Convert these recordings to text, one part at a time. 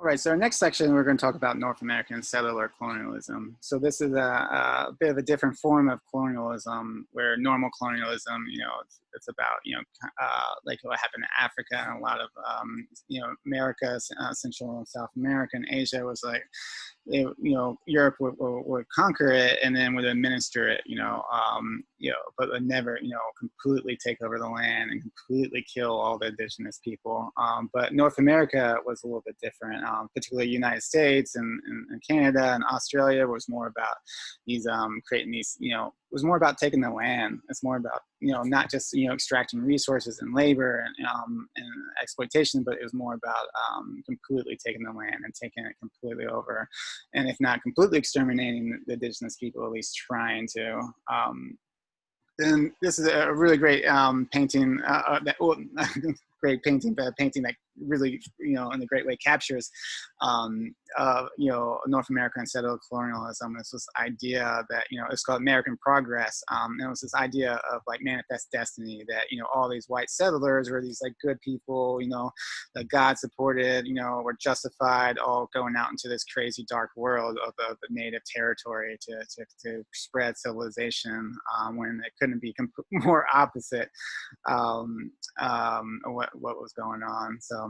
All right, so our next section, we're going to talk about North American settler colonialism. So this is a bit of a different form of colonialism, where normal colonialism, it's about, like what happened in Africa and a lot of, America, Central and South America and Asia was like, Europe would conquer it and then would administer it, but would never, completely take over the land and completely kill all the indigenous people. But North America was a little bit different, particularly United States and Canada and Australia was more about these creating these, it was more about taking the land. It's more about, not just, extracting resources and labor and exploitation, but it was more about completely taking the land and taking it completely over. And if not completely exterminating the indigenous people, at least trying to. And this is a really great painting, great painting, but a painting that really, in a great way captures, North American settler colonialism. It's this idea that, it's called American Progress. And it was this idea of like manifest destiny that, all these white settlers were these like good people, that God supported, were justified all going out into this crazy dark world of the native territory to spread civilization, when it couldn't be more opposite what was going on. So,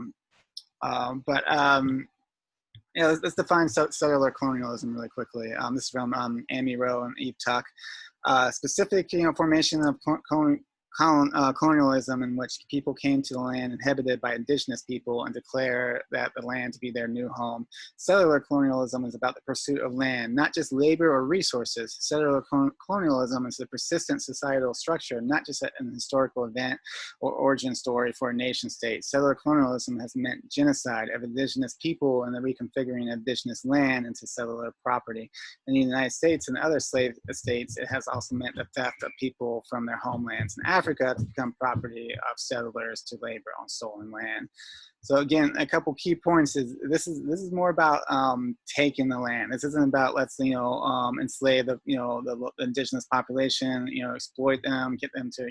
let's define settler colonialism really quickly. This is from Amy Rowe and Eve Tuck. Specific, formation of colonialism in which people came to the land inhabited by indigenous people and declare that the land to be their new home. Settler colonialism is about the pursuit of land, not just labor or resources. Settler colonialism is a persistent societal structure, not just an historical event or origin story for a nation state. Settler colonialism has meant genocide of indigenous people and the reconfiguring of indigenous land into settler property. In the United States and other slave states, it has also meant the theft of people from their homelands in Africa to become property of settlers to labor on stolen land. So again, a couple key points is this is more about taking the land. This isn't about let's enslave the indigenous population, exploit them, get them to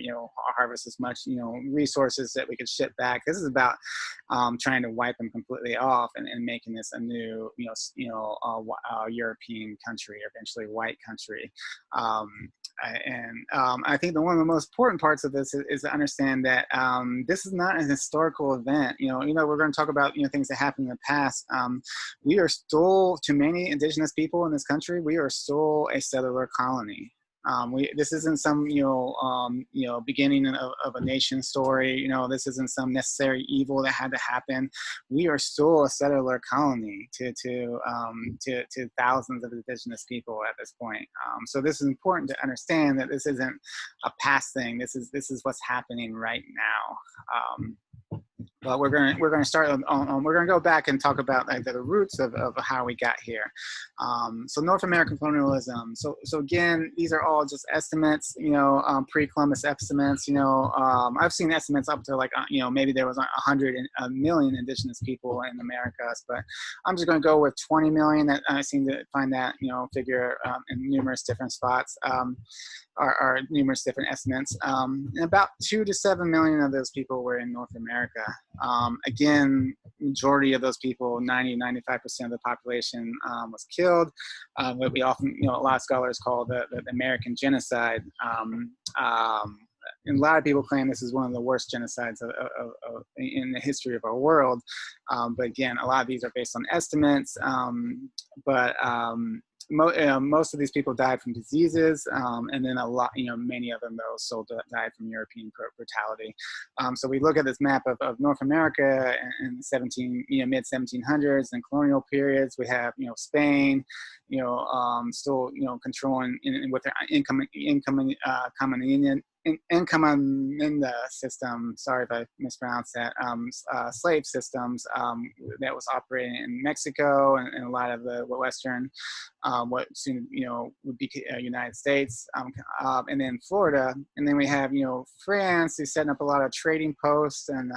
harvest as much resources that we could ship back. This is about trying to wipe them completely off and making this a new European country, eventually white country. I think one of the most important parts of this is to understand that this is not an historical event. We're going to talk about things that happened in the past. We are still, to many indigenous people in this country, we are still a settler colony. This isn't some beginning of a nation story. This isn't some necessary evil that had to happen. We are still a settler colony to thousands of indigenous people at this point. So this is important to understand that this isn't a past thing. This is what's happening right now. But we're going to start we're going to go back and talk about like the roots of how we got here. So North American colonialism. So again, these are all just estimates, pre-Columbus estimates. I've seen estimates up to like maybe there was 100 million indigenous people in Americas, but I'm just going to go with 20 million. That I seem to find that figure in numerous different spots. Are numerous different estimates. And about 2 to 7 million of those people were in North America. Again, majority of those people, 90-95% of the population was killed. What we often, a lot of scholars call the American genocide. And a lot of people claim this is one of the worst genocides in the history of our world. But again, a lot of these are based on estimates. Most of these people died from diseases, and then a lot, many of them though still died from European brutality. So we look at this map of North America in the mid 1700s and colonial periods. We have Spain, still controlling with their income in the system. Sorry if I mispronounced that. Slave systems that was operating in Mexico and a lot of the Western, what soon would be United States, and then Florida, and then we have France. They're setting up a lot of trading posts, and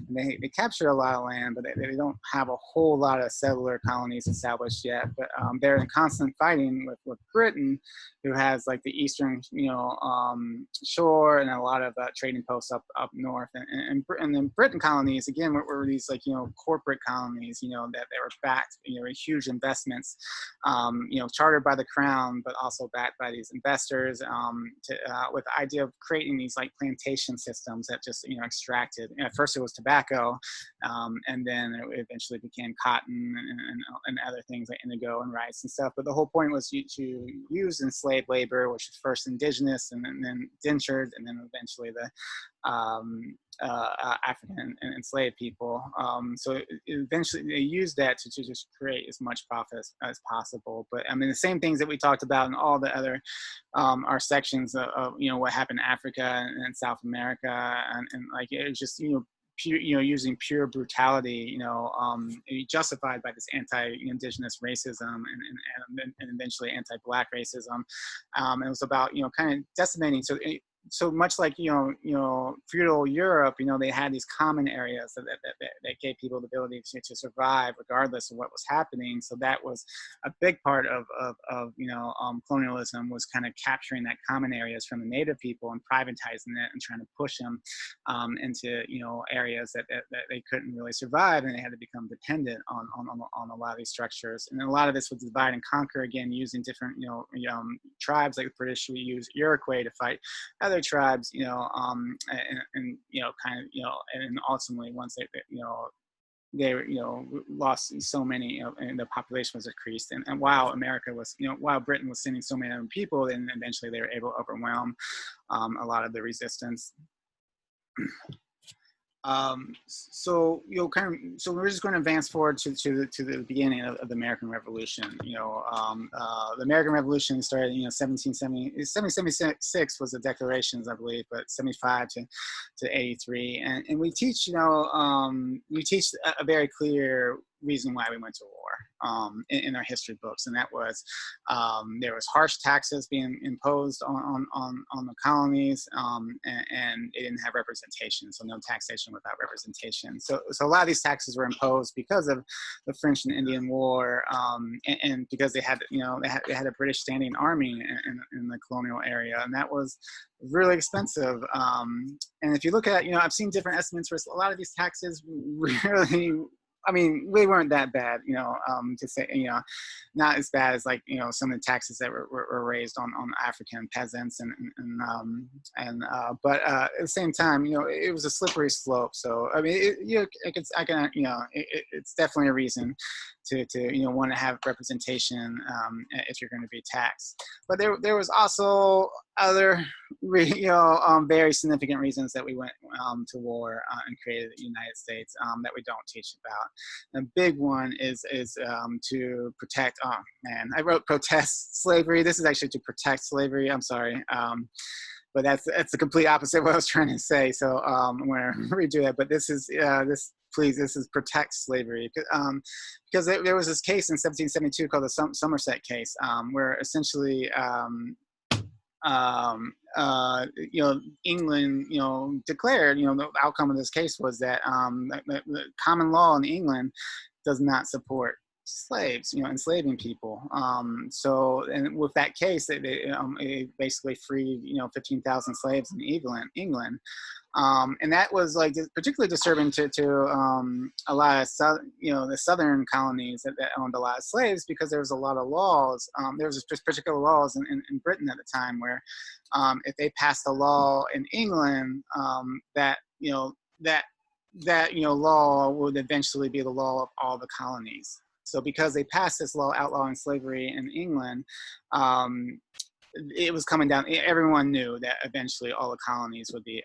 they captured a lot of land, but they don't have a whole lot of settler colonies established yet. But they're in constant fighting with Britain, who has like the eastern shore and a lot of trading posts up north. And then Britain colonies, again, were these like, corporate colonies, that they were backed, huge investments, chartered by the crown, but also backed by these investors, with the idea of creating these like plantation systems that just, extracted. At first it was tobacco, and then it eventually became cotton and other things like indigo and rice and stuff. But the whole point was to use enslaved labor, which was first indigenous and then indentured, and then eventually the African and enslaved people. So eventually they used that to just create as much profit as possible. But I mean, the same things that we talked about in all the other our sections of what happened in Africa and South America, and like it was just pure, using pure brutality, justified by this anti-indigenous racism and eventually anti-black racism. It was about kind of decimating. So much like feudal Europe, they had these common areas that gave people the ability to survive regardless of what was happening. So that was a big part of colonialism, was kind of capturing that common areas from the native people and privatizing it and trying to push them into areas that they couldn't really survive, and they had to become dependent on a lot of these structures. And then a lot of this was divide and conquer, again, using different tribes. Like the British would use Iroquois to fight other tribes, and ultimately once they lost so many, and the population was decreased. And while America was, while Britain was sending so many other people, then eventually they were able to overwhelm a lot of the resistance. So so we're just going to advance forward to the beginning of the American Revolution. The American Revolution started 1776 was the declarations, I believe, but 75 to 83, and we teach a very clear reason why we went to war in our history books, and that was there was harsh taxes being imposed on the colonies, and it didn't have representation, so no taxation without representation. So a lot of these taxes were imposed because of the French and Indian War, and because they had a British standing army in the colonial area, and that was really expensive. And if you look at, I've seen different estimates for a lot of these taxes really, I mean, they weren't that bad, to say, not as bad as like, some of the taxes that were raised on African peasants but at the same time, it was a slippery slope. So, I mean, it's definitely a reason to want to have representation if you're going to be taxed. But there was also other, very significant reasons that we went to war and created the United States that we don't teach about. The big one is to protect. Oh man, I wrote protest slavery. This is actually to protect slavery. I'm sorry. But that's the complete opposite of what I was trying to say. So I'm going to redo that. But this is this is protect slavery, because there was this case in 1772 called the Somerset case, where essentially England, declared, the outcome of this case was that the common law in England does not support slaves, enslaving people. So, and with that case, it basically freed, 15,000 slaves in England. And that was like particularly disturbing to a lot of the southern colonies that owned a lot of slaves, because there was a lot of laws. There was just particular laws in Britain at the time where if they passed a law in England, that law would eventually be the law of all the colonies. So because they passed this law outlawing slavery in England, it was coming down. Everyone knew that eventually all the colonies would be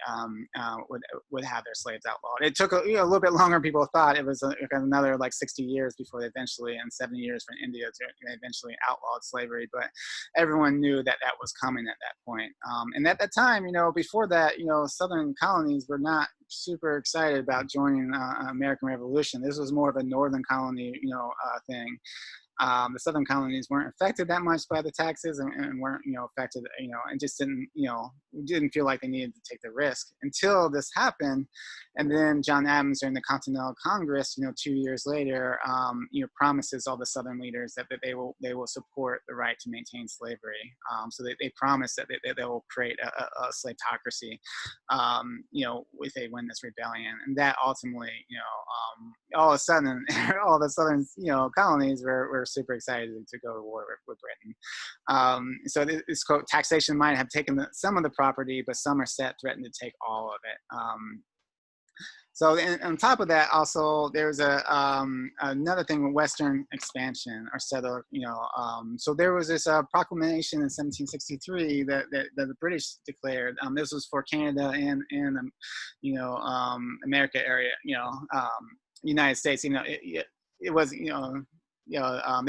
would have their slaves outlawed. It took a little bit longer than people thought. It was another like 60 years before they eventually, and 70 years for India to eventually outlawed slavery. But everyone knew that was coming at that point. And at that time, before that, southern colonies were not super excited about joining American Revolution. This was more of a northern colony, thing. The southern colonies weren't affected that much by the taxes, and weren't, affected, and just didn't feel like they needed to take the risk until this happened. And then John Adams during the Continental Congress, 2 years later, promises all the southern leaders that they will support the right to maintain slavery. So they promise that they will create a slaveocracy, if they win this rebellion. And that ultimately, all of a sudden, all the southern, colonies were super excited to go to war with Britain. So this quote, taxation might have taken some of the property, but Somerset threatened to take all of it. So on top of that, also there's another thing with Western expansion or settler, so there was this proclamation in 1763 that the British declared. This was for Canada and America area, United States. It was they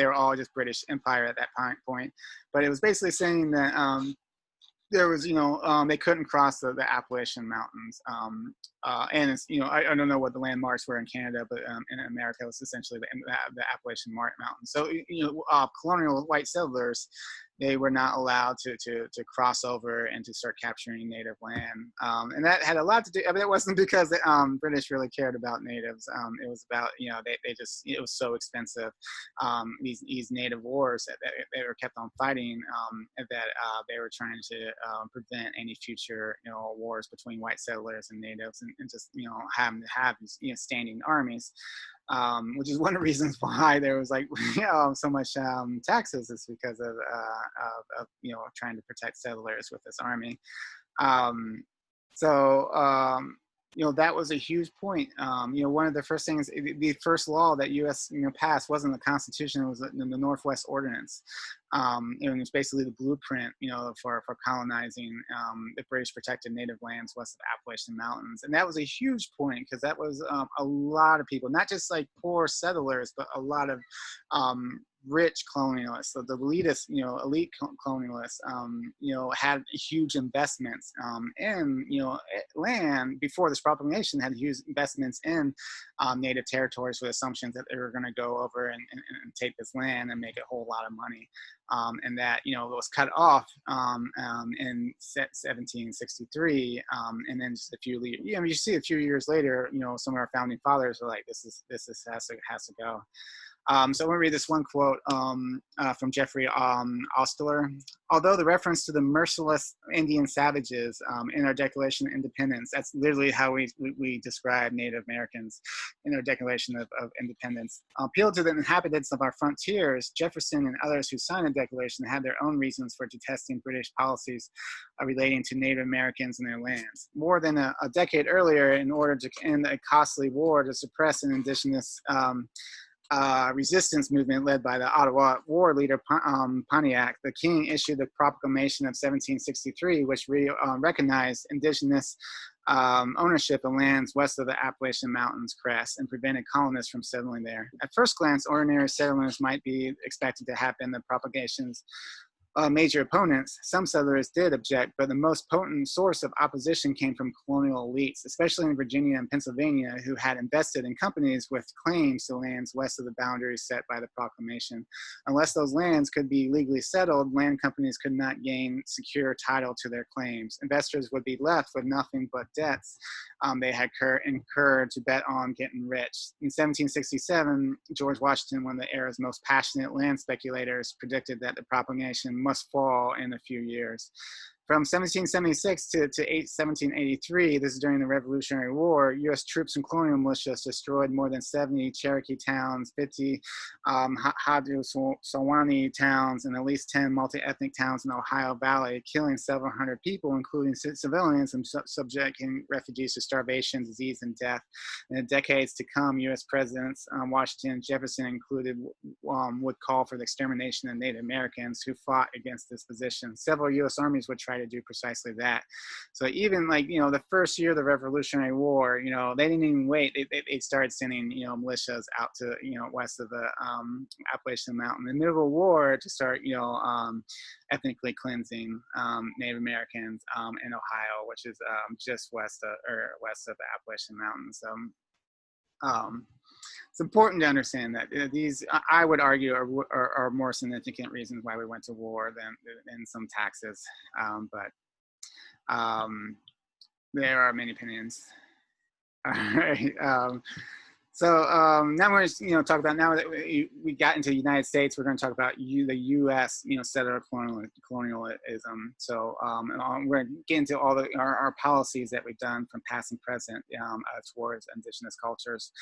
were all just British Empire at that point, but it was basically saying that there was, they couldn't cross the Appalachian Mountains. And it's, I don't know what the landmarks were in Canada, but in America, it was essentially the Appalachian Mountains. So, colonial white settlers, they were not allowed to cross over and to start capturing native land. And that had a lot to do, I mean, it wasn't because the British really cared about natives. It was about, they just, it was so expensive. These native wars that they were kept on fighting, that they were trying to prevent any future, wars between white settlers and natives, and just, having to have these, standing armies. Which is one of the reasons why there was like so much taxes, is because of trying to protect settlers with this army. That was a huge point. One of the first things, the first law that U.S. passed wasn't the Constitution; it was the Northwest Ordinance. It was basically the blueprint, for colonizing the British protected native lands west of Appalachian Mountains. And that was a huge point, because that was a lot of people, not just like poor settlers, but a lot of rich colonialists. So the elitist, elite colonialists, had huge investments in, land before this proclamation, had huge investments in native territories with assumptions that they were going to go over and take this land and make a whole lot of money. And that, it was cut off in 1763. And then just a few, you see a few years later, some of our founding fathers were like, this has to go. So I'm going to read this one quote from Jeffrey Osterler. Although the reference to the merciless Indian savages in our Declaration of Independence, that's literally how we describe Native Americans in our Declaration of Independence, appealed to the inhabitants of our frontiers, Jefferson and others who signed the Declaration had their own reasons for detesting British policies relating to Native Americans and their lands. More than a decade earlier, in order to end a costly war to suppress an indigenous resistance movement led by the Ottawa war leader Pontiac, the king issued the proclamation of 1763, which recognized indigenous ownership of lands west of the Appalachian Mountains crest and prevented colonists from settling there. At first glance, ordinary settlers might be expected to have been the propagation's major opponents. Some settlers did object, but the most potent source of opposition came from colonial elites, especially in Virginia and Pennsylvania, who had invested in companies with claims to lands west of the boundaries set by the proclamation. Unless those lands could be legally settled, land companies could not gain secure title to their claims. Investors would be left with nothing but debts they had incurred to bet on getting rich. In 1767, George Washington, one of the era's most passionate land speculators, predicted that the proclamation must fall in a few years. From 1776 to 1783, this is during the Revolutionary War, U.S. troops and colonial militias destroyed more than 70 Cherokee towns, 50 Haudenosaunee towns, and at least 10 multi-ethnic towns in the Ohio Valley, killing several hundred people, including civilians, and subjecting refugees to starvation, disease, and death. In the decades to come, U.S. presidents Washington and Jefferson included would call for the extermination of Native Americans who fought against this position. Several U.S. armies would try to do precisely that. So even the first year of the Revolutionary War, they didn't even wait. They started sending, militias out to, west of the Appalachian Mountain in the middle of the war to start, ethnically cleansing Native Americans in Ohio, which is just west of the Appalachian Mountains. Um, it's important to understand that these, I would argue, are more significant reasons why we went to war than some taxes. But there are many opinions. All right. Now we're just, talk about, now that we got into the United States, we're going to talk about the U.S. Settler colonialism. We're going to get into all our policies that we've done from past and present towards indigenous cultures.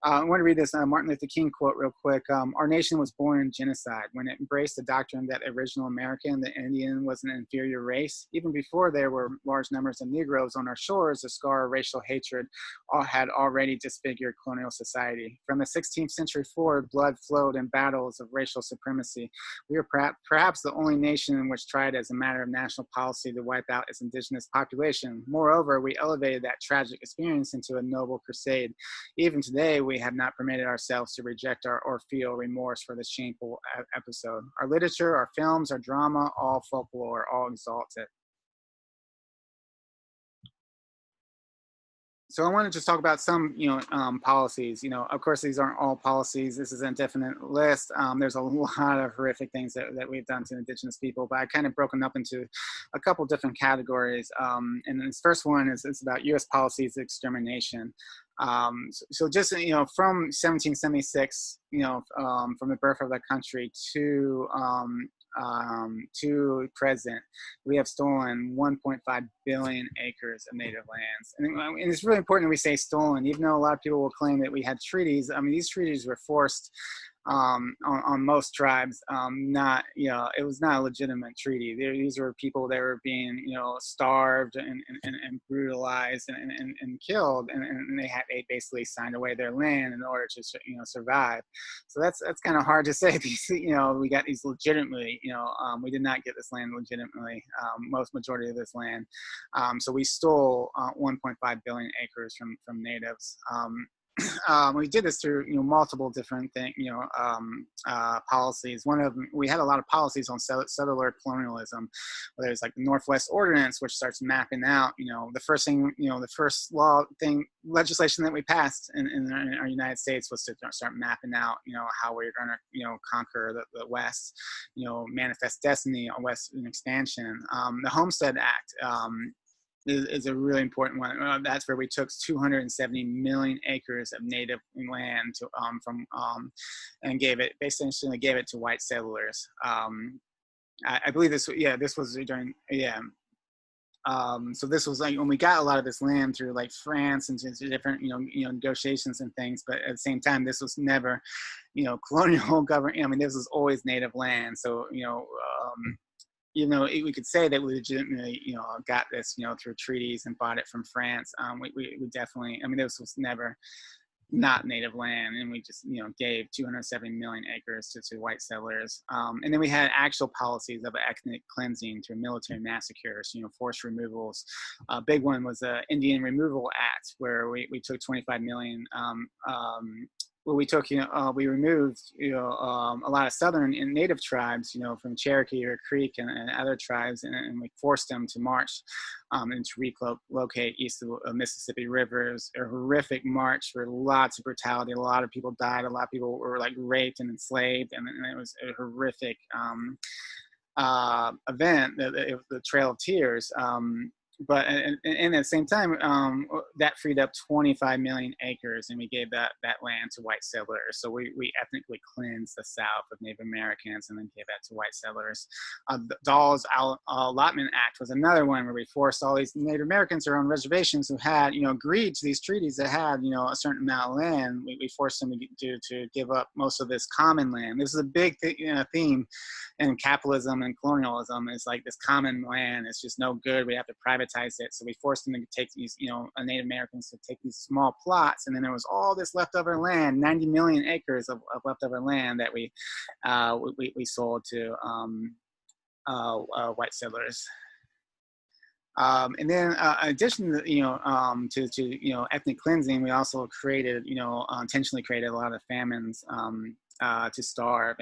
I want to read this Martin Luther King quote real quick. Our nation was born in genocide when it embraced the doctrine that original American, the Indian, was an inferior race. Even before there were large numbers of Negroes on our shores, the scar of racial hatred had already disfigured colonial society. From the 16th century forward, blood flowed in battles of racial supremacy. We are perhaps the only nation in which tried as a matter of national policy to wipe out its indigenous population. Moreover, we elevated that tragic experience into a noble crusade. Even today, we have not permitted ourselves to reject or feel remorse for this shameful episode. Our literature, our films, our drama, all folklore, all exalts it. So I want to just talk about some, policies. Of course, these aren't all policies. This is an indefinite list. There's a lot of horrific things that we've done to indigenous people, but I kind of broken up into a couple different categories. And this first one is about U.S. policies of extermination. So just, from 1776, from the birth of the country to present, we have stolen 1.5 billion acres of native lands. And it's really important that we say stolen, even though a lot of people will claim that we had treaties. I mean, these treaties were forced on most tribes. It was not a legitimate treaty. These were people that were being, starved and brutalized and killed, and they basically signed away their land in order to, survive. So that's kind of hard to say. We got these legitimately. We did not get this land legitimately. Majority of this land. So we stole 1.5 billion acres from natives. We did this through multiple different policies. One of them, we had a lot of policies on settler colonialism. There's like the Northwest Ordinance, which starts mapping out the first thing, the first legislation that we passed in our United States was to start mapping out how we're going to conquer the West, manifest destiny on Western expansion. The Homestead Act is a really important one. That's where we took 270 million acres of native land and essentially gave it to white settlers. I believe this was during, so this was like when we got a lot of this land through like France and different, negotiations and things, but at the same time, this was never, colonial government. I mean, this was always native land. So, we could say that we legitimately, got this, through treaties and bought it from France. We definitely, I mean, this was never not native land, and we just, gave 270 million acres to white settlers. And then we had actual policies of ethnic cleansing through military massacres, forced removals. A big one was the Indian Removal Act, where we took 25 million we removed, a lot of southern and native tribes, from Cherokee or Creek and other tribes, and we forced them to march and to relocate east of Mississippi rivers. A horrific march with lots of brutality. A lot of people died. A lot of people were like raped and enslaved, and it was a horrific event, the Trail of Tears. But and at the same time, that freed up 25 million acres, and we gave that land to white settlers. So we ethnically cleansed the South of Native Americans and then gave that to white settlers. The Dawes Allotment Act was another one where we forced all these Native Americans who were on reservations who had, agreed to these treaties that had, a certain amount of land. We forced them to give up most of this common land. This is a big theme in capitalism and colonialism. Is like this common land is just no good. We have to privatize it. So we forced them to take these, Native Americans to take these small plots, and then there was all this leftover land, 90 million acres of leftover land that we sold to white settlers. And then, in addition to ethnic cleansing, we also created, intentionally created a lot of famines to starve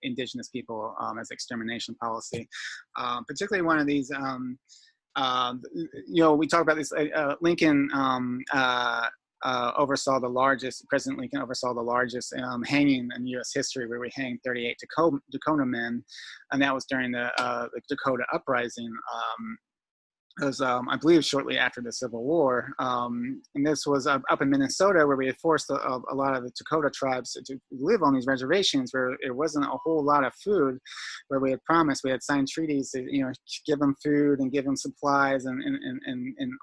indigenous people as extermination policy. Particularly one of these, we talk about this Lincoln President Lincoln oversaw the largest hanging in U.S. history, where we hanged 38 Dakota men, and that was during the Dakota Uprising. Was, I believe, shortly after the Civil War. And this was up in Minnesota, where we had forced a lot of the Dakota tribes to live on these reservations where it wasn't a whole lot of food, where we had signed treaties to, give them food and give them supplies and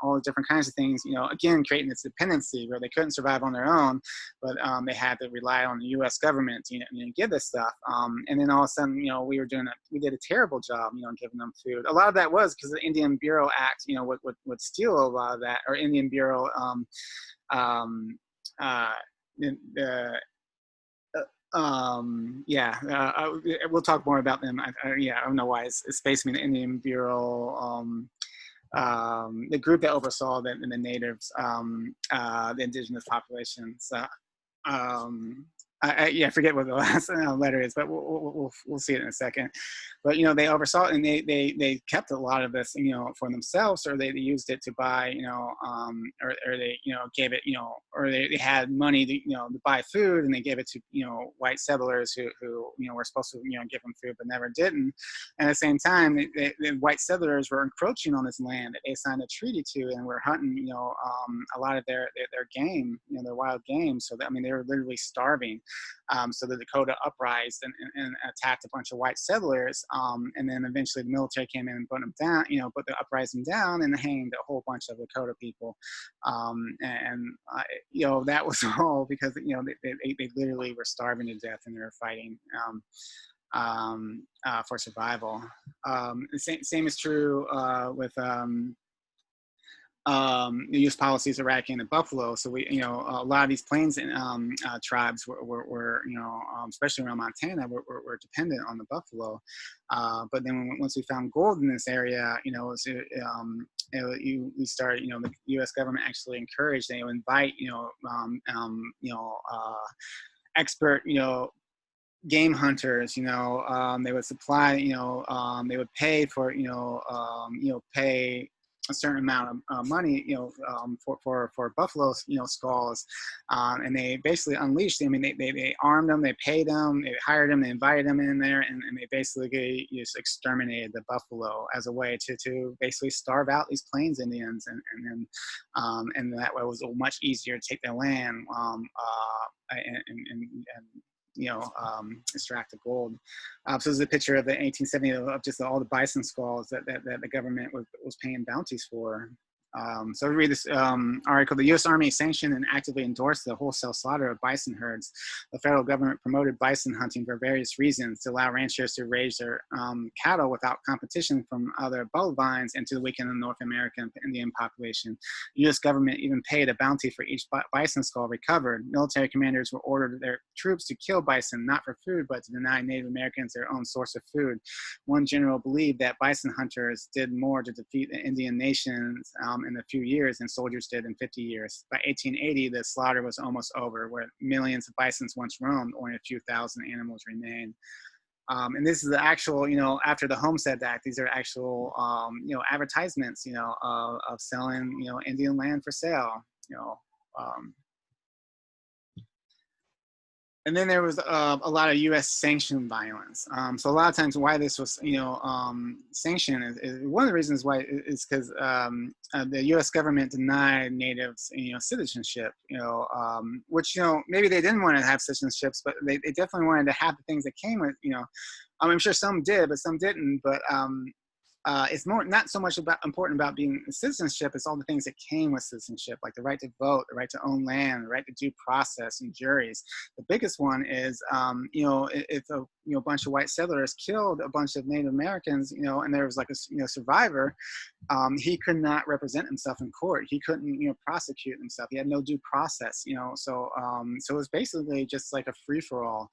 all the different kinds of things, again, creating this dependency where they couldn't survive on their own, but they had to rely on the U.S. government to give this stuff. And then all of a sudden, we did a terrible job, giving them food. A lot of that was because the Indian Bureau Act, would steal a lot of that, or Indian Bureau, we'll talk more about them. I don't know why it's spacing me. The Indian Bureau, the group that oversaw the natives, the indigenous populations. I forget what the last letter is, but we'll see it in a second. But they oversaw it, and they kept a lot of this for themselves, or they used it to buy or they gave it or they had money to buy food, and they gave it to white settlers who were supposed to give them food but never didn't. And at the same time, the white settlers were encroaching on this land that they signed a treaty to, and were hunting a lot of their game, their wild game. So that, they were literally starving. So the Dakota uprised and attacked a bunch of white settlers, and then eventually the military came in and put them down, put the uprising down, and hanged a whole bunch of Dakota people. That was all because they literally were starving to death, and they were fighting for survival. The same is true with the U.S. policies eradicating the buffalo. So we, a lot of these plains tribes were especially around Montana, were dependent on the buffalo. But then once we found gold in this area, we started, the U.S. government actually encouraged, they would invite, expert, game hunters, they would supply, they would pay for, pay a certain amount of money, for buffalo, skulls, and they basically unleashed them. They armed them, they paid them, they hired them, they invited them in there, and they basically just exterminated the buffalo as a way to basically starve out these Plains Indians, and that way it was much easier to take their land, extract the gold. So this is a picture of the 1870 of just all the bison skulls that the government was paying bounties for. So we read this article. The U.S. Army sanctioned and actively endorsed the wholesale slaughter of bison herds. The federal government promoted bison hunting for various reasons, to allow ranchers to raise their cattle without competition from other bovines, and to weaken the North American Indian population. The U.S. government even paid a bounty for each bison skull recovered. Military commanders were ordered their troops to kill bison, not for food, but to deny Native Americans their own source of food. One general believed that bison hunters did more to defeat the Indian nations in a few years than soldiers did in 50 years. By 1880, the slaughter was almost over, where millions of bisons once roamed, only a few thousand animals remained. And this is the actual, after the Homestead Act, these are actual, advertisements, of selling, Indian land for sale, And then there was a lot of U.S. sanctioned violence. So a lot of times why this was, sanctioned is one of the reasons why is because the U.S. government denied natives, citizenship, which, maybe they didn't want to have citizenships, but they definitely wanted to have the things that came with, I'm sure some did, but some didn't. But it's not so much important about being citizenship. It's all the things that came with citizenship, like the right to vote, the right to own land, the right to due process and juries. The biggest one is, if a bunch of white settlers killed a bunch of Native Americans, and there was like a survivor, he could not represent himself in court. He couldn't, prosecute himself. He had no due process, So it was basically just like a free for all.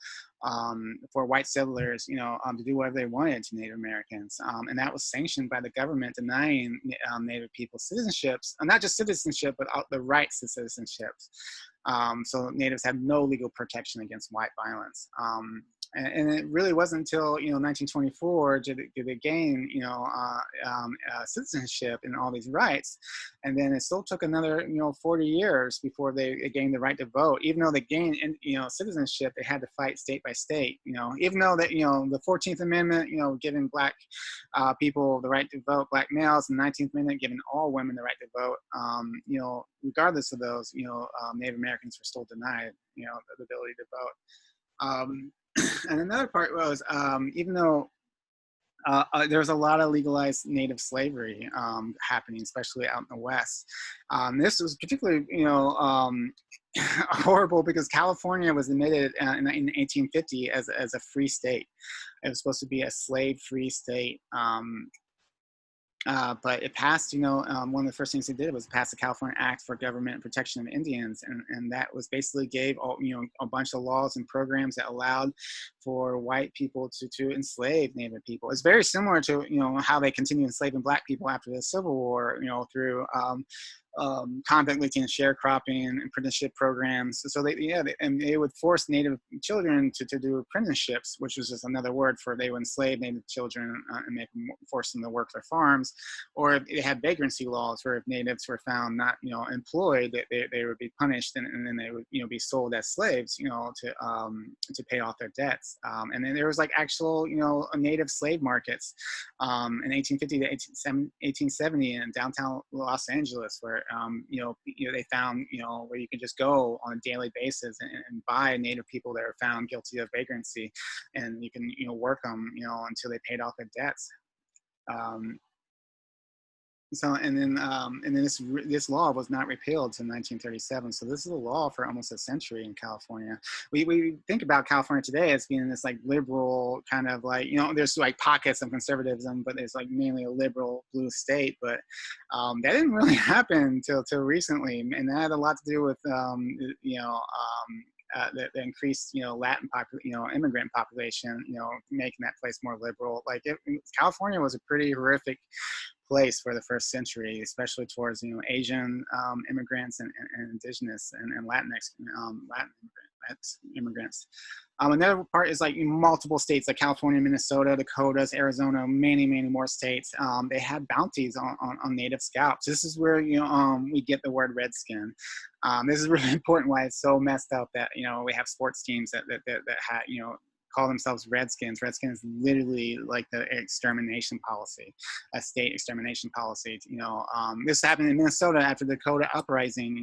For white settlers, to do whatever they wanted to Native Americans. And that was sanctioned by the government, denying Native people citizenships, not just citizenship, but the rights to citizenships. So Natives had no legal protection against white violence. And it really wasn't until 1924 did they gain citizenship and all these rights, and then it still took another 40 years before they gained the right to vote. Even though they gained citizenship, they had to fight state by state. Even though that the 14th Amendment giving black people the right to vote, black males, and the 19th Amendment giving all women the right to vote. Regardless of those, Native Americans were still denied the ability to vote. And another part was, even though there was a lot of legalized native slavery happening, especially out in the West. This was particularly, horrible because California was admitted in 1850 as a free state. It was supposed to be a slave-free state. But it passed, one of the first things they did was pass the California Act for Government and Protection of Indians. And that was basically gave all, a bunch of laws and programs that allowed for white people to enslave Native people. It's very similar to, how they continue enslaving black people after the Civil War, through convict leasing, sharecropping, and apprenticeship programs. So they would force Native children to do apprenticeships, which was just another word for they would enslave Native children and force them to work their farms. Or if they had vagrancy laws where if Natives were found not employed, they would be punished, and then they would be sold as slaves to pay off their debts. And then there was like actual Native slave markets in 1850 to 1870 in downtown Los Angeles, where they found where you could just go on a daily basis and buy Native people that are found guilty of vagrancy, and you can work them until they paid off their debts. And then this law was not repealed until 1937. So this is a law for almost a century in California. We think about California today as being this like liberal kind of like, there's like pockets of conservatism, but it's like mainly a liberal blue state. But that didn't really happen till recently, and that had a lot to do with the increased, Latin immigrant population, making that place more liberal. Like California was a pretty horrific place for the first century, especially towards Asian immigrants and indigenous and Latinx Latin immigrants. Another part is like multiple states like California, Minnesota, Dakotas, Arizona, many more states. They had bounties on Native scalps. This is where we get the word redskin. This is really important why it's so messed up that we have sports teams that had call themselves Redskins. Redskins is literally like the extermination policy, a state extermination policy. This happened in Minnesota after the Dakota uprising.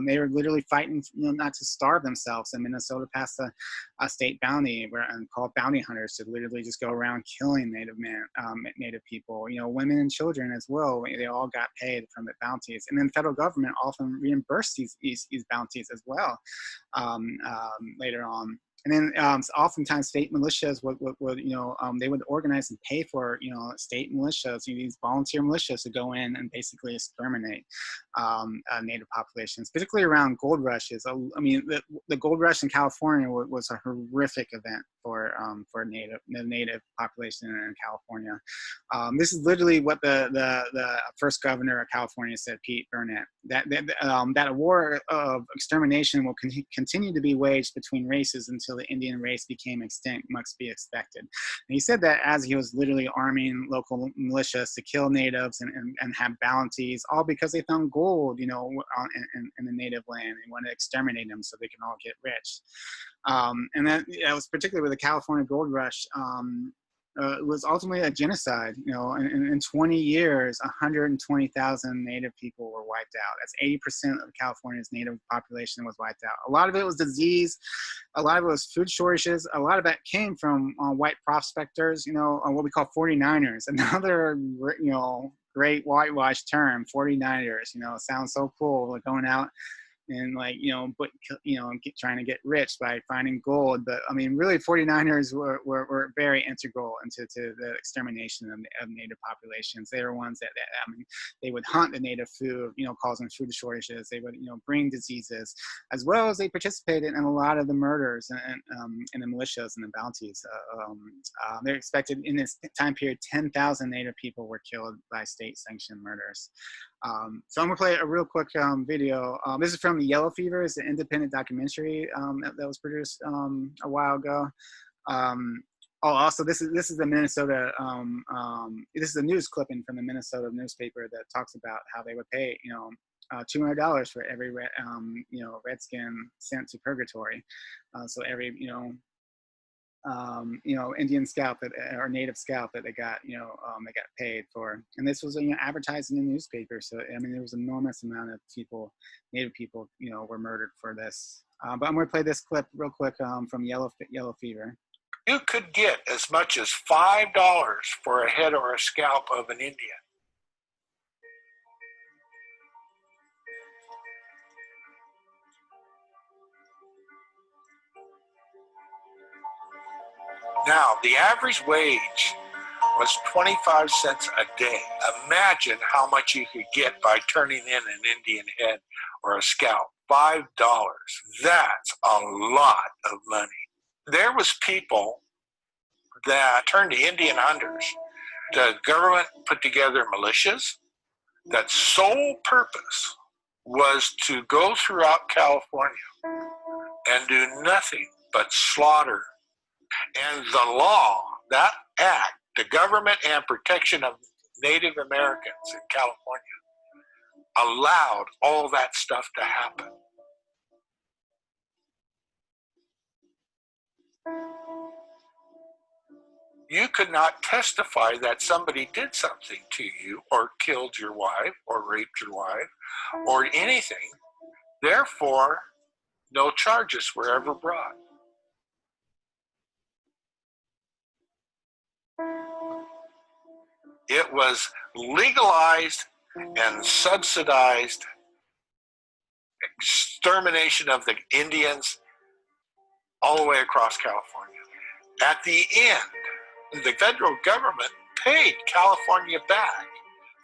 They were literally fighting, not to starve themselves. And Minnesota passed a state bounty called bounty hunters to literally just go around killing Native people. Women and children as well. They all got paid from the bounties, and then the federal government often reimbursed these bounties as well later on. And then oftentimes state militias would they would organize and pay for state militias, these volunteer militias to go in and basically exterminate Native populations, particularly around gold rushes. I mean, the gold rush in California was a horrific event for the Native population in California. This is literally what the first governor of California said, Pete Burnett, that a war of extermination will continue to be waged between races until the Indian race became extinct, must be expected. And he said that as he was literally arming local militias to kill natives and have bounties, all because they found gold, in the native land. They wanted to exterminate them so they can all get rich. And that was particularly with the California gold rush. It was ultimately a genocide. In 20 years, 120,000 Native people were wiped out. That's 80% of California's Native population was wiped out. A lot of it was disease. A lot of it was food shortages. A lot of that came from white prospectors, what we call 49ers. Another, great whitewash term, 49ers. Sounds so cool, like going out and trying to get rich by finding gold. But I mean, really 49ers were very integral into the extermination of Native populations. They were ones that they would hunt the native food, causing food shortages. They would, bring diseases, as well as they participated in a lot of the murders and the militias and the bounties. They're expected in this time period, 10,000 Native people were killed by state-sanctioned murders. So I'm gonna play a real quick video. This is from Yellow Fever. It's an independent documentary that was produced a while ago. Oh, also, this is the Minnesota. This is a news clipping from the Minnesota newspaper that talks about how they would pay, $200 for every redskin sent to purgatory. So every Indian scalp that or native scalp that they got paid for. And this was advertised in the newspaper. So I mean, there was an enormous amount of people, native people, were murdered for this. But I'm going to play this clip real quick from Yellow Fever. You could get as much as $5 for a head or a scalp of an Indian. Now, the average wage was 25 cents a day. Imagine how much you could get by turning in an Indian head or a scalp. $5. That's a lot of money. There was people that turned to Indian hunters. The government put together militias that sole purpose was to go throughout California and do nothing but slaughter. And the law, that act, the Government and Protection of Native Americans in California, allowed all that stuff to happen. You could not testify that somebody did something to you or killed your wife or raped your wife or anything. Therefore, no charges were ever brought. It was legalized and subsidized extermination of the Indians all the way across California. At the end, the federal government paid California back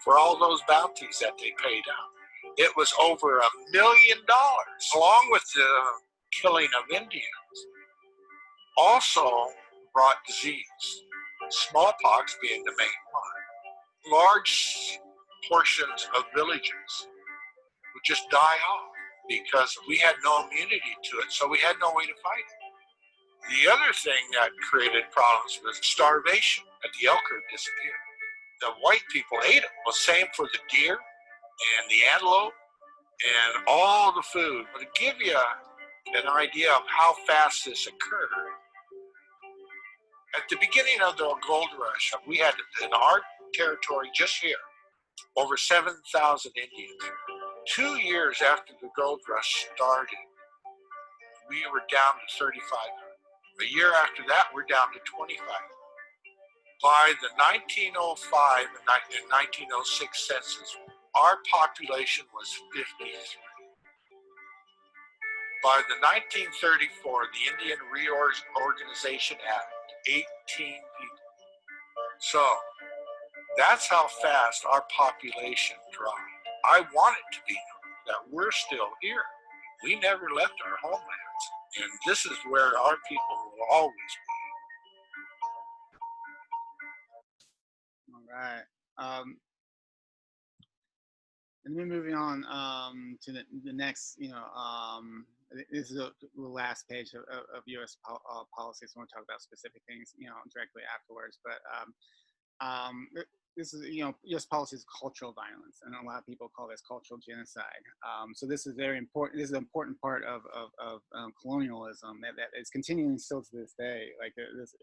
for all those bounties that they paid out. It was over $1 million, along with the killing of Indians. Also brought disease, smallpox being the main one. Large portions of villages would just die off because we had no immunity to it, so we had no way to fight it. The other thing that created problems was starvation, that the elk herd disappeared. The white people ate it. Well, same for the deer and the antelope and all the food. But to give you an idea of how fast this occurred, at the beginning of the gold rush, we had in our territory just here over 7,000 Indians. 2 years after the gold rush started, we were down to 3,500. A year after that, we're down to 2,500. By the 1905 and 1906 census, our population was 53. By the 1934, the Indian Reorganization Act, 18 people. So that's how fast our population dropped. I want it to be known that we're still here. We never left our homelands, and this is where our people will always be. All right. And then moving on to the next, this is the last page of U.S. policies. I want to talk about specific things, directly afterwards. But this is, U.S. policy is cultural violence, and a lot of people call this cultural genocide. So this is very important. This is an important part of colonialism that is continuing still to this day. Like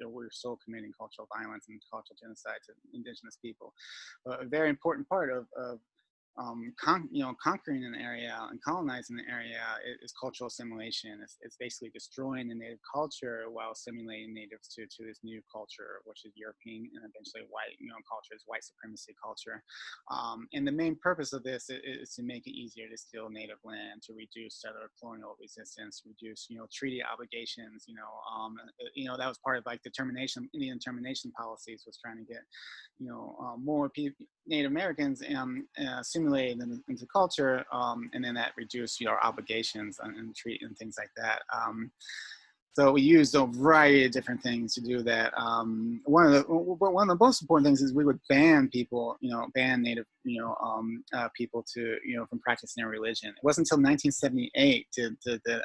we're still committing cultural violence and cultural genocide to indigenous people. But a very important part of conquering an area and colonizing an area is cultural assimilation. It's basically destroying the native culture while assimilating natives to this new culture, which is European and eventually white, culture is white supremacy culture. And the main purpose of this is to make it easier to steal native land, to reduce settler colonial resistance, reduce, treaty obligations. That was part of like Indian termination policies, was trying to get, more people, Native Americans assimilated into culture, and then that reduced our obligations and treat and things like that. So we used a variety of different things to do that. One of the most important things is we would ban people, ban Native, people to, from practicing their religion. It wasn't until 1978 did the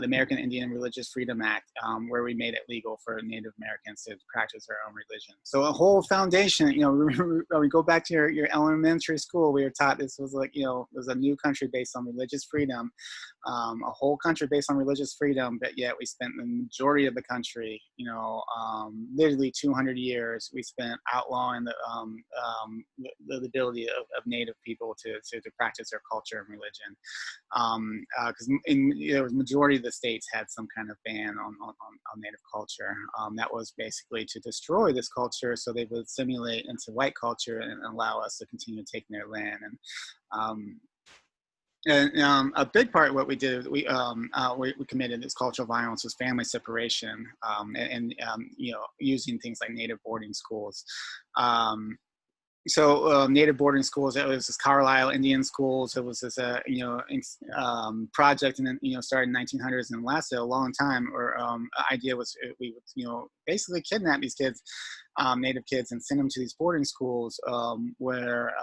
American Indian Religious Freedom Act, where we made it legal for Native Americans to practice their own religion. So a whole foundation, we go back to your elementary school, we were taught this was like, it was a new country based on religious freedom, a whole country based on religious freedom, but yet we spent the majority of the country, literally 200 years, we spent outlawing the ability of Native people to practice their culture and religion. Because the majority of the states had some kind of ban on Native culture. That was basically to destroy this culture so they would assimilate into white culture and allow us to continue taking their land. And a big part of what we did, we committed this cultural violence was family separation, and using things like Native boarding schools. So Native boarding schools, it was this Carlisle Indian schools. It was this, project, and then, started in 1900s and lasted a long time. Or idea was we would, basically kidnap these kids, Native kids, and send them to these boarding schools where,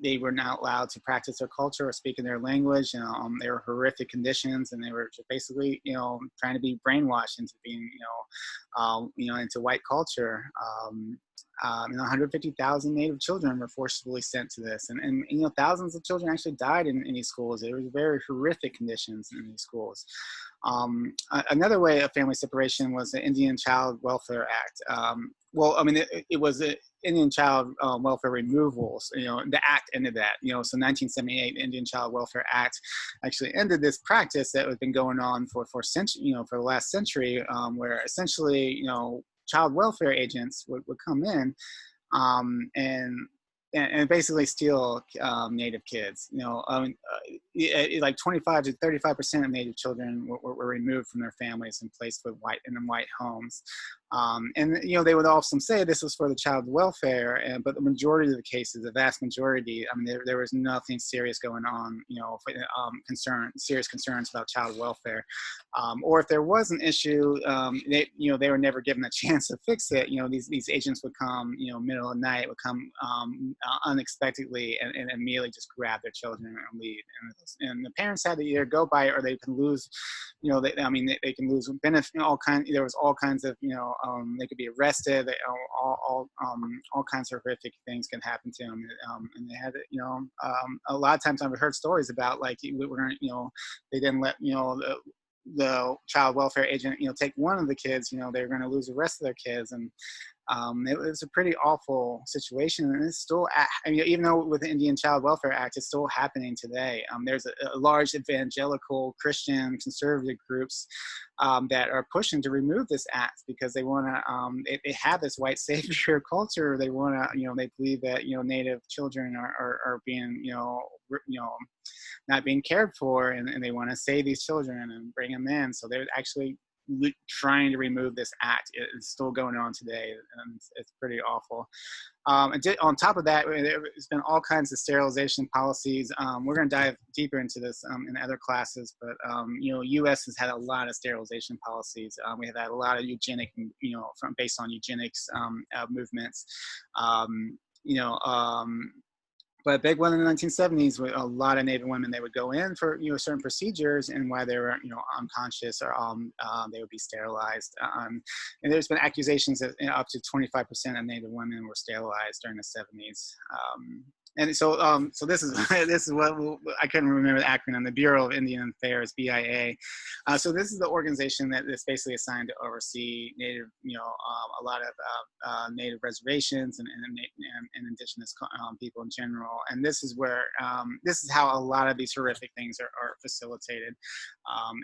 they were not allowed to practice their culture or speak in their language. They were horrific conditions, and they were just basically, trying to be brainwashed into being, into white culture. 150,000 Native children were forcibly sent to this, and thousands of children actually died in these schools. There was very horrific conditions in these schools. Another way of family separation was the Indian Child Welfare Act. It was the Indian Child Welfare Removals. The act ended that. So 1978, the Indian Child Welfare Act actually ended this practice that had been going on for the last century, where essentially, child welfare agents would come in, and basically steal Native kids. Like 25 to 35% of Native children were removed from their families and placed in white homes. And they would often say this was for the child welfare, but the majority of the cases, the vast majority, there was nothing serious going on, serious concerns about child welfare, or if there was an issue, they were never given a chance to fix it. These agents would come, middle of the night, would come unexpectedly and immediately just grab their children and leave, and the parents had to either go by it or they can lose, they can lose benefit, there was all kinds of, they could be arrested. All kinds of horrific things can happen to them, and they had, a lot of times I've heard stories about like they didn't let the child welfare agent take one of the kids. They were going to lose the rest of their kids, and it was a pretty awful situation, and it's still, even though with the Indian Child Welfare Act, it's still happening today. There's a large evangelical Christian conservative groups that are pushing to remove this act because they want to. They have this white savior culture. They want to, they believe that Native children are being not being cared for, and they want to save these children and bring them in. So they're actually trying to remove this act. It's still going on today, and it's pretty awful. On top of that, there's been all kinds of sterilization policies. We're going to dive deeper into this in other classes, but U.S. has had a lot of sterilization policies. We have had a lot of eugenic, based on eugenics movements. But a big one in the 1970s, with a lot of Native women, they would go in for certain procedures, and while they were unconscious, or they would be sterilized. And there's been accusations that up to 25% of Native women were sterilized during the 70s. And so, this is what I couldn't remember the acronym. The Bureau of Indian Affairs, BIA. So this is the organization that is basically assigned to oversee Native, a lot of Native reservations and indigenous people in general. And this is where this is how a lot of these horrific things are facilitated.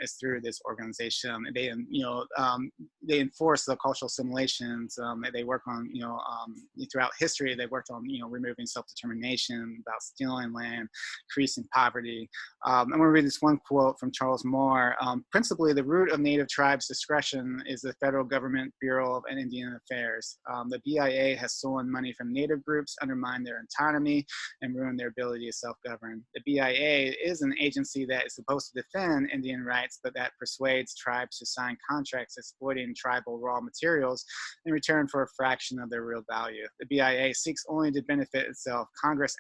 Is through this organization. They enforce the cultural assimilations. They work on throughout history. They worked on removing self-determination. discrimination, about stealing land, increasing poverty. I'm going to read this one quote from Charles Moore. Principally, the root of Native tribes' discretion is the federal government Bureau of Indian Affairs. The BIA has stolen money from Native groups, undermined their autonomy, and ruined their ability to self-govern. The BIA is an agency that is supposed to defend Indian rights, but that persuades tribes to sign contracts exploiting tribal raw materials in return for a fraction of their real value. The BIA seeks only to benefit itself. Congress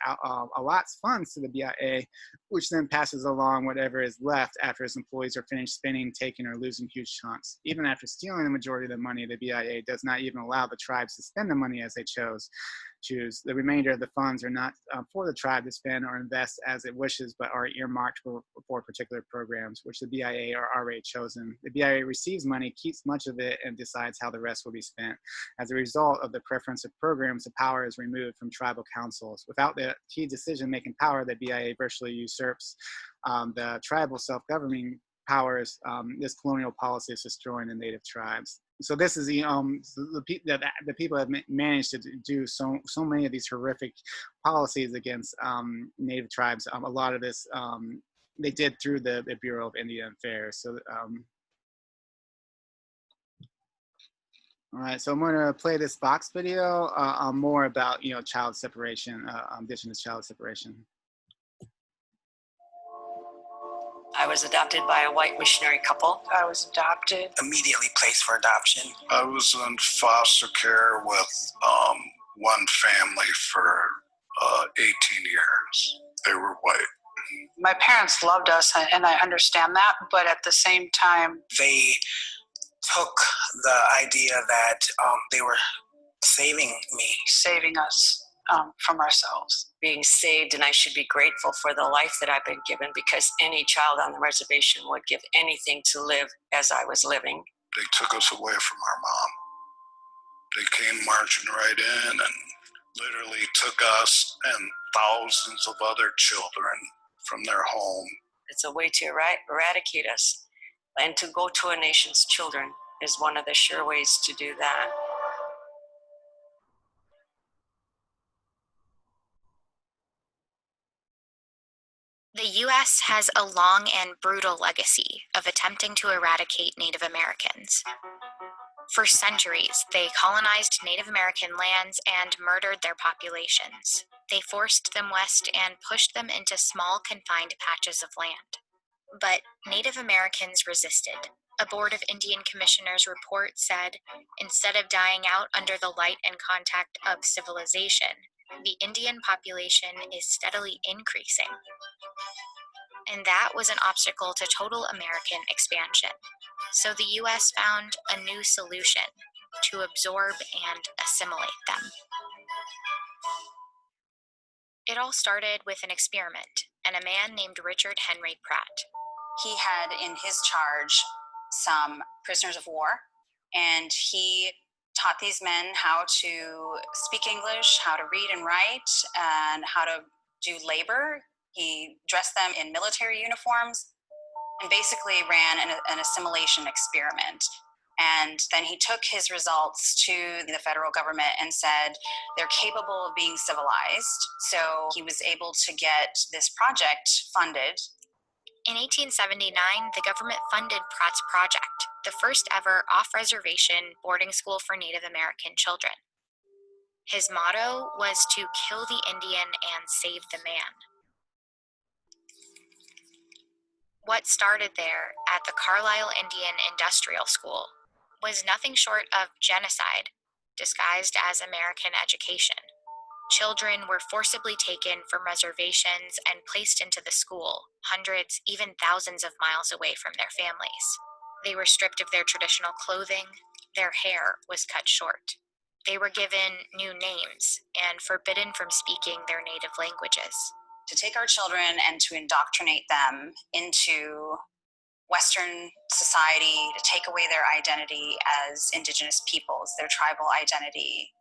allots funds to the BIA, which then passes along whatever is left after its employees are finished spending, taking, or losing huge chunks. Even after stealing the majority of the money, the BIA does not even allow the tribes to spend the money as they choose. The remainder of the funds are not for the tribe to spend or invest as it wishes, but are earmarked for particular programs, which the BIA are already chosen. The BIA receives money, keeps much of it, and decides how the rest will be spent. As a result of the preference of programs, the power is removed from tribal councils. Without the key decision-making power, the BIA virtually usurps the tribal self-governing powers. This colonial policy is destroying the native tribes. So this is the people have managed to do so many of these horrific policies against native tribes. A lot of this they did through the Bureau of Indian Affairs. So all right, so I'm going to play this box video more about child separation, indigenous child separation. I was adopted by a white missionary couple. I was adopted. Immediately placed for adoption. I was in foster care with one family for 18 years. They were white. My parents loved us, and I understand that, but at the same time, they took the idea that they were saving us from ourselves. Being saved, and I should be grateful for the life that I've been given, because any child on the reservation would give anything to live as I was living. They took us away from our mom. They came marching right in and literally took us and thousands of other children from their home. It's a way to eradicate us, and to go to a nation's children is one of the sure ways to do that. The U.S. has a long and brutal legacy of attempting to eradicate Native Americans. For centuries, they colonized Native American lands and murdered their populations. They forced them west and pushed them into small, confined patches of land. But Native Americans resisted. A Board of Indian Commissioners report said, instead of dying out under the light and contact of civilization, the Indian population is steadily increasing. And that was an obstacle to total American expansion. So the U.S. found a new solution: to absorb and assimilate them. It all started with an experiment and a man named Richard Henry Pratt. He had in his charge some prisoners of war, and he taught these men how to speak English, how to read and write, and how to do labor. He dressed them in military uniforms and basically ran an assimilation experiment. And then he took his results to the federal government and said, they're capable of being civilized. So he was able to get this project funded. In 1879, the government funded Pratt's project, the first ever off-reservation boarding school for Native American children. His motto was to kill the Indian and save the man. What started there at the Carlisle Indian Industrial School was nothing short of genocide, disguised as American education. Children were forcibly taken from reservations and placed into the school, hundreds, even thousands of miles away from their families. They were stripped of their traditional clothing, their hair was cut short. They were given new names and forbidden from speaking their native languages. To take our children and to indoctrinate them into Western society, to take away their identity as indigenous peoples, their tribal identity.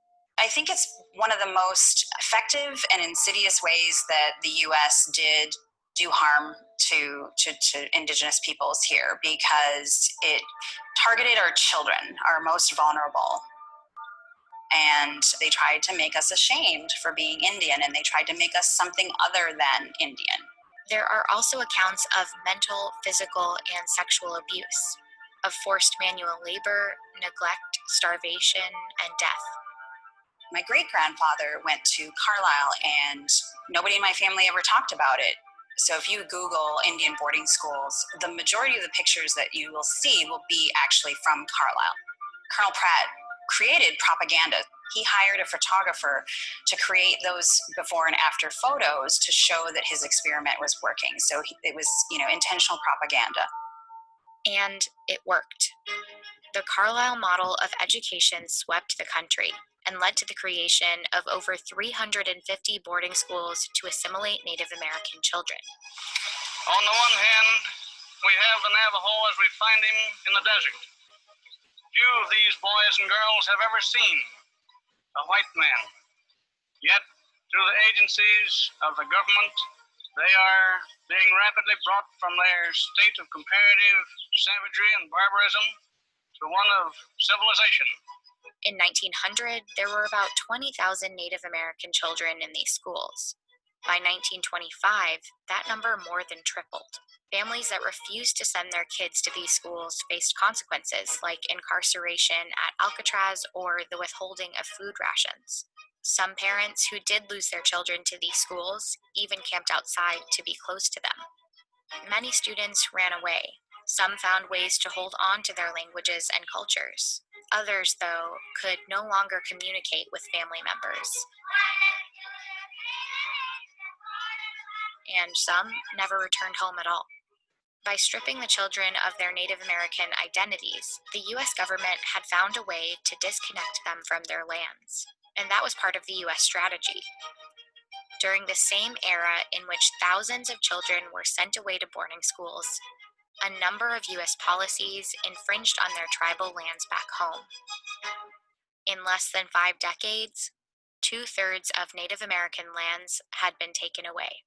I think it's one of the most effective and insidious ways that the U.S. did do harm to indigenous peoples here, because it targeted our children, our most vulnerable. And they tried to make us ashamed for being Indian, and they tried to make us something other than Indian. There are also accounts of mental, physical, and sexual abuse, of forced manual labor, neglect, starvation, and death. My great-grandfather went to Carlisle, and nobody in my family ever talked about it. So if you Google Indian boarding schools, the majority of the pictures that you will see will be actually from Carlisle. Colonel Pratt created propaganda. He hired a photographer to create those before and after photos to show that his experiment was working. So it was, intentional propaganda. And it worked. The Carlisle model of education swept the country and led to the creation of over 350 boarding schools to assimilate Native American children. On the one hand, we have the Navajo as we find him in the desert. Few of these boys and girls have ever seen a white man. Yet, through the agencies of the government, they are being rapidly brought from their state of comparative savagery and barbarism to one of civilization. In 1900, there were about 20,000 Native American children in these schools. By 1925, that number more than tripled. Families that refused to send their kids to these schools faced consequences like incarceration at Alcatraz or the withholding of food rations. Some parents who did lose their children to these schools even camped outside to be close to them. Many students ran away. Some found ways to hold on to their languages and cultures. Others, though, could no longer communicate with family members. And some never returned home at all. By stripping the children of their Native American identities, the U.S. government had found a way to disconnect them from their lands, and that was part of the U.S. strategy. During the same era in which thousands of children were sent away to boarding schools, a number of U.S. policies infringed on their tribal lands back home. In less than 5 decades, 2/3 of Native American lands had been taken away.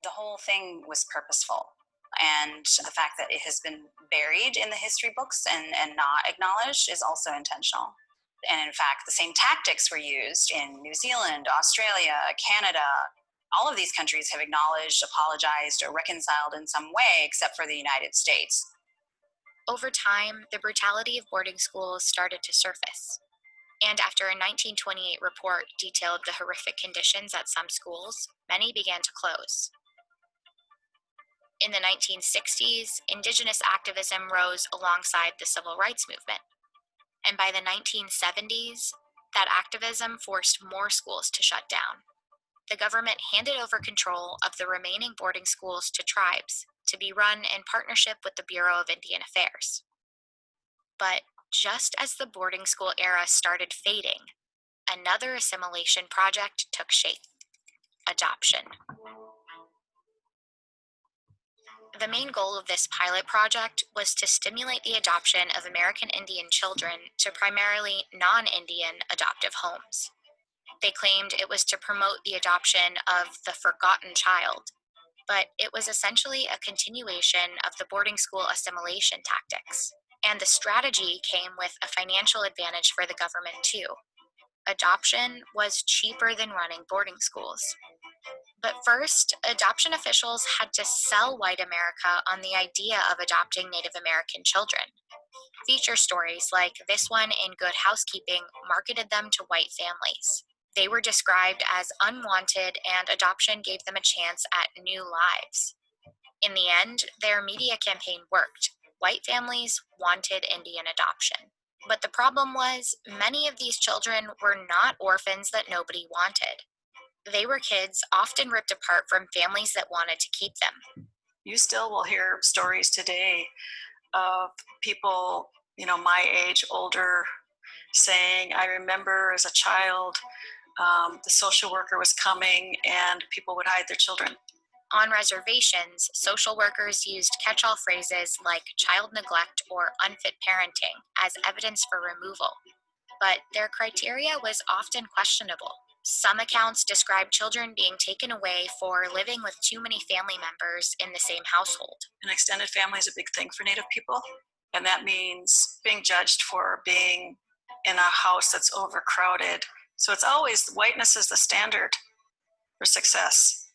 The whole thing was purposeful. And the fact that it has been buried in the history books and not acknowledged is also intentional. And in fact, the same tactics were used in New Zealand, Australia, Canada. All of these countries have acknowledged, apologized, or reconciled in some way, except for the United States. Over time, the brutality of boarding schools started to surface. And after a 1928 report detailed the horrific conditions at some schools, many began to close. In the 1960s, Indigenous activism rose alongside the civil rights movement. And by the 1970s, that activism forced more schools to shut down. The government handed over control of the remaining boarding schools to tribes to be run in partnership with the Bureau of Indian Affairs. But just as the boarding school era started fading, another assimilation project took shape: adoption. The main goal of this pilot project was to stimulate the adoption of American Indian children to primarily non-Indian adoptive homes. They claimed it was to promote the adoption of the forgotten child, but it was essentially a continuation of the boarding school assimilation tactics. And the strategy came with a financial advantage for the government too. Adoption was cheaper than running boarding schools. But first, adoption officials had to sell white America on the idea of adopting Native American children. Feature stories like this one in Good Housekeeping marketed them to white families. They were described as unwanted, and adoption gave them a chance at new lives. In the end, their media campaign worked. White families wanted Indian adoption. But the problem was, many of these children were not orphans that nobody wanted. They were kids often ripped apart from families that wanted to keep them. You still will hear stories today of people, my age, older, saying, I remember as a child, the social worker was coming and people would hide their children. On reservations, social workers used catch-all phrases like child neglect or unfit parenting as evidence for removal. But their criteria was often questionable. Some accounts describe children being taken away for living with too many family members in the same household. An extended family is a big thing for Native people, and that means being judged for being in a house that's overcrowded. So it's always whiteness is the standard for success.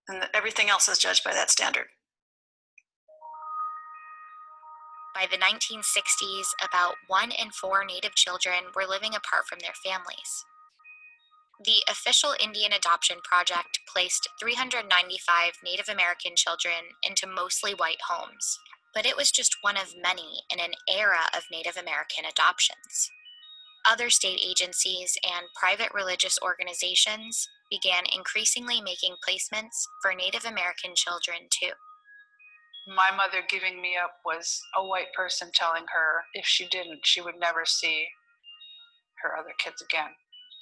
And everything else is judged by that standard. By the 1960s, about 1 in 4 Native children were living apart from their families. The official Indian Adoption Project placed 395 Native American children into mostly white homes, but it was just one of many in an era of Native American adoptions. Other state agencies and private religious organizations began increasingly making placements for Native American children too. My mother giving me up was a white person telling her if she didn't, she would never see her other kids again.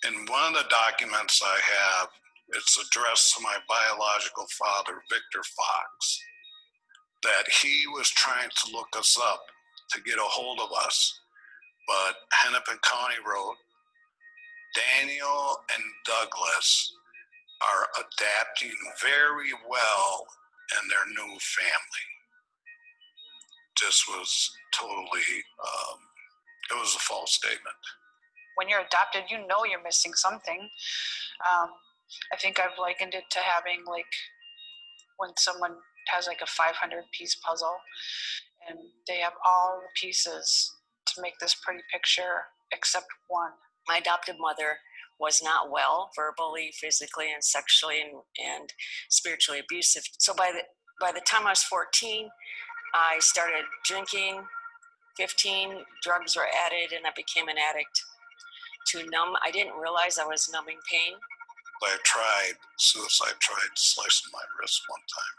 In one of the documents I have, it's addressed to my biological father, Victor Fox, that he was trying to look us up to get a hold of us. But Hennepin County wrote, Daniel and Douglas are adapting very well in their new family. This was totally, it was a false statement. When you're adopted, you know you're missing something. I think I've likened it to having like when someone has like a 500-piece puzzle and they have all the pieces to make this pretty picture except one. My adoptive mother was not well, verbally, physically, and sexually, and spiritually abusive. So by the time I was 14, I started drinking. 15, drugs were added, and I became an addict to numb. I didn't realize I was numbing pain. I tried suicide, tried slicing my wrist one time.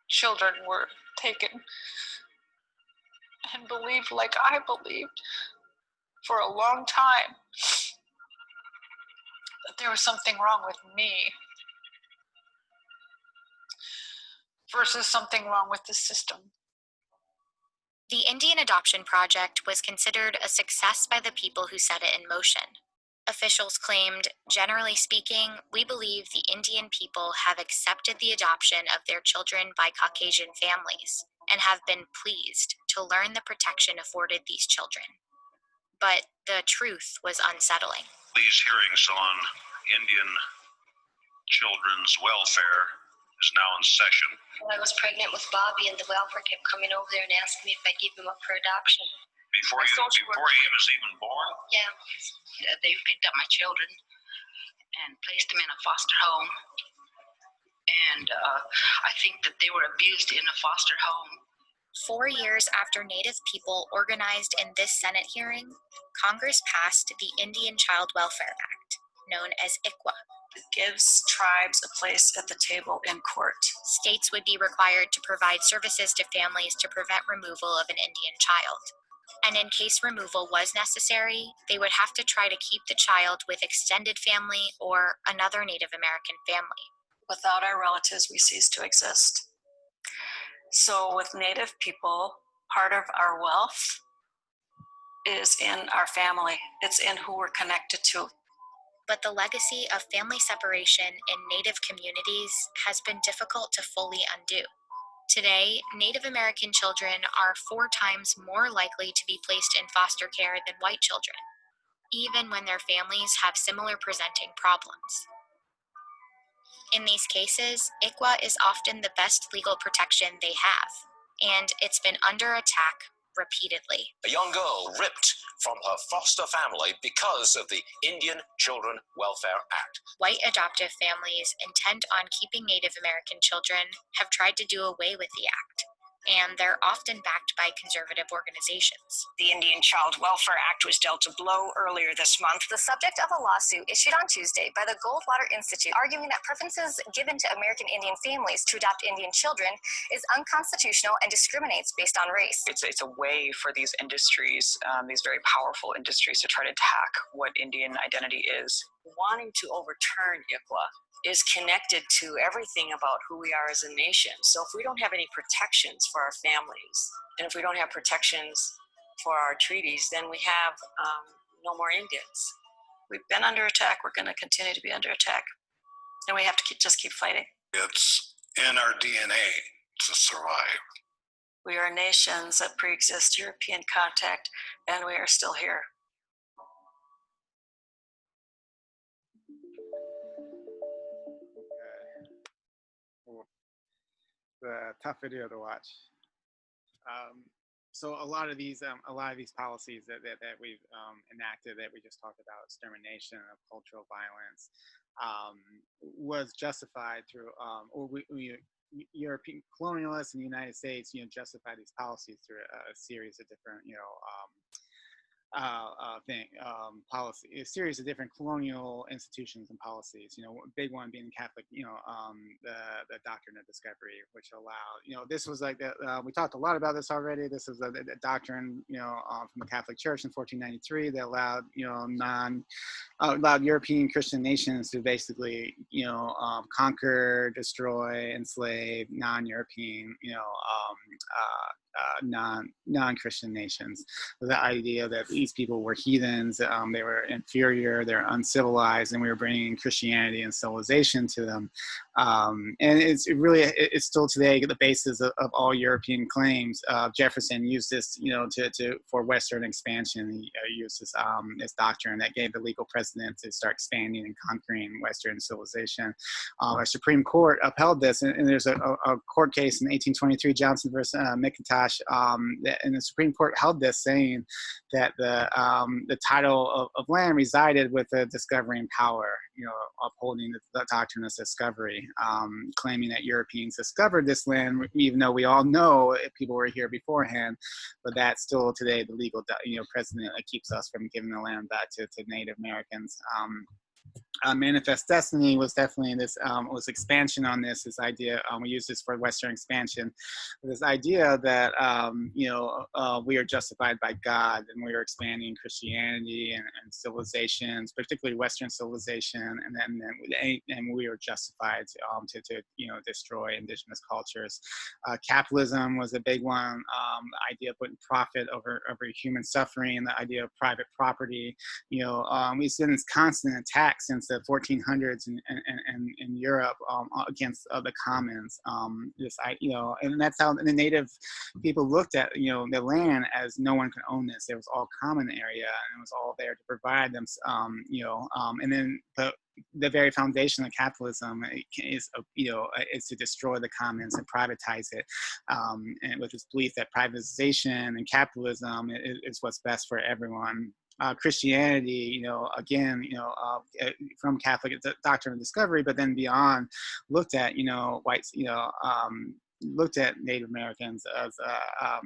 Children were taken and believed like I believed for a long time that there was something wrong with me versus something wrong with the system. The Indian Adoption Project was considered a success by the people who set it in motion. Officials claimed, generally speaking, we believe the Indian people have accepted the adoption of their children by Caucasian families and have been pleased to learn the protection afforded these children. But the truth was unsettling. These hearings on Indian children's welfare is now in session. When I was pregnant with Bobby, and the welfare kept coming over there and asking me if I'd give him up for adoption. Before he was even born? Yeah. They picked up my children and placed them in a foster home. And I think that they were abused in a foster home. 4 years after Native people organized in this Senate hearing, Congress passed the Indian Child Welfare Act, known as ICWA. It gives tribes a place at the table in court. States would be required to provide services to families to prevent removal of an Indian child. And in case removal was necessary, they would have to try to keep the child with extended family or another Native American family. Without our relatives, we cease to exist. So with Native people, part of our wealth is in our family. It's in who we're connected to. But the legacy of family separation in Native communities has been difficult to fully undo. Today, Native American children are 4 times more likely to be placed in foster care than white children, even when their families have similar presenting problems. In these cases, ICWA is often the best legal protection they have, and it's been under attack repeatedly. A young girl ripped from her foster family because of the Indian Children Welfare Act. White adoptive families intent on keeping Native American children have tried to do away with the act, and they're often backed by conservative organizations. The Indian Child Welfare Act was dealt a blow earlier this month. The subject of a lawsuit issued on Tuesday by the Goldwater Institute, arguing that preferences given to American Indian families to adopt Indian children is unconstitutional and discriminates based on race. It's a way for these industries, these very powerful industries, to try to attack what Indian identity is. Wanting to overturn ICWA is connected to everything about who we are as a nation. So if we don't have any protections for our families, and if we don't have protections for our treaties, then we have no more Indians. We've been under attack. We're going to continue to be under attack. And we have to just keep fighting. It's in our DNA to survive. We are nations that pre-exist European contact, and we are still here. It's a tough video to watch. So a lot of these policies that we've enacted, that we just talked about, extermination of cultural violence, was justified through, European colonialists in the United States, justified these policies through a series of different, policy, a series of different colonial institutions and policies. A big one being Catholic, the doctrine of discovery, which allowed, this was like we talked a lot about this already. This is a doctrine, from the Catholic Church in 1493 that allowed, allowed European Christian nations to basically, conquer, destroy, enslave non-European, non-Christian nations. The idea that these people were heathens, they were inferior, they're uncivilized, and we were bringing Christianity and civilization to them. And it's still today the basis of all European claims. Jefferson used this, for Western expansion. He used this doctrine that gave the legal precedent to start expanding and conquering Western civilization. Our Supreme Court upheld this, and there's a court case in 1823, Johnson versus McIntosh, and the Supreme Court held this, saying that the title of land resided with the discovering power, upholding the doctrine of discovery, claiming that Europeans discovered this land, even though we all know people were here beforehand, but that's still today the legal, precedent that keeps us from giving the land back to Native Americans. Manifest Destiny was definitely this, was expansion on this idea. We use this for Western expansion. This idea that, we are justified by God, and we are expanding Christianity and civilizations, particularly Western civilization, and we are justified to destroy indigenous cultures. Capitalism was a big one. The idea of putting profit over human suffering, the idea of private property. We've seen this constant attack since the 1400s in Europe, against the commons. And that's how the native people looked at the land, as no one could own this. It was all common area, and it was all there to provide them. And then the very foundation of capitalism is to destroy the commons and privatize it, and with this belief that privatization and capitalism is what's best for everyone. Christianity, from Catholic doctrine of discovery, but then beyond, looked at whites, looked at Native Americans as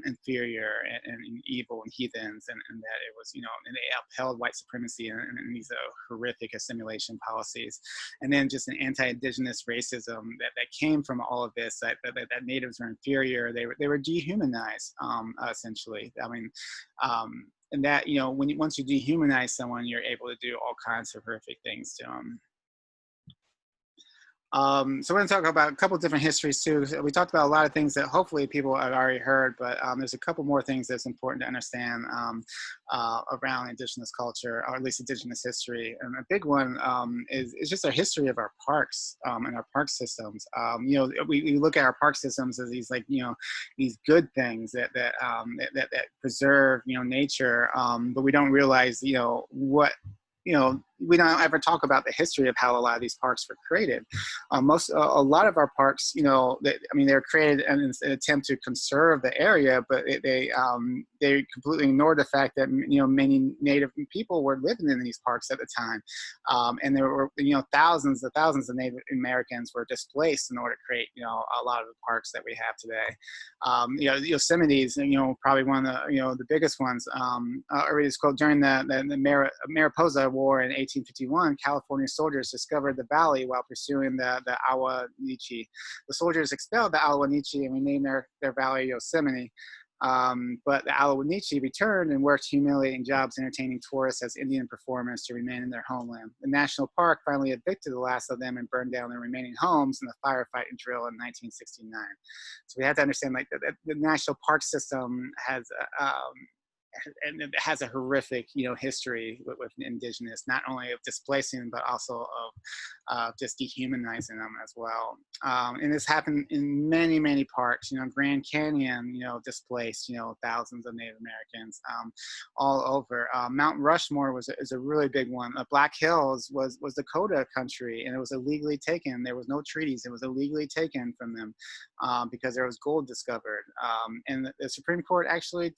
inferior and evil and heathens, and that it was, and they upheld white supremacy and these horrific assimilation policies, and then just an anti-indigenous racism that came from all of this, that natives were inferior, they were dehumanized, essentially. I mean, and that, once you dehumanize someone, you're able to do all kinds of horrific things to them. So we're going to talk about a couple of different histories too. We talked about a lot of things that hopefully people have already heard, but there's a couple more things that's important to understand around indigenous culture, or at least indigenous history. And a big one is just our history of our parks and our park systems. We look at our park systems as these these good things that preserve nature, but we don't realize what. We don't ever talk about the history of how a lot of these parks were created. A lot of our parks, they're created in an attempt to conserve the area, but they completely ignored the fact that many Native people were living in these parks at the time, and there were thousands of Native Americans were displaced in order to create a lot of the parks that we have today. Yosemite is probably one of the biggest ones. During the Mariposa War in 1851, California soldiers discovered the valley while pursuing the Ahwah-Neechee. The soldiers expelled the Ahwah-Neechee and renamed their valley Yosemite. But the Ahwah-Neechee returned and worked humiliating jobs entertaining tourists as Indian performers to remain in their homeland. The national park finally evicted the last of them and burned down their remaining homes in a firefight and drill in 1969. So we have to understand the national park system has and it has a horrific, history with indigenous, not only of displacing, but also of just dehumanizing them as well. And this happened in many, many parks. Grand Canyon, displaced, thousands of Native Americans all over. Mount Rushmore is a really big one. Black Hills was Dakota country, and it was illegally taken. There was no treaties. It was illegally taken from them because there was gold discovered. And the Supreme Court actually,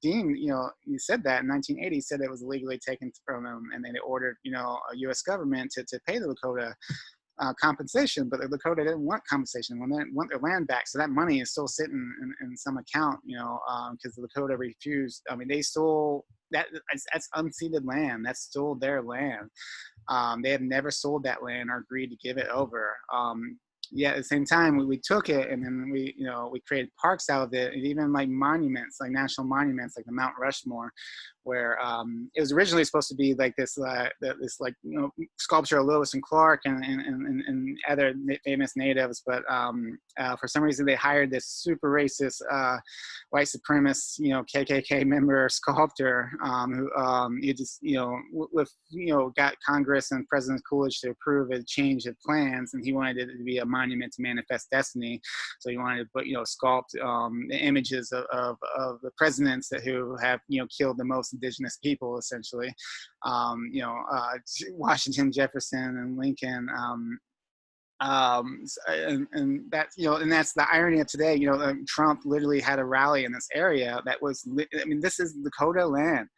deemed, he said that in 1980, said it was illegally taken from them, and then they ordered, a U.S. government to pay the Lakota compensation, but the Lakota didn't want compensation, they want their land back. So that money is still sitting in some account, because the Lakota refused. I mean, they stole that. That's unceded land. That's still their land. They have never sold that land or agreed to give it over. At the same time, we took it, and then we created parks out of it, and even like monuments, like national monuments, like the Mount Rushmore, where it was originally supposed to be like this sculpture of Lewis and Clark and other famous natives, but for some reason they hired this super racist white supremacist KKK member sculptor who got Congress and President Coolidge to approve a change of plans, and he wanted it to be a monument to manifest destiny. So he wanted to put sculpt the images of the presidents who have killed the most indigenous people, essentially. Washington, Jefferson, and Lincoln. And that's and that's the irony of today. Trump literally had a rally in this area that was. This is Dakota land.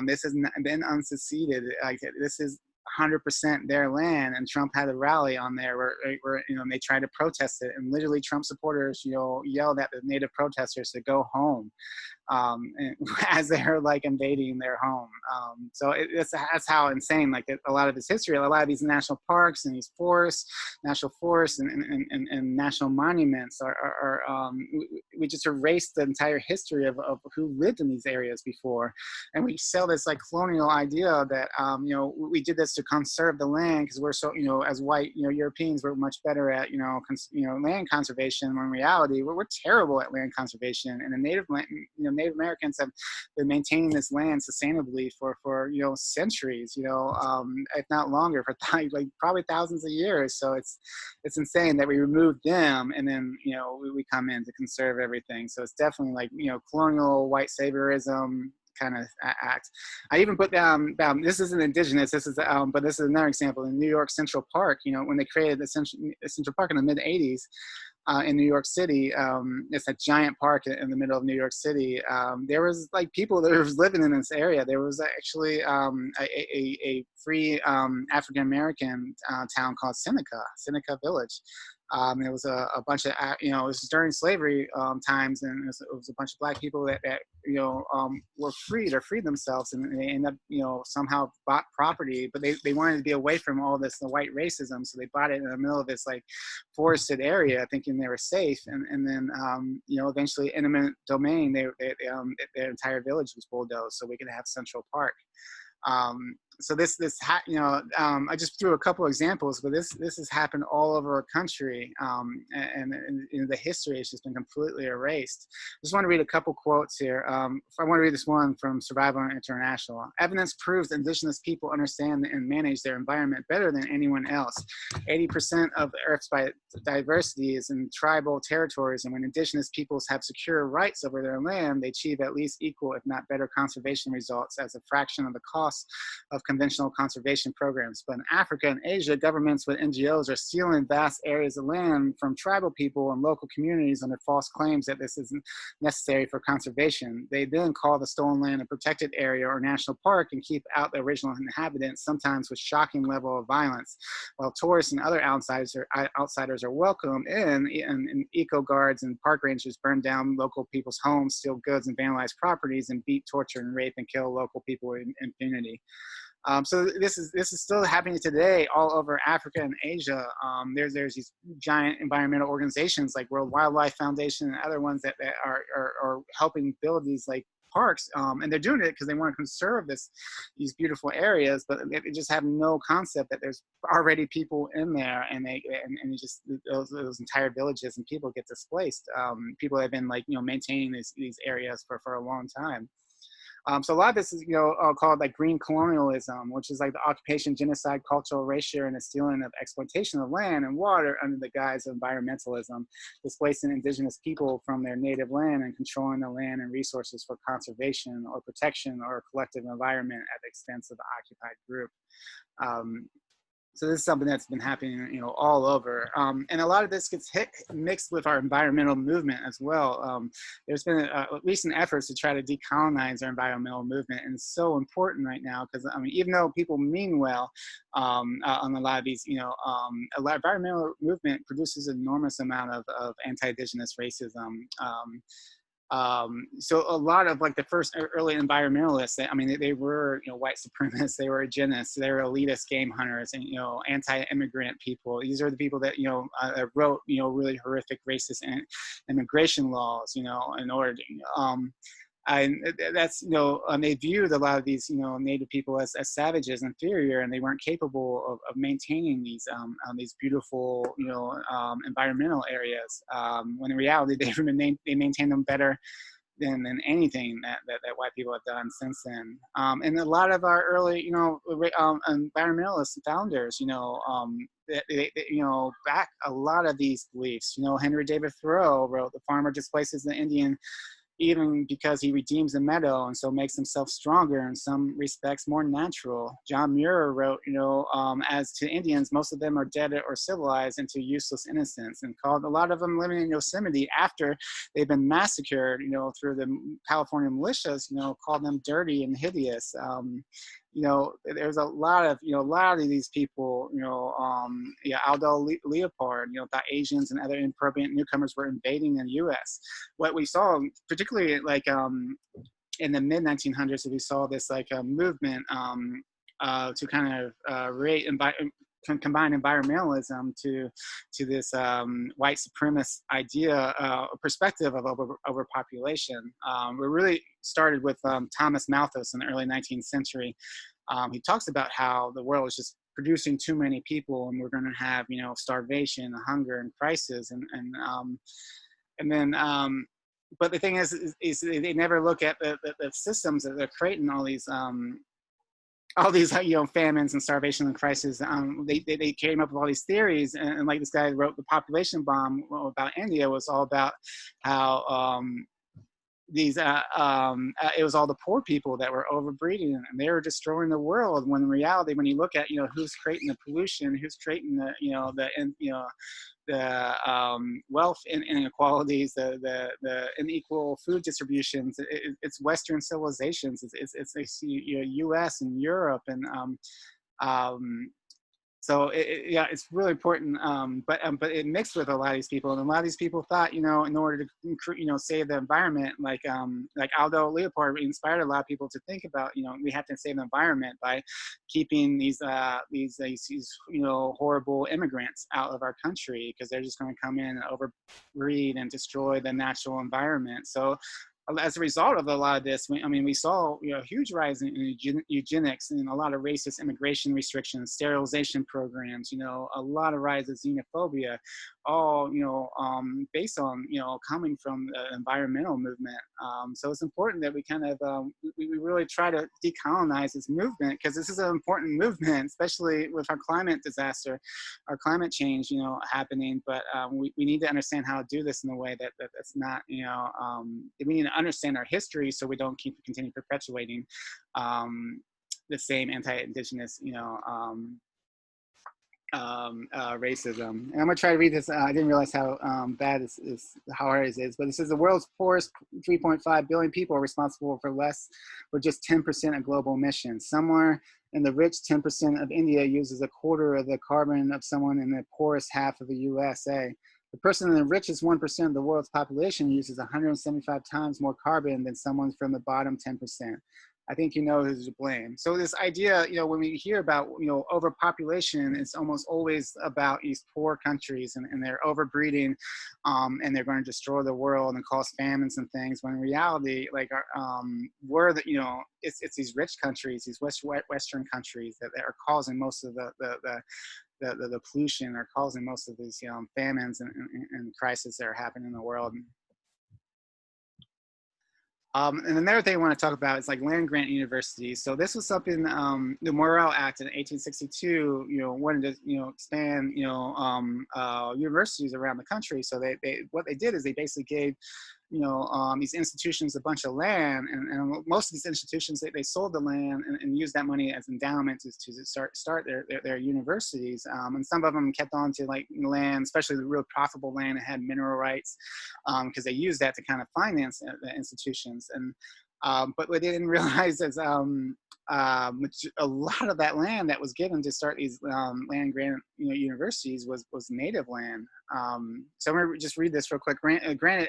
This has been unseceded. Like, this is 100% their land, and Trump had a rally on there where they tried to protest it, and literally Trump supporters yelled at the native protesters to go home as they're like invading their home. So that's how insane a lot of this history, a lot of these national parks and these forests, national forests and national monuments are we just erased the entire history of who lived in these areas before, and we sell this like colonial idea that we did this to conserve the land because we're so as white Europeans we're much better at land conservation, when in reality we're terrible at land conservation, and the Native Americans have been maintaining this land sustainably for centuries, if not longer, for like probably thousands of years. So it's insane that we removed them, and then we come in to conserve everything. So it's definitely like colonial white saviorism kind of act. I even put down this isn't indigenous, this is but this is another example in New York Central Park. When they created the Central Park in the mid 80s in New York City, it's a giant park in the middle of New York City. There was like people that was living in this area. There was actually a free African American town called Seneca Village. It was a bunch of, it was during slavery times, and it was a bunch of black people that were freed or freed themselves, and they ended up, somehow bought property, but they wanted to be away from all this, the white racism. So they bought it in the middle of this like forested area, thinking they were safe. And then, eventually eminent domain, their entire village was bulldozed so we could have Central Park. So I just threw a couple examples, but this has happened all over our country, and the history has just been completely erased. I just want to read a couple quotes here. I want to read this one from Survival International. Evidence proves indigenous people understand and manage their environment better than anyone else. 80% of the Earth's biodiversity is in tribal territories, and when indigenous peoples have secure rights over their land, they achieve at least equal, if not better, conservation results as a fraction of the cost of conventional conservation programs. But in Africa and Asia, governments with NGOs are stealing vast areas of land from tribal people and local communities under false claims that this isn't necessary for conservation. They then call the stolen land a protected area or national park and keep out the original inhabitants, sometimes with shocking level of violence, while tourists and other outsiders are welcomed in, and eco guards and park rangers burn down local people's homes, steal goods, and vandalize properties, and beat, torture, and rape and kill local people in impunity. So this is still happening today all over Africa and Asia. There's these giant environmental organizations like World Wildlife Foundation and other ones that are helping build these like parks, and they're doing it because they want to conserve these beautiful areas, but they just have no concept that there's already people in there, and just those entire villages and people get displaced. People have been like maintaining these areas for a long time. So a lot of this is, called like green colonialism, which is like the occupation, genocide, cultural erasure, and the stealing of exploitation of land and water under the guise of environmentalism, displacing indigenous people from their native land and controlling the land and resources for conservation or protection or collective environment at the expense of the occupied group. So this is something that's been happening, all over. And a lot of this gets mixed with our environmental movement as well. There's been recent efforts to try to decolonize our environmental movement, and it's so important right now because, even though people mean well on a lot of these, a lot of environmental movement produces an enormous amount of anti-Indigenous racism. So a lot of like the first early environmentalists, they were, white supremacists, they were eugenists, they were elitist game hunters, and, anti-immigrant people. These are the people that, wrote, really horrific racist immigration laws, in order to, and that's, they viewed a lot of these, Native people as savages, inferior, and they weren't capable of maintaining these beautiful, environmental areas. When in reality, they maintain them better than anything that white people have done since then. And a lot of our early, environmentalist founders, they back a lot of these beliefs. Henry David Thoreau wrote, "The farmer displaces the Indian even because he redeems the meadow and so makes himself stronger, in some respects more natural." John Muir wrote, "As to Indians, most of them are dead or civilized into useless innocence," and called a lot of them living in Yosemite after they've been massacred, through the California militias, called them dirty and hideous. There's a lot of these people, Aldo Leopold, thought Asians and other impervious newcomers were invading the U.S. What we saw, particularly like in the mid 1900s, we saw this like a movement to kind of combine environmentalism to this white supremacist idea, perspective of overpopulation. We really started with Thomas Malthus in the early 19th century. He talks about how the world is just producing too many people, and we're going to have starvation, hunger, and crisis, and then. But the thing is they never look at the systems that are creating all these famines and starvation and crisis. They came up with all these theories, and like this guy wrote, "The Population Bomb" about India was all about how it was all the poor people that were overbreeding, and they were destroying the world. When in reality, when you look at who's creating the pollution, who's creating the wealth inequalities, the unequal food distributions, it's Western civilizations. It's U.S. and Europe, and so it's really important. But it mixed with a lot of these people, and a lot of these people thought, in order to save the environment, like Aldo Leopold inspired a lot of people to think about, we have to save the environment by keeping these horrible immigrants out of our country, because they're just going to come in and overbreed and destroy the natural environment. So as a result of a lot of this, we saw a huge rise in eugenics and a lot of racist immigration restrictions, sterilization programs, a lot of rise of xenophobia, all based on coming from the environmental movement. So it's important that we kind of we really try to decolonize this movement, because this is an important movement, especially with our climate disaster, our climate change, happening. But we need to understand how to do this in a way that's not, we need to understand our history so we don't continue perpetuating the same anti-Indigenous, racism. And I'm gonna try to read this. I didn't realize how bad how hard it is, but it says the world's poorest 3.5 billion people are responsible for just 10% of global emissions. Somewhere in the rich 10% of India uses a quarter of the carbon of someone in the poorest half of the USA. The person in the richest 1% of the world's population uses 175 times more carbon than someone from the bottom 10%. I think who's to blame. So this idea, when we hear about, overpopulation, it's almost always about these poor countries and they're overbreeding, and they're going to destroy the world and cause famines and things. When in reality, like we're it's these rich countries, these Western countries that are causing most of the pollution, are causing most of these famines and crises that are happening in the world. And another thing I want to talk about is like land grant universities. So this was something the Morrill Act in 1862, wanted to, expand, universities around the country. So what they did is they basically gave, these institutions a bunch of land, and most of these institutions they sold the land and used that money as endowment to start their universities. And some of them kept on to like land, especially the real profitable land that had mineral rights, because they used that to kind of finance the institutions. And but what they didn't realize is a lot of that land that was given to start these land grant universities was native land. So I'm going to just read this real quick. Granted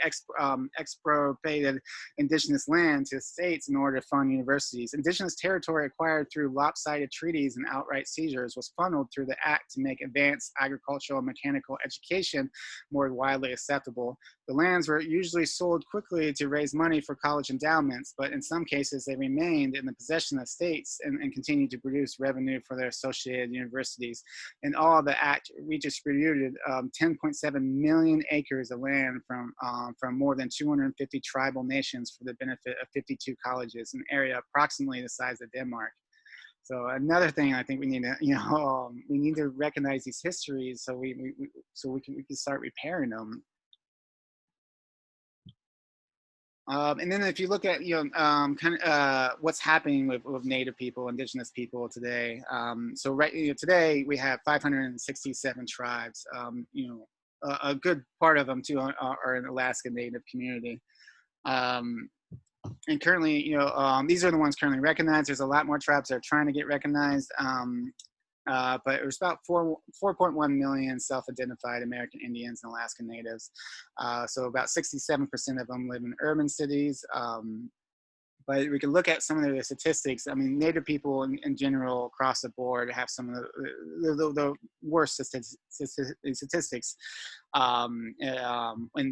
expropriated indigenous land to states in order to fund universities. Indigenous territory acquired through lopsided treaties and outright seizures was funneled through the act to make advanced agricultural and mechanical education more widely acceptable. The lands were usually sold quickly to raise money for college endowments, but in some cases they remained in the possession of states and continued to produce revenue for their associated universities. In all, the act redistributed 10.7 million acres of land from more than 250 tribal nations for the benefit of 52 colleges, an area approximately the size of Denmark. So another thing I think we need to, we need to recognize these histories so we can start repairing them. And then if you look at, what's happening with Native people, Indigenous people today. So today we have 567 tribes. A good part of them too are an Alaska Native community. And currently, these are the ones currently recognized. There's a lot more tribes that are trying to get recognized. But it was about 4.1 million self-identified American Indians and Alaska Natives. So about 67% of them live in urban cities. But we can look at some of the statistics. I mean, Native people in general across the board have some of the worst statistics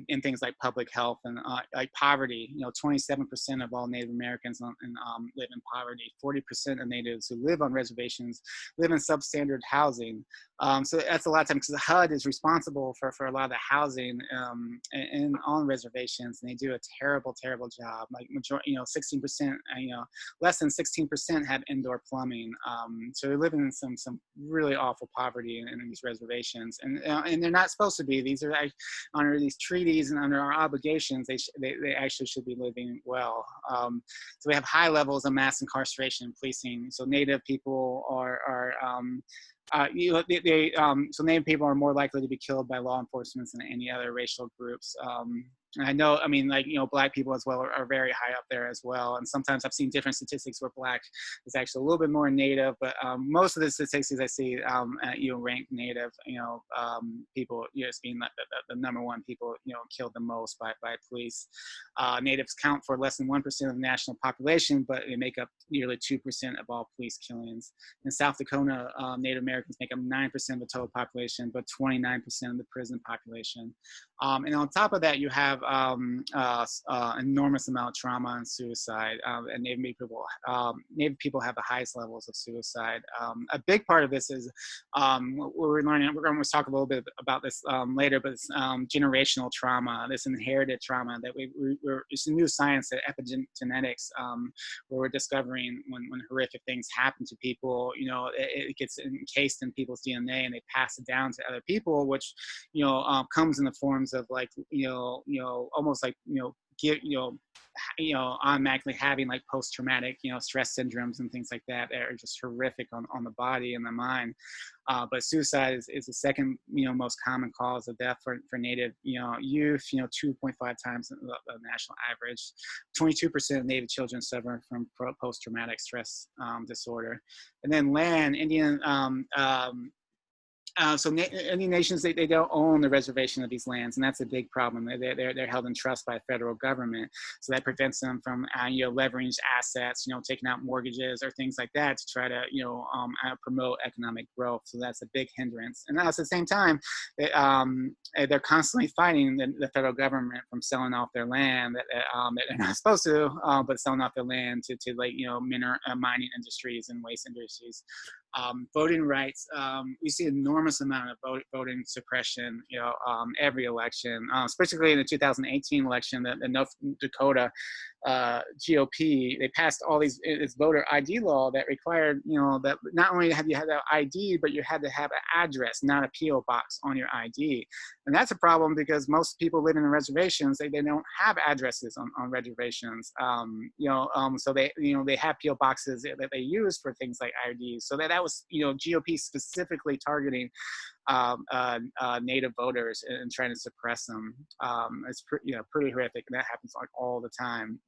in things like public health and like poverty. 27% of all Native Americans live in poverty. 40% of Natives who live on reservations live in substandard housing. So that's a lot of times because the HUD is responsible for a lot of the housing on reservations, and they do a terrible job. Like 16%, less than 16% have indoor plumbing. So they're living in some really awful poverty in these reservations, and they're not supposed to be. These are under these treaties and under our obligations. They actually should be living well. So we have high levels of mass incarceration and policing. So Native people so Native people are more likely to be killed by law enforcement than any other racial groups. And I know, Black people as well are very high up there as well. And sometimes I've seen different statistics where Black is actually a little bit more Native, but most of the statistics I see, rank Native, people, as being the number one people, killed the most by police. Natives count for less than 1% of the national population, but they make up nearly 2% of all police killings. In South Dakota, Native Americans make up 9% of the total population, but 29% of the prison population. And on top of that, you have enormous amount of trauma and suicide, and Native people have the highest levels of suicide. A big part of this is we're learning. We're going to talk a little bit about this later, but it's generational trauma, this inherited trauma that it's a new science at epigenetics, where we're discovering when horrific things happen to people, it gets encased in people's DNA and they pass it down to other people, which comes in the forms of like almost like automatically having like post-traumatic stress syndromes and things like that are just horrific on the body and the mind. But suicide is the second most common cause of death for Native youth, 2.5 times the national average. 22% of Native children suffer from post-traumatic stress disorder. And then land, Indian so Indian nations, they don't own the reservation of these lands, and that's a big problem. They're held in trust by the federal government, so that prevents them from leveraging assets, taking out mortgages or things like that to try to promote economic growth. So that's a big hindrance. And at the same time, they're constantly fighting the federal government from selling off their land that they're not supposed to, but selling off their land to mining industries and waste industries. Voting rights, we see enormous amount of voting suppression, every election, especially in the 2018 election, the North Dakota GOP, they passed all this voter ID law that required, that not only had you had that ID, but you had to have an address, not a PO box on your ID. And that's a problem because most people living in reservations, they don't have addresses on reservations. So they have PO boxes that they use for things like IDs. So that was, GOP specifically targeting Native voters and trying to suppress them. It's pretty horrific, and that happens like all the time.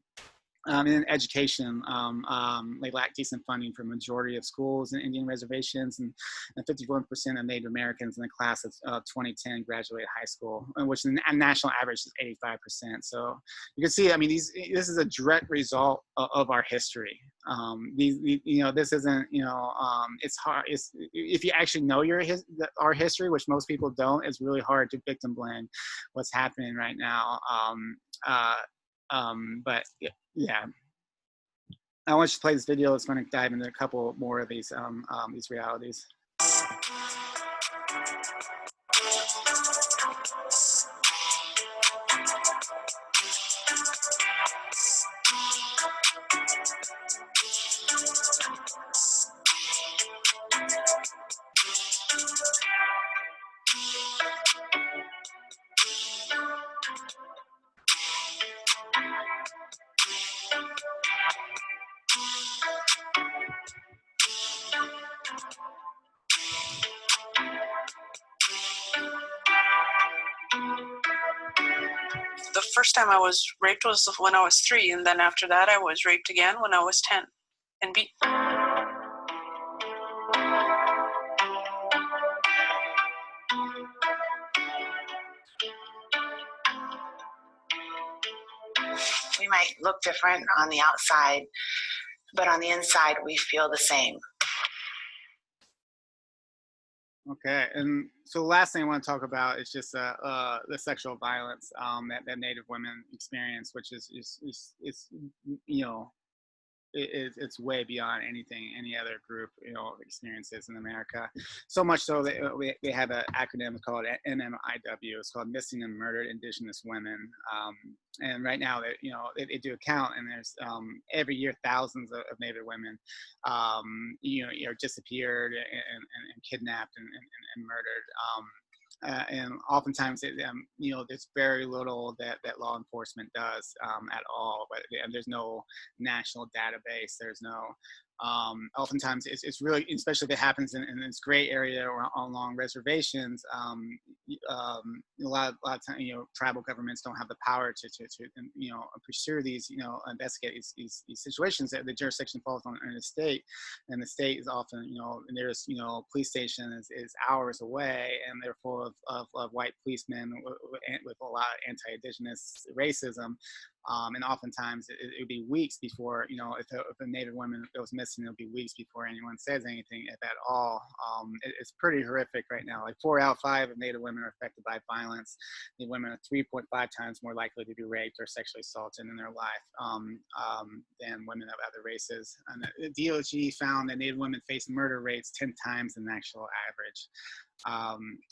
In education, they lack decent funding for a majority of schools in Indian reservations, and 51% of Native Americans in the class of 2010 graduated high school, which the national average is 85%. So you can see, this is a direct result of our history. This isn't, it's hard. If you actually know our history, which most people don't, it's really hard to victim blame what's happening right now. But yeah, I want you to play this video. It's going to dive into a couple more of these realities. The first time I was raped was when I was 3, and then after that I was raped again when I was 10 and beat. We might look different on the outside, but on the inside we feel the same. Okay, and so the last thing I want to talk about is just the sexual violence that Native women experience, which is it's way beyond anything any other group experiences in America. So much so that we have an acronym called MMIW. It's called Missing and Murdered Indigenous Women. And right now, they do a count, and there's every year thousands of Native women, disappeared and kidnapped and murdered. And oftentimes, there's very little that law enforcement does at all. But there's no national database. There's no. Oftentimes, it's really, especially if it happens in this gray area or along reservations. A lot of times, tribal governments don't have the power to pursue these, investigate these situations. That the jurisdiction falls on the state, and the state is often, the nearest, police station is hours away, and they're full of white policemen with a lot of anti-indigenous racism. And oftentimes it would be weeks before, if a Native woman goes missing, it'll be weeks before anyone says anything, if at all. It's pretty horrific right now. Like 4 out of 5 of Native women are affected by violence. The women are 3.5 times more likely to be raped or sexually assaulted in their life than women of other races. And the DOJ found that Native women face murder rates 10 times the national average.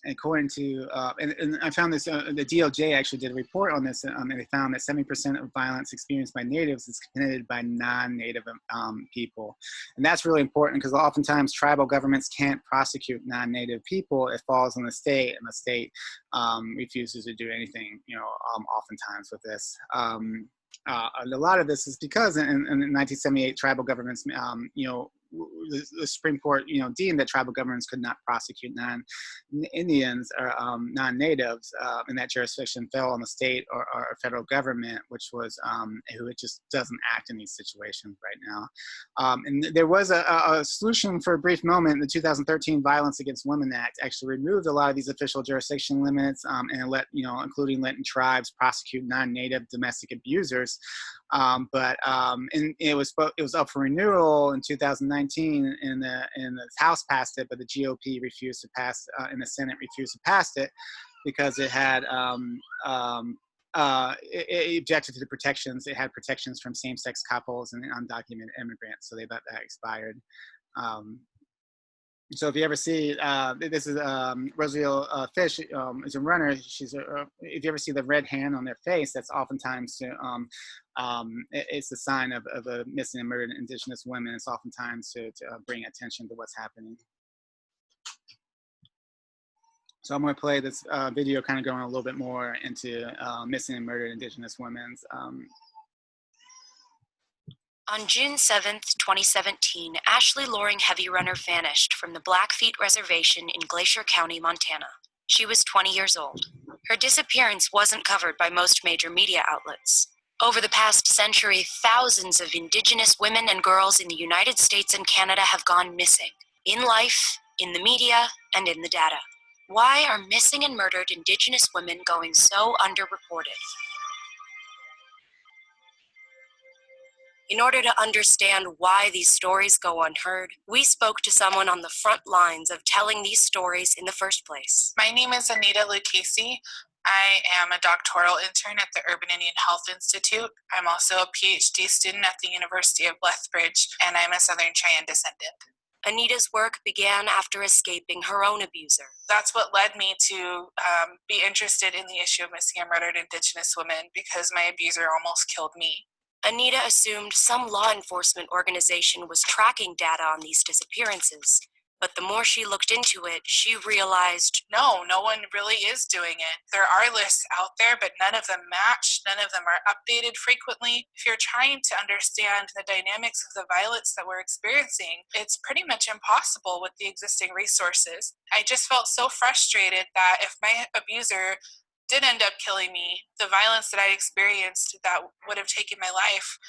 According to, and I found this, the DOJ actually did a report on this, and they found that 70% of violence experienced by natives is committed by non-native people. And that's really important because oftentimes tribal governments can't prosecute non-native people. It falls on the state, and the state refuses to do anything, oftentimes with this. And a lot of this is because in 1978, tribal governments, the Supreme Court, deemed that tribal governments could not prosecute non-Indians or non-natives, and that jurisdiction fell on the state or federal government, which was who it just doesn't act in these situations right now. And there was a solution for a brief moment. The 2013 Violence Against Women Act actually removed a lot of these official jurisdiction limits and including letting tribes prosecute non-native domestic abusers. But it was up for renewal in 2019, and the House passed it, but the GOP refused to pass, and the Senate refused to pass it because it had it objected to the protections. It had protections from same-sex couples and undocumented immigrants, so they let that expired. So if you ever see, this is Rosalie Fish is a runner. If you ever see the red hand on their face, that's oftentimes it's a sign of a missing and murdered Indigenous women. It's oftentimes to bring attention to what's happening. So I'm going to play this video, kind of going a little bit more into missing and murdered Indigenous women. On June 7th, 2017, Ashley Loring Heavy Runner vanished from the Blackfeet Reservation in Glacier County, Montana. She was 20 years old. Her disappearance wasn't covered by most major media outlets. Over the past century, thousands of Indigenous women and girls in the United States and Canada have gone missing, in life, in the media, and in the data. Why are missing and murdered Indigenous women going so underreported? In order to understand why these stories go unheard, we spoke to someone on the front lines of telling these stories in the first place. My name is Anita Lucchese. I am a doctoral intern at the Urban Indian Health Institute. I'm also a PhD student at the University of Lethbridge, and I'm a Southern Cheyenne descendant. Anita's work began after escaping her own abuser. That's what led me to be interested in the issue of missing and murdered Indigenous women, because my abuser almost killed me. Anita assumed some law enforcement organization was tracking data on these disappearances. But the more she looked into it, she realized, no one really is doing it. There are lists out there, but none of them match. None of them are updated frequently. If you're trying to understand the dynamics of the violence that we're experiencing, it's pretty much impossible with the existing resources. I just felt so frustrated that if my abuser did end up killing me, the violence that I experienced that would have taken my life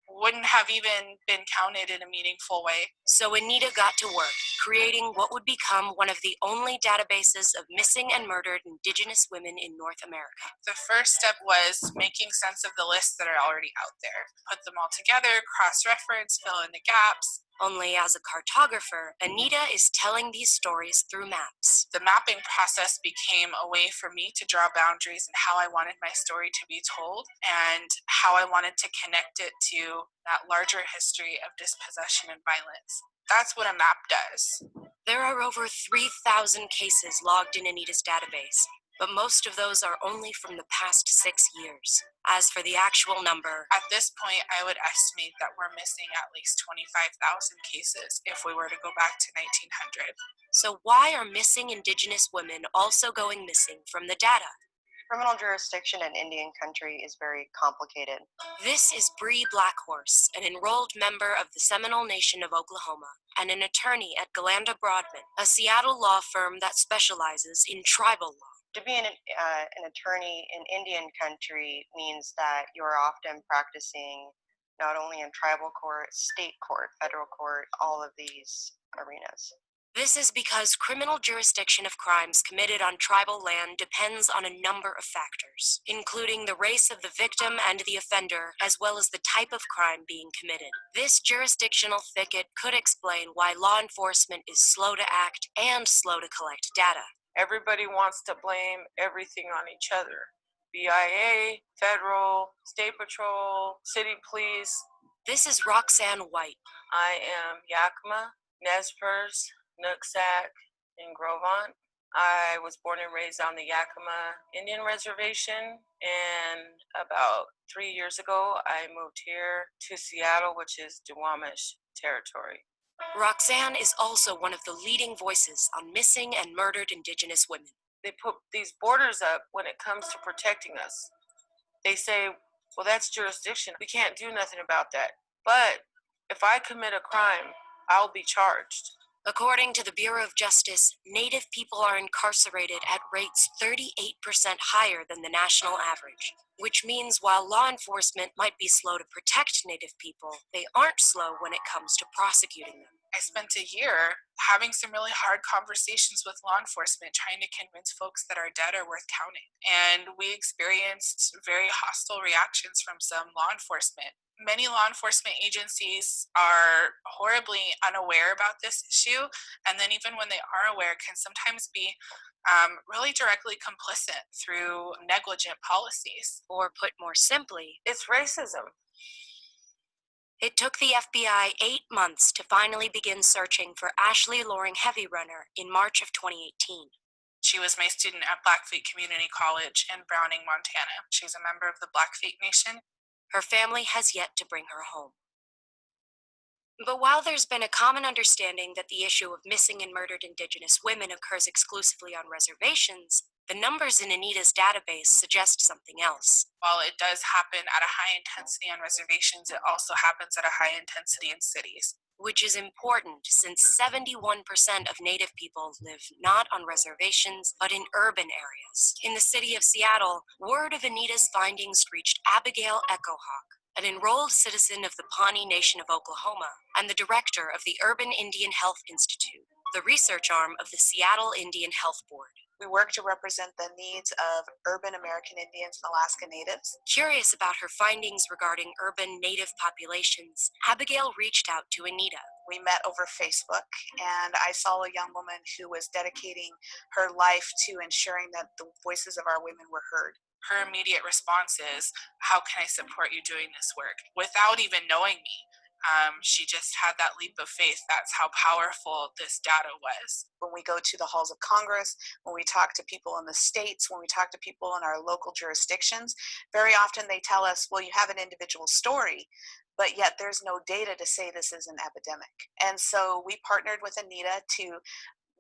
wouldn't have even been counted in a meaningful way. So Anita got to work, creating what would become one of the only databases of missing and murdered Indigenous women in North America. The first step was making sense of the lists that are already out there. Put them all together, cross-reference, fill in the gaps. Only as a cartographer, Anita is telling these stories through maps. The mapping process became a way for me to draw boundaries in how I wanted my story to be told and how I wanted to connect it to that larger history of dispossession and violence. That's what a map does. There are over 3,000 cases logged in Anita's database, but most of those are only from the past 6 years. As for the actual number, at this point, I would estimate that we're missing at least 25,000 cases if we were to go back to 1900. So why are missing Indigenous women also going missing from the data? Criminal jurisdiction in Indian country is very complicated. This is Bree Blackhorse, an enrolled member of the Seminole Nation of Oklahoma, and an attorney at Galanda Broadman, a Seattle law firm that specializes in tribal law. To be an attorney in Indian country means that you're often practicing not only in tribal court, state court, federal court, all of these arenas. This is because criminal jurisdiction of crimes committed on tribal land depends on a number of factors, including the race of the victim and the offender, as well as the type of crime being committed. This jurisdictional thicket could explain why law enforcement is slow to act and slow to collect data. Everybody wants to blame everything on each other. BIA, federal, state patrol, city police. This is Roxanne White. I am Yakima, Nez Perce, Nooksack, and Grovant. I was born and raised on the Yakima Indian Reservation, and about 3 years ago, I moved here to Seattle, which is Duwamish territory. Roxanne is also one of the leading voices on missing and murdered Indigenous women. They put these borders up when it comes to protecting us. They say, well, that's jurisdiction. We can't do nothing about that. But if I commit a crime, I'll be charged. According to the Bureau of Justice, Native people are incarcerated at rates 38% higher than the national average, which means while law enforcement might be slow to protect Native people, they aren't slow when it comes to prosecuting them. I spent a year having some really hard conversations with law enforcement, trying to convince folks that our dead are worth counting. And we experienced very hostile reactions from some law enforcement. Many law enforcement agencies are horribly unaware about this issue, and then even when they are aware, can sometimes be really directly complicit through negligent policies. Or put more simply, it's racism. It took the FBI 8 months to finally begin searching for Ashley Loring Heavyrunner in March of 2018. She was my student at Blackfeet Community College in Browning, Montana. She's a member of the Blackfeet Nation. Her family has yet to bring her home. But while there's been a common understanding that the issue of missing and murdered Indigenous women occurs exclusively on reservations, the numbers in Anita's database suggest something else. While it does happen at a high intensity on reservations, it also happens at a high intensity in cities. Which is important since 71% of Native people live not on reservations, but in urban areas. In the city of Seattle, word of Anita's findings reached Abigail Echohawk, an enrolled citizen of the Pawnee Nation of Oklahoma and the director of the Urban Indian Health Institute, the research arm of the Seattle Indian Health Board. We work to represent the needs of urban American Indians and Alaska Natives. Curious about her findings regarding urban Native populations, Abigail reached out to Anita. We met over Facebook, and I saw a young woman who was dedicating her life to ensuring that the voices of our women were heard. Her immediate response is, how can I support you doing this work? Without even knowing me. She just had that leap of faith. That's how powerful this data was. When we go to the halls of Congress, when we talk to people in the states, when we talk to people in our local jurisdictions, very often they tell us, well, you have an individual story, but yet there's no data to say this is an epidemic. And so we partnered with Anita to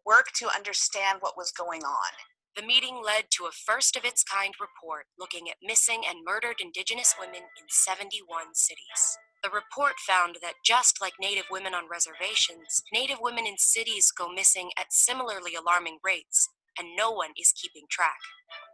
work to understand what was going on. The meeting led to a first-of-its-kind report looking at missing and murdered Indigenous women in 71 cities. The report found that just like Native women on reservations, Native women in cities go missing at similarly alarming rates, and no one is keeping track.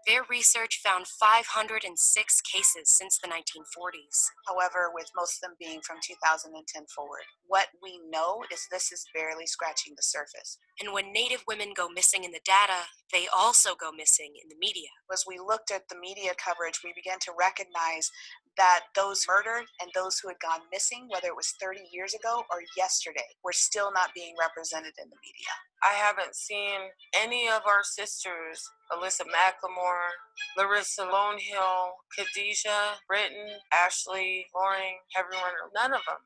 Their research found 506 cases since the 1940s. However, with most of them being from 2010 forward, what we know is this is barely scratching the surface. And when Native women go missing in the data, they also go missing in the media. As we looked at the media coverage, we began to recognize that those murdered and those who had gone missing, whether it was 30 years ago or yesterday, were still not being represented in the media. I haven't seen any of our sisters, Alyssa McLemore, Larissa Lonehill, Khadijah, Britton, Ashley, Loring, Heavyrunner, none of them.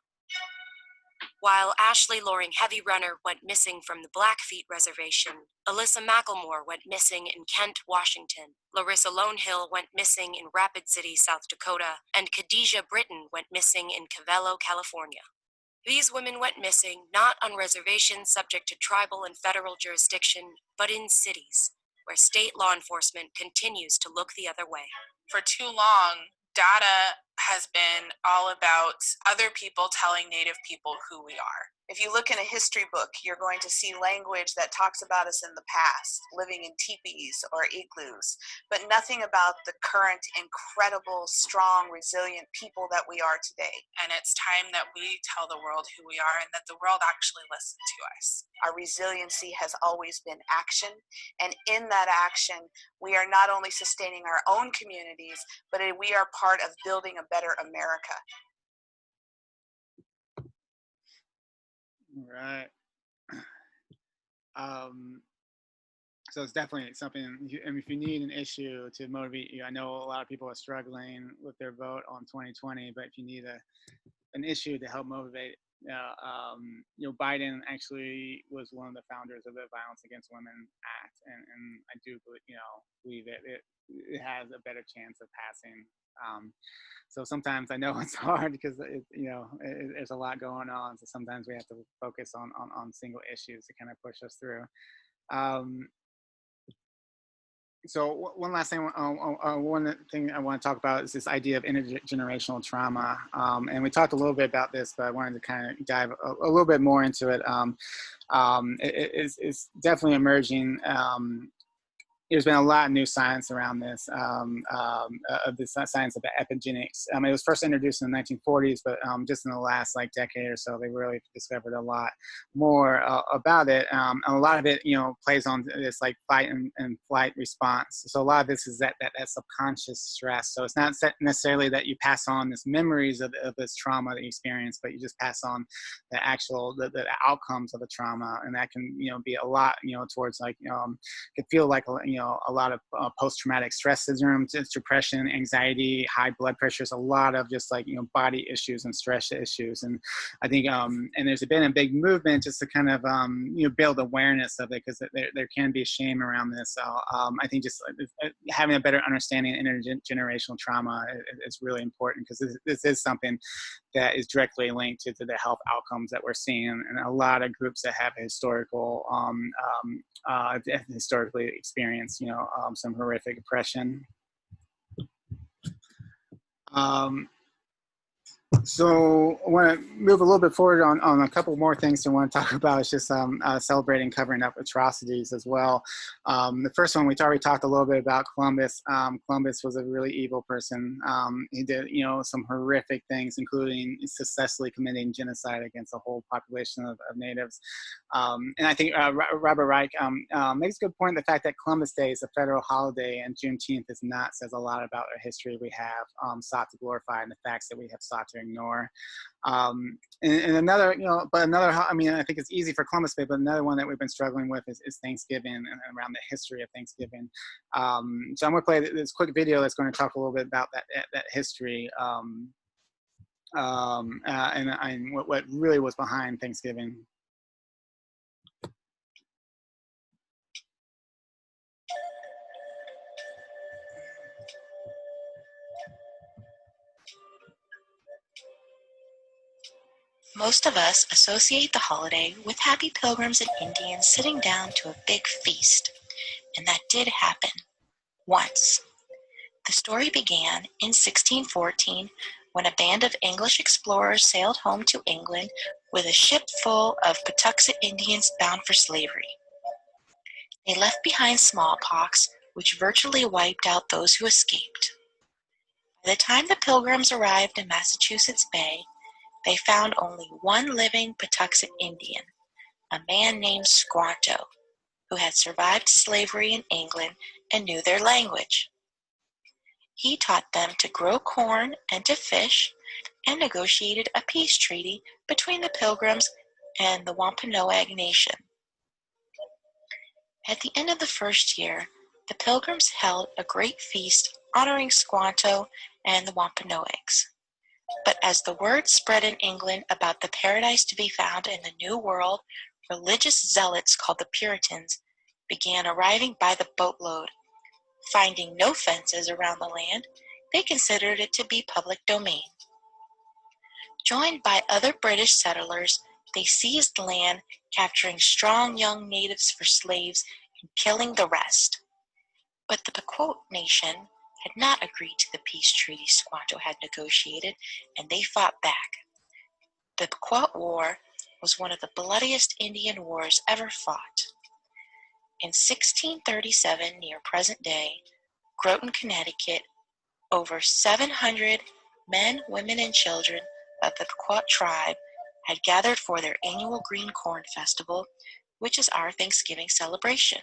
While Ashley Loring Heavyrunner went missing from the Blackfeet Reservation, Alyssa McLemore went missing in Kent, Washington, Larissa Lonehill went missing in Rapid City, South Dakota, and Khadijah Britton went missing in Cavello, California. These women went missing not on reservations subject to tribal and federal jurisdiction, but in cities, where state law enforcement continues to look the other way. For too long, data has been all about other people telling Native people who we are. If you look in a history book, you're going to see language that talks about us in the past, living in teepees or igloos, but nothing about the current incredible, strong, resilient people that we are today. And it's time that we tell the world who we are and that the world actually listens to us. Our resiliency has always been action, and in that action, we are not only sustaining our own communities, but we are part of building a better America. Right. So it's definitely something, if you need an issue to motivate you, I know a lot of people are struggling with their vote on 2020, but if you need an issue to help motivate, Biden actually was one of the founders of the Violence Against Women Act, and I do believe it has a better chance of passing. So sometimes I know it's hard because there's a lot going on. So sometimes we have to focus on single issues to kind of push us through. So one last thing, one thing I want to talk about is this idea of intergenerational trauma. And we talked a little bit about this, but I wanted to kind of dive a little bit more into it. It's definitely emerging. There's been a lot of new science around this, of the science of the epigenetics. It was first introduced in the 1940s, but just in the last decade or so, they really discovered a lot more about it. And a lot of it, plays on this fight and flight response. So a lot of this is that subconscious stress. So it's not necessarily that you pass on this memories of this trauma that you experience, but you just pass on the actual the outcomes of the trauma, and that can be a lot towards could feel like a lot of post-traumatic stress syndrome, depression, anxiety, high blood pressures, a lot of just like, body issues and stress issues. And I think, and there's been a big movement just to kind of, build awareness of it, because there can be shame around this. So I think just having a better understanding of intergenerational trauma is really important, because this is something that is directly linked to the health outcomes that we're seeing, and a lot of groups that have historically experienced, some horrific oppression. So I want to move a little bit forward on a couple more things I want to talk about. It's just celebrating covering up atrocities as well. The first one, we already talked a little bit about Columbus. Columbus was a really evil person. He did, some horrific things, including successfully committing genocide against a whole population of natives. And I think Robert Reich makes a good point. The fact that Columbus Day is a federal holiday and Juneteenth is not says a lot about our history we have sought to glorify and the facts that we have sought to ignore. And another, I mean, I think it's easy for Columbus Day, but another one that we've been struggling with is Thanksgiving and around the history of Thanksgiving. So I'm going to play this quick video that's going to talk a little bit about that history and what really was behind Thanksgiving. Most of us associate the holiday with happy pilgrims and Indians sitting down to a big feast, and that did happen once. The story began in 1614 when a band of English explorers sailed home to England with a ship full of Patuxet Indians bound for slavery. They left behind smallpox, which virtually wiped out those who escaped. By the time the pilgrims arrived in Massachusetts Bay, they found only one living Patuxet Indian, a man named Squanto, who had survived slavery in England and knew their language. He taught them to grow corn and to fish, and negotiated a peace treaty between the Pilgrims and the Wampanoag Nation. At the end of the first year, the Pilgrims held a great feast honoring Squanto and the Wampanoags. But as the word spread in England about the paradise to be found in the New World, religious zealots called the Puritans began arriving by the boatload. Finding no fences around the land, they considered it to be public domain. Joined by other British settlers, they seized land, capturing strong young natives for slaves and killing the rest. But the Pequot Nation had not agreed to the peace treaty Squanto had negotiated, and they fought back. The Pequot War was one of the bloodiest Indian wars ever fought. In 1637, near present day, Groton, Connecticut, over 700 men, women, and children of the Pequot tribe had gathered for their annual Green Corn Festival, which is our Thanksgiving celebration.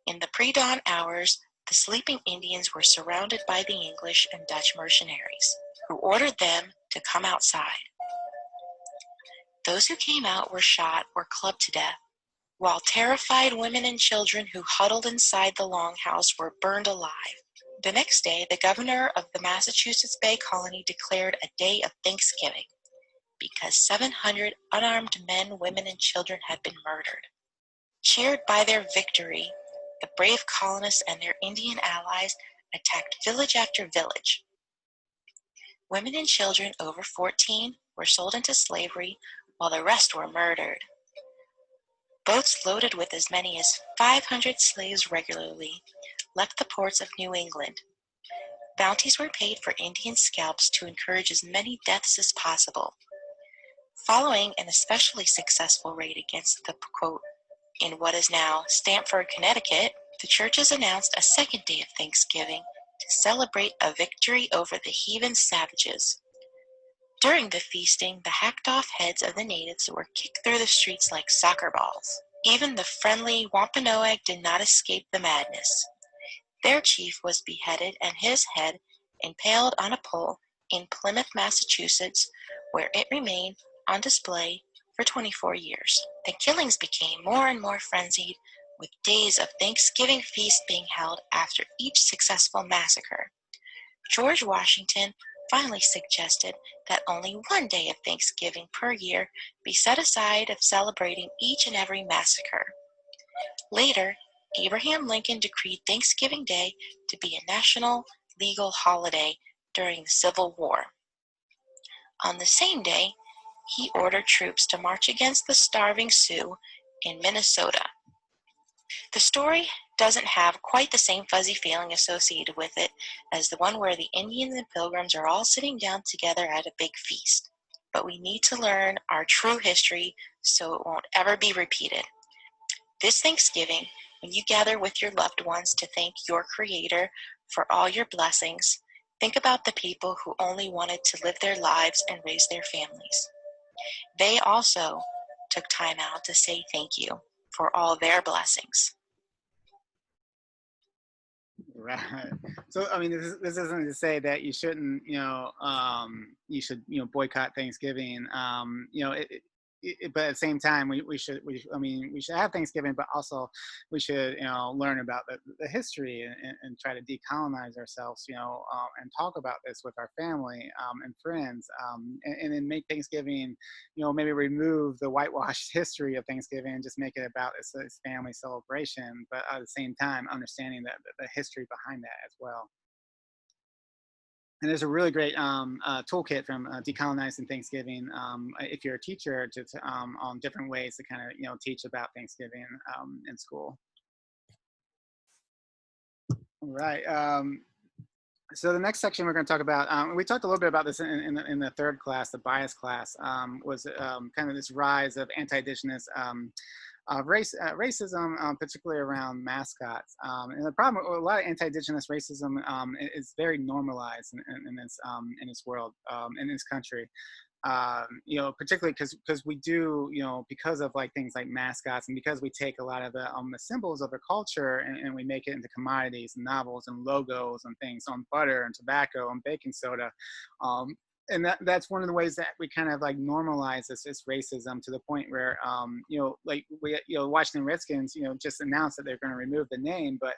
In the pre-dawn hours, the sleeping Indians were surrounded by the English and Dutch mercenaries, who ordered them to come outside. Those who came out were shot or clubbed to death, while terrified women and children who huddled inside the longhouse were burned alive. The next day, the governor of the Massachusetts Bay Colony declared a day of Thanksgiving because 700 unarmed men, women, and children had been murdered. Cheered by their victory, the brave colonists and their Indian allies attacked village after village. Women and children over 14 were sold into slavery, while the rest were murdered. Boats loaded with as many as 500 slaves regularly left the ports of New England. Bounties were paid for Indian scalps to encourage as many deaths as possible. Following an especially successful raid against the Pequot in what is now Stamford, Connecticut, the churches announced a second day of Thanksgiving to celebrate a victory over the heathen savages. During the feasting, the hacked-off heads of the natives were kicked through the streets like soccer balls. Even the friendly Wampanoag did not escape the madness. Their chief was beheaded and his head impaled on a pole in Plymouth, Massachusetts, where it remained on display for 24 years. The killings became more and more frenzied with days of Thanksgiving feast being held after each successful massacre. George Washington finally suggested that only one day of Thanksgiving per year be set aside of celebrating each and every massacre. Later, Abraham Lincoln decreed Thanksgiving Day to be a national legal holiday during the Civil War. On the same day, he ordered troops to march against the starving Sioux in Minnesota. The story doesn't have quite the same fuzzy feeling associated with it as the one where the Indians and Pilgrims are all sitting down together at a big feast. But we need to learn our true history so it won't ever be repeated. This Thanksgiving, when you gather with your loved ones to thank your Creator for all your blessings, think about the people who only wanted to live their lives and raise their families. They also took time out to say thank you for all their blessings. Right. So, I mean, this isn't to say that you shouldn't, you should, boycott Thanksgiving. But at the same time, we should have Thanksgiving, but also we should, learn about the history and try to decolonize ourselves, and talk about this with our family and friends, and then make Thanksgiving, maybe remove the whitewashed history of Thanksgiving and just make it about this family celebration, but at the same time, understanding the history behind that as well. And there's a really great toolkit from Decolonizing Thanksgiving if you're a teacher on different ways to kind of teach about Thanksgiving in school. All right. So the next section we're going to talk about, we talked a little bit about this in the third class, the bias class, was kind of this rise of anti-Indigenous racism, particularly around mascots. And the problem with a lot of anti-Indigenous racism is very normalized in this world, in this country. Particularly because we do, because of like things like mascots, and because we take a lot of the symbols of the culture and we make it into commodities and novels and logos and things on butter and tobacco and baking soda. And that's one of the ways that we kind of like normalize this racism to the point where, Washington Redskins, just announced that they're going to remove the name, but,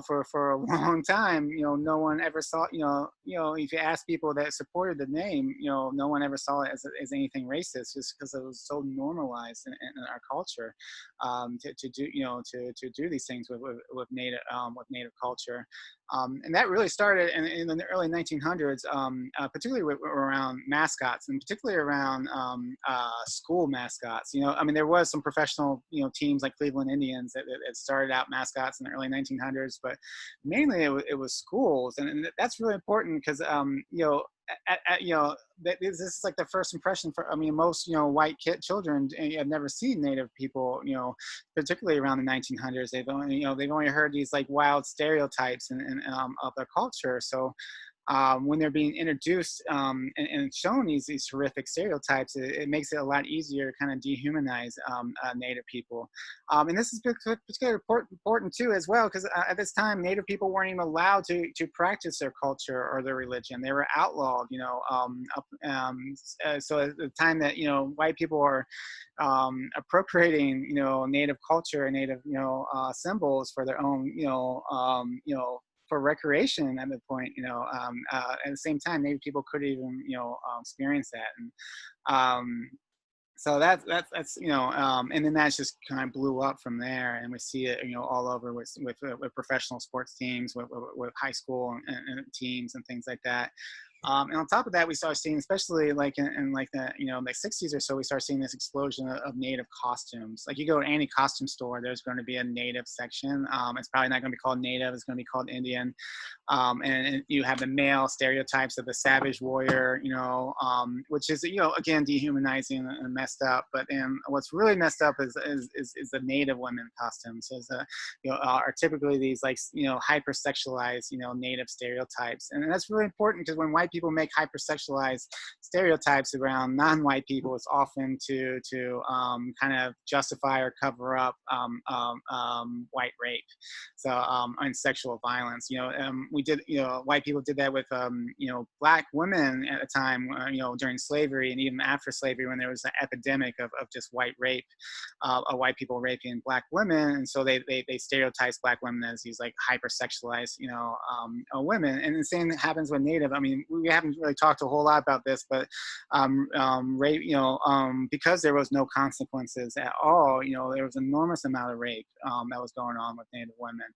for a long time, no one ever saw, if you ask people that supported the name, no one ever saw it as anything racist, just because it was so normalized in our culture, to do these things with native culture. And that really started in the early 1900s, particularly around mascots, and particularly around school mascots. There was some professional, teams like Cleveland Indians that started out mascots in the early 1900s, but mainly it was schools, and that's really important because, this is like the first impression for, most, white children have never seen Native people, particularly around the 1900s. They've only heard these like wild stereotypes of their culture. So when they're being introduced and shown these horrific stereotypes, it makes it a lot easier to kind of dehumanize Native people. And this is particularly important too as well, because at this time, Native people weren't even allowed to practice their culture or their religion. They were outlawed, so at the time that, white people are appropriating, Native culture and Native, symbols for their own, for recreation at the point, at the same time, Native people couldn't even, experience that. And so that's and then that's just kind of blew up from there, and we see it, all over with professional sports teams, with high school and teams and things like that. And on top of that, we started seeing, especially like in like the like 60s or so, we started seeing this explosion of Native costumes. Like you go to any costume store, there's going to be a Native section. It's probably not going to be called Native; it's going to be called Indian. And you have the male stereotypes of the savage warrior, which is again dehumanizing and messed up. But then what's really messed up is the Native women costumes. So are typically these like hypersexualized Native stereotypes, and that's really important because when white people make hypersexualized stereotypes around non-white people, it's often to kind of justify or cover up white rape, and sexual violence. We we did, white people did that with, black women at the time, during slavery and even after slavery when there was an epidemic of just white rape, of white people raping black women. And so they stereotyped black women as these like hypersexualized, women. And the same happens with Native. I mean, we haven't really talked a whole lot about this, but rape, because there was no consequences at all, there was an enormous amount of rape that was going on with Native women.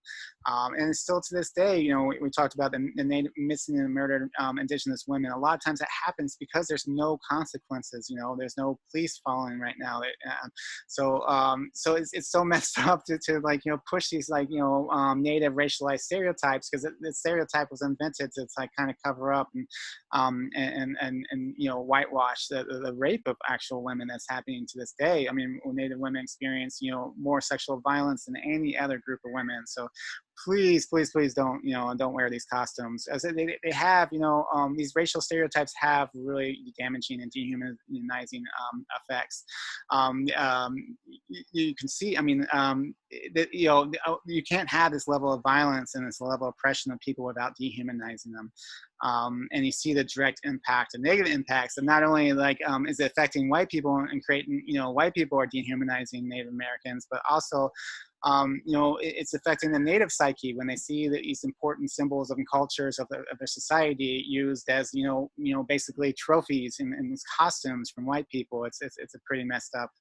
And still to this day, we talked about the Native missing and murdered indigenous women. A lot of times that happens because there's no consequences, there's no police following right now. So it's so messed up to like, push these like, Native racialized stereotypes, because the stereotype was invented to like kind of cover up and whitewash the rape of actual women that's happening to this day. I mean, Native women experience, more sexual violence than any other group of women. So please don't don't wear these costumes. As they have, these racial stereotypes have really damaging and dehumanizing effects. You can see, I mean, you can't have this level of violence and this level of oppression of people without dehumanizing them. And you see the direct impact and negative impacts. And not only like is it affecting white people and creating, white people are dehumanizing Native Americans, but also it's affecting the Native psyche when they see that these important symbols and cultures of their society used as, basically trophies in these costumes from white people. It's a pretty messed up.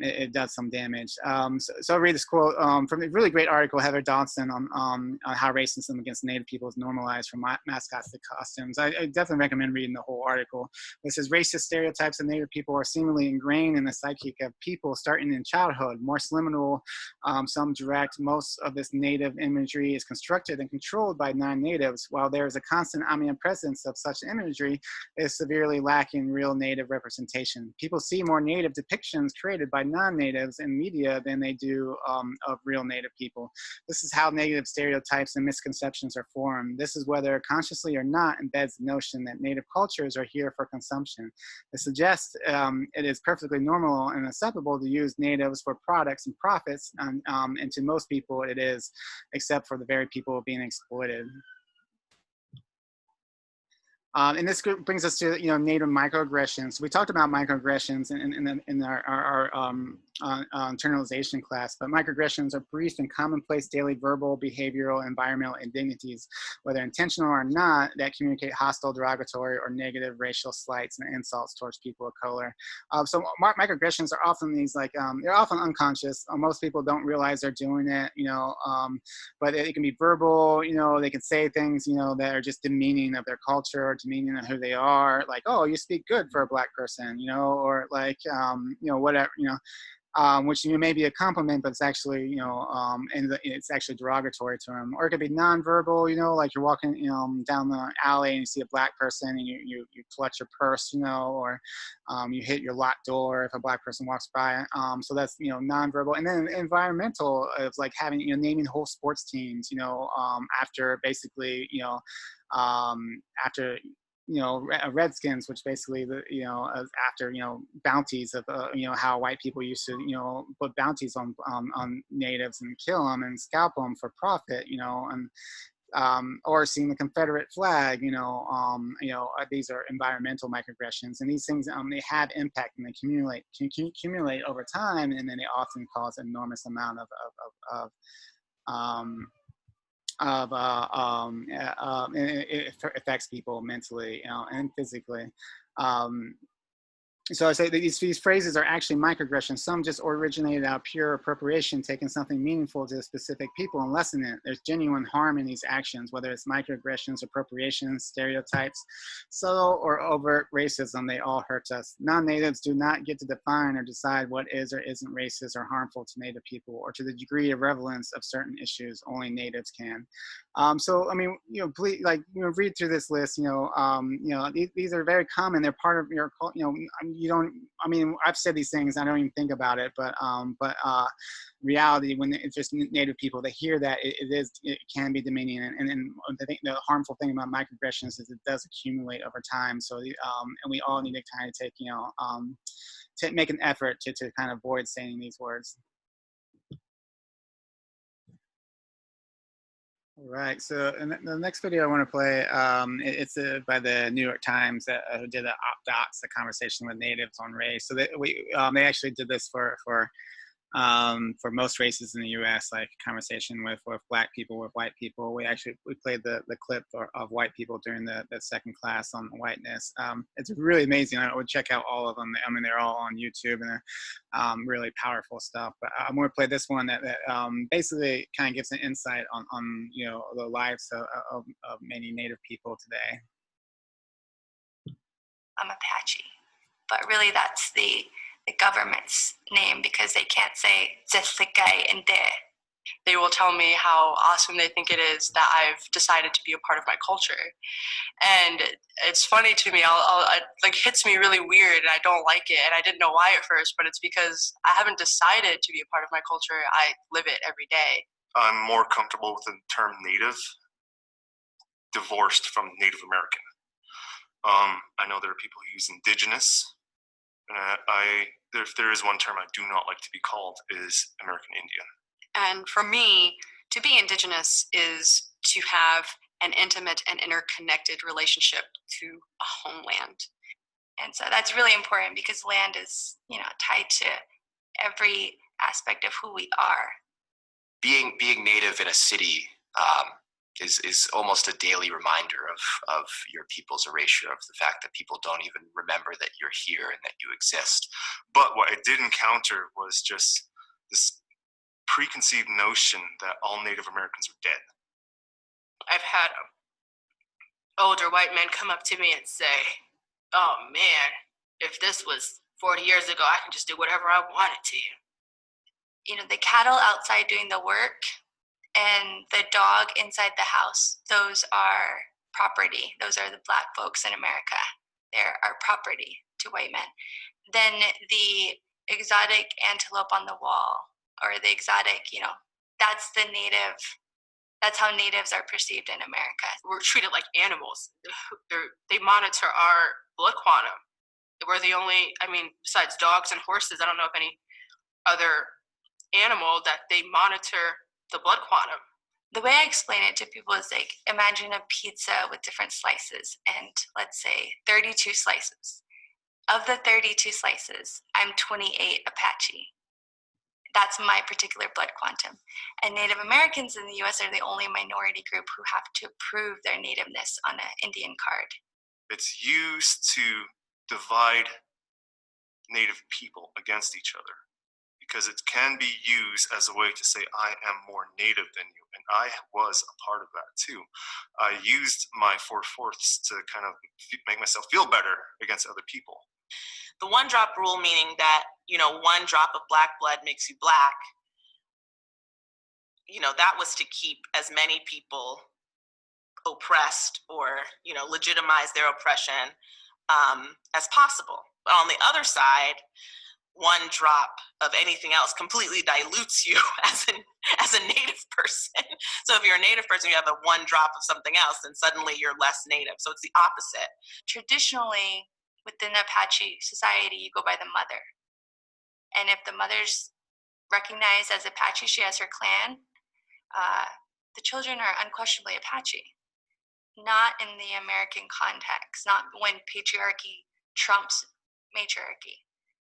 It does some damage. So I'll read this quote from a really great article, Heather Dodson, on how racism against Native people is normalized from mascots to costumes. I definitely recommend reading the whole article. It says, racist stereotypes of Native people are seemingly ingrained in the psyche of people starting in childhood, more subliminal, some direct. Most of this Native imagery is constructed and controlled by non-Natives, while there is a constant omnipresence of such imagery, it is severely lacking real Native representation. People see more Native depictions created by non-Natives in media than they do of real Native people. This is how negative stereotypes and misconceptions are formed. This is, whether consciously or not, embeds the notion that Native cultures are here for consumption. It suggests it is perfectly normal and acceptable to use Natives for products and profits, and to most people it is, except for the very people being exploited. And this brings us to Native microaggressions. We talked about microaggressions in our internalization class, but microaggressions are brief and commonplace daily verbal, behavioral, environmental indignities, whether intentional or not, that communicate hostile, derogatory, or negative racial slights and insults towards people of color. So microaggressions are often these they're often unconscious. Most people don't realize they're doing it, but it can be verbal. They can say things that are just demeaning of their culture, or demeaning of who they are, like, oh, you speak good for a black person, or like whatever, which may be a compliment, but it's actually, and it's actually derogatory to them. Or it could be nonverbal, like you're walking, down the alley and you see a black person and you clutch your purse, or you hit your locked door if a black person walks by. So that's, nonverbal. And then environmental is like having, naming whole sports teams, after basically, after Redskins, which basically after bounties of how white people used to put bounties on Natives and kill them and scalp them for profit, and or seeing the Confederate flag, these are environmental microaggressions, and these things they have impact and they accumulate over time, and then they often cause an enormous amount it affects people mentally and physically. So I say that these phrases are actually microaggressions. Some just originated out of pure appropriation, taking something meaningful to specific people and lessening it. There's genuine harm in these actions, whether it's microaggressions, appropriations, stereotypes, subtle or overt racism, they all hurt us. Non-Natives do not get to define or decide what is or isn't racist or harmful to Native people, or to the degree of relevance of certain issues. Only Natives can. So, I mean, please, read through this list, these are very common. They're part of your, I've said these things, I don't even think about it, but reality, when it's just Native people, they hear that it can be demeaning. And I think the harmful thing about microaggressions is it does accumulate over time. So, and we all need to kind of take, to make an effort to kind of avoid saying these words. Right. So, and the next video I want to play, it's by the New York Times that did a op-docs, a conversation with natives on race. So they actually did this for most races in the U.S., like conversation with black people, with white people. We played the clip of white people during the second class on whiteness. It's really amazing. I would check out all of them. I mean, they're all on YouTube, and they're really powerful stuff. But I'm going to play this one that basically kind of gives an insight on the lives of many Native people today. I'm Apache, but really that's the government's name because they can't say Zithikai and De. They will tell me how awesome they think it is that I've decided to be a part of my culture. And it's funny to me, it like hits me really weird and I don't like it. And I didn't know why at first, but it's because I haven't decided to be a part of my culture. I live it every day. I'm more comfortable with the term Native, divorced from Native American. I know there are people who use Indigenous. If there is one term I do not like to be called, is American Indian. And for me, to be Indigenous is to have an intimate and interconnected relationship to a homeland. And so that's really important because land is, tied to every aspect of who we are. Being Native in a city is almost a daily reminder of your people's erasure, of the fact that people don't even remember that you're here and that you exist. But what I did encounter was just this preconceived notion that all Native Americans are dead. I've had older white men come up to me and say, "Oh man, if this was 40 years ago, I can just do whatever I wanted to." The cattle outside doing the work and the dog inside the house, those are property. Those are the black folks in America. They're our property to white men. Then the exotic antelope on the wall, or the exotic, that's the native. That's how natives are perceived in America. We're treated like animals. They monitor our blood quantum. We're the only, besides dogs and horses, I don't know of any other animal that they monitor the blood quantum. The way I explain it to people is like, imagine a pizza with different slices and let's say 32 slices. Of the 32 slices, I'm 28 Apache. That's my particular blood quantum. And Native Americans in the US are the only minority group who have to prove their nativeness on an Indian card. It's used to divide Native people against each other, because it can be used as a way to say, I am more Native than you. And I was a part of that too. I used my 4/4 to kind of make myself feel better against other people. The one drop rule, meaning that, one drop of black blood makes you black, that was to keep as many people oppressed or, legitimize their oppression as possible. But on the other side, one drop of anything else completely dilutes you as a Native person. So if you're a Native person, you have a one drop of something else, and suddenly you're less Native. So it's the opposite. Traditionally, within Apache society, you go by the mother. And if the mother's recognized as Apache, she has her clan, the children are unquestionably Apache. Not in the American context, not when patriarchy trumps matriarchy.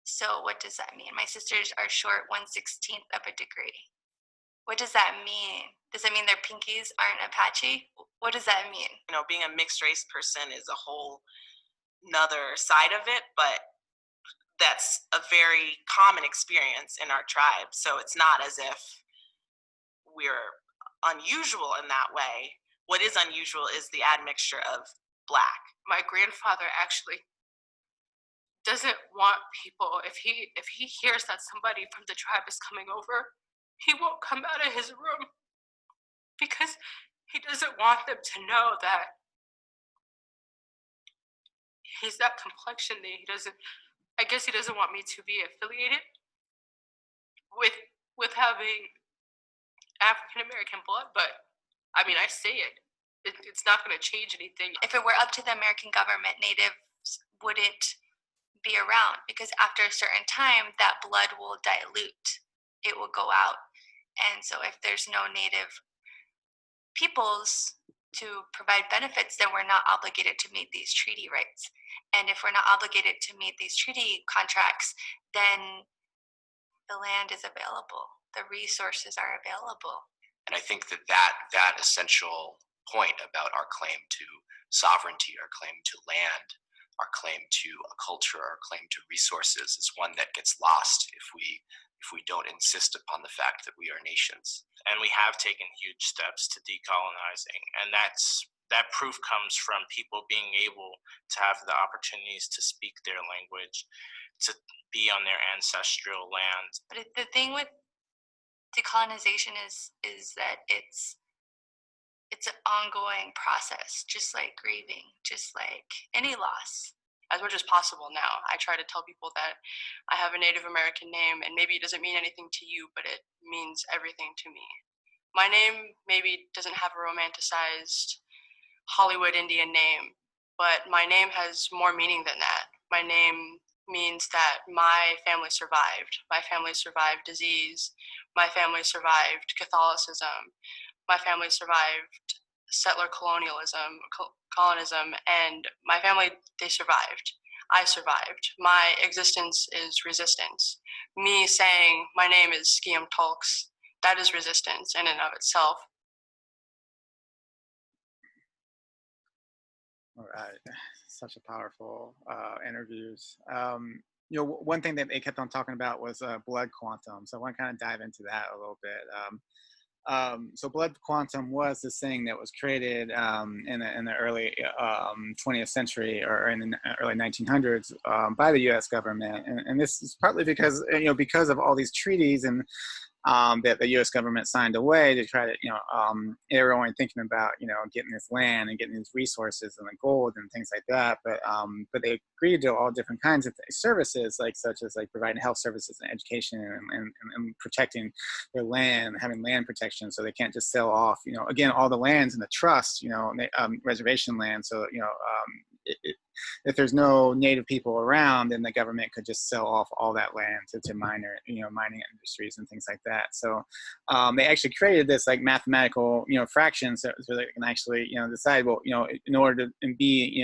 So what does that mean? My sisters are short 1/16 of a degree. What does that mean? Does that mean their pinkies aren't Apache? What does that mean? Being a mixed race person is a whole another side of it, but that's a very common experience in our tribe. So it's not as if we're unusual in that way. What is unusual is the admixture of black. My grandfather actually doesn't want people, if he hears that somebody from the tribe is coming over, he won't come out of his room because he doesn't want them to know that he's that complexion. I guess he doesn't want me to be affiliated with having African American blood, but I say it. It's not going to change anything. If it were up to the American government, natives wouldn't be around because after a certain time, that blood will dilute. It will go out. And so if there's no native peoples to provide benefits, then we're not obligated to meet these treaty rights. And if we're not obligated to meet these treaty contracts, then the land is available, the resources are available. And I think that essential point about our claim to sovereignty, our claim to land, our claim to a culture, our claim to resources is one that gets lost if we don't insist upon the fact that we are nations. And we have taken huge steps to decolonizing, and that proof comes from people being able to have the opportunities to speak their language, to be on their ancestral land. But the thing with decolonization is that it's an ongoing process, just like grieving, just like any loss. As much as possible now, I try to tell people that I have a Native American name, and maybe it doesn't mean anything to you, but it means everything to me. My name maybe doesn't have a romanticized Hollywood Indian name, but my name has more meaning than that. My name means that my family survived. My family survived disease. My family survived Catholicism. My family survived settler colonialism, colonism, and my family, they survived. I survived. My existence is resistance. Me saying my name is Skiam Tulks, that is resistance in and of itself. All right, such a powerful interviews. One thing that they kept on talking about was blood quantum. So I want to kind of dive into that a little bit. So blood quantum was this thing that was created in the early 20th century or in the early 1900s by the U.S. government, and this is partly because because of all these treaties and that the U.S. government signed away to try to they were only thinking about getting this land and getting these resources and the gold and things like that, but they agreed to all different kinds of services such as providing health services and education and protecting their land, having land protection, so they can't just sell off again all the lands in the trust reservation land. So if there's no native people around, then the government could just sell off all that land to mining industries and things like that. So they actually created this mathematical fraction so they can actually decide, well, in order to be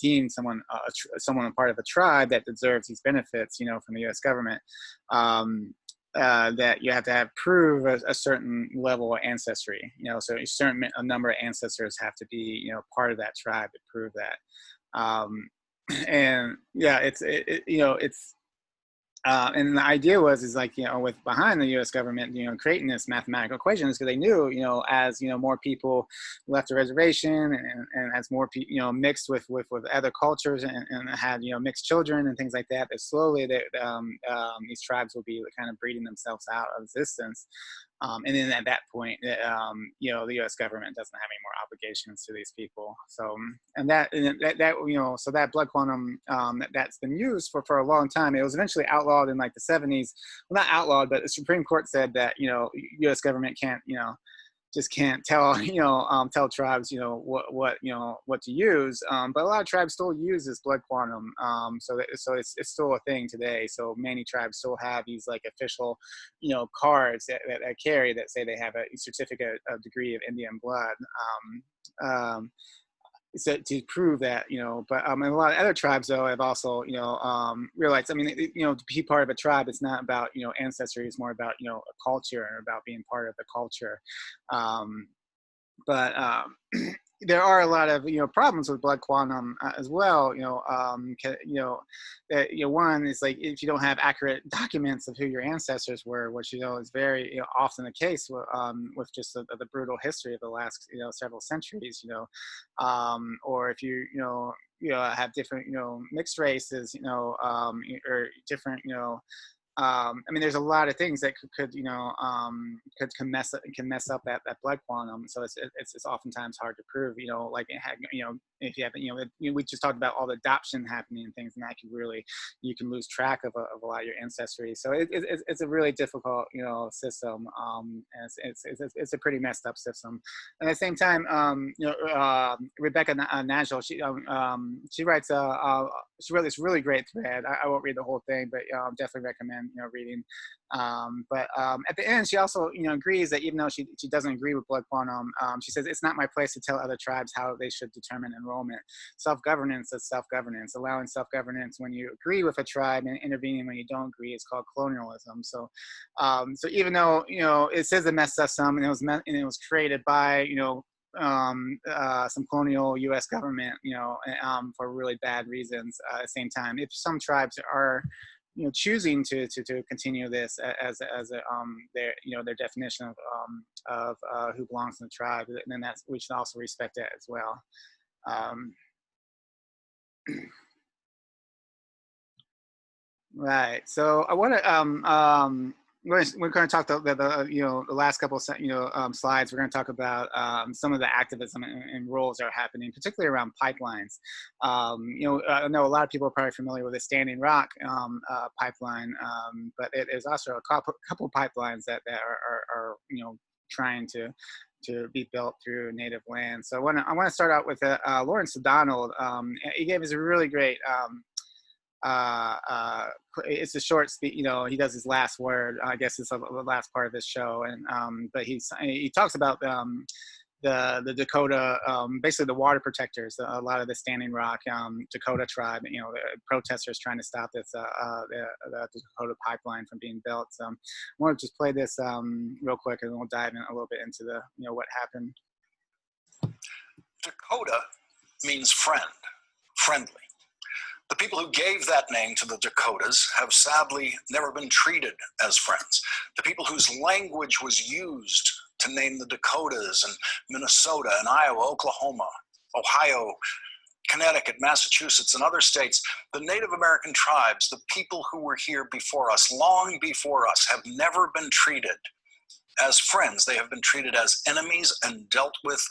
deemed someone a part of a tribe that deserves these benefits from the U.S. government, that you have to prove a certain level of ancestry, so a number of ancestors have to be part of that tribe to prove that. And yeah, it's and the idea was with behind the U.S. government creating this mathematical equation is because they knew as more people left the reservation and as more people mixed with other cultures and had mixed children and things like that, that slowly these tribes will be kind of breeding themselves out of existence. And then at that point, the U.S. government doesn't have any more obligations to these people. So, so that blood quantum that's been used for a long time. It was eventually outlawed in the 70s. Well, not outlawed, but the Supreme Court said that U.S. government can't just can't tell tell tribes what to use, but a lot of tribes still use this blood quantum, so it's still a thing today. So many tribes still have these official cards that carry that say they have a certificate of degree of Indian blood, so to prove that but a lot of other tribes though have also realized, to be part of a tribe, it's not about ancestry, it's more about a culture and about being part of the culture. But there are a lot of problems with blood quantum as well. One is if you don't have accurate documents of who your ancestors were, which is very often the case with just the brutal history of the last several centuries. Or if you have different mixed races, or different there's a lot of things that can mess up that blood quantum. So it's oftentimes hard to prove. If you have we just talked about all the adoption happening and things, and that you can lose track of a lot of your ancestry. So it's a really difficult system. And it's a pretty messed up system. And at the same time, Rebecca Najl, she writes it's really great thread. I won't read the whole thing, but definitely recommend reading. But at the end, she also agrees that even though she doesn't agree with blood quantum, she says it's not my place to tell other tribes how they should determine enrollment. Self-governance is self-governance. Allowing self-governance when you agree with a tribe and intervening when you don't agree is called colonialism. So so even though it says it messed up some, and it was created by some colonial U.S. government, for really bad reasons. At the same time, if some tribes are, choosing to continue this as their definition of who belongs in the tribe, then we should also respect that as well. Right. So I want to we're going to talk the last couple of slides. We're going to talk about some of the activism and roles that are happening, particularly around pipelines. I know a lot of people are probably familiar with the Standing Rock pipeline, but there's also a couple pipelines that are trying to be built through native land. So I want to start out with Lawrence O'Donnell. He gave us a really great. It's a short speech. He does his last word. I guess it's the last part of his show, and but he talks about the Dakota, basically the water protectors, a lot of the Standing Rock Dakota tribe. The protesters trying to stop this the Dakota pipeline from being built. So I want to just play this real quick, and we'll dive in a little bit into the what happened. Dakota means friend, friendly. The people who gave that name to the Dakotas have sadly never been treated as friends. The people whose language was used to name the Dakotas and Minnesota and Iowa, Oklahoma, Ohio, Connecticut, Massachusetts, and other states, the Native American tribes, the people who were here before us, long before us, have never been treated as friends. They have been treated as enemies and dealt with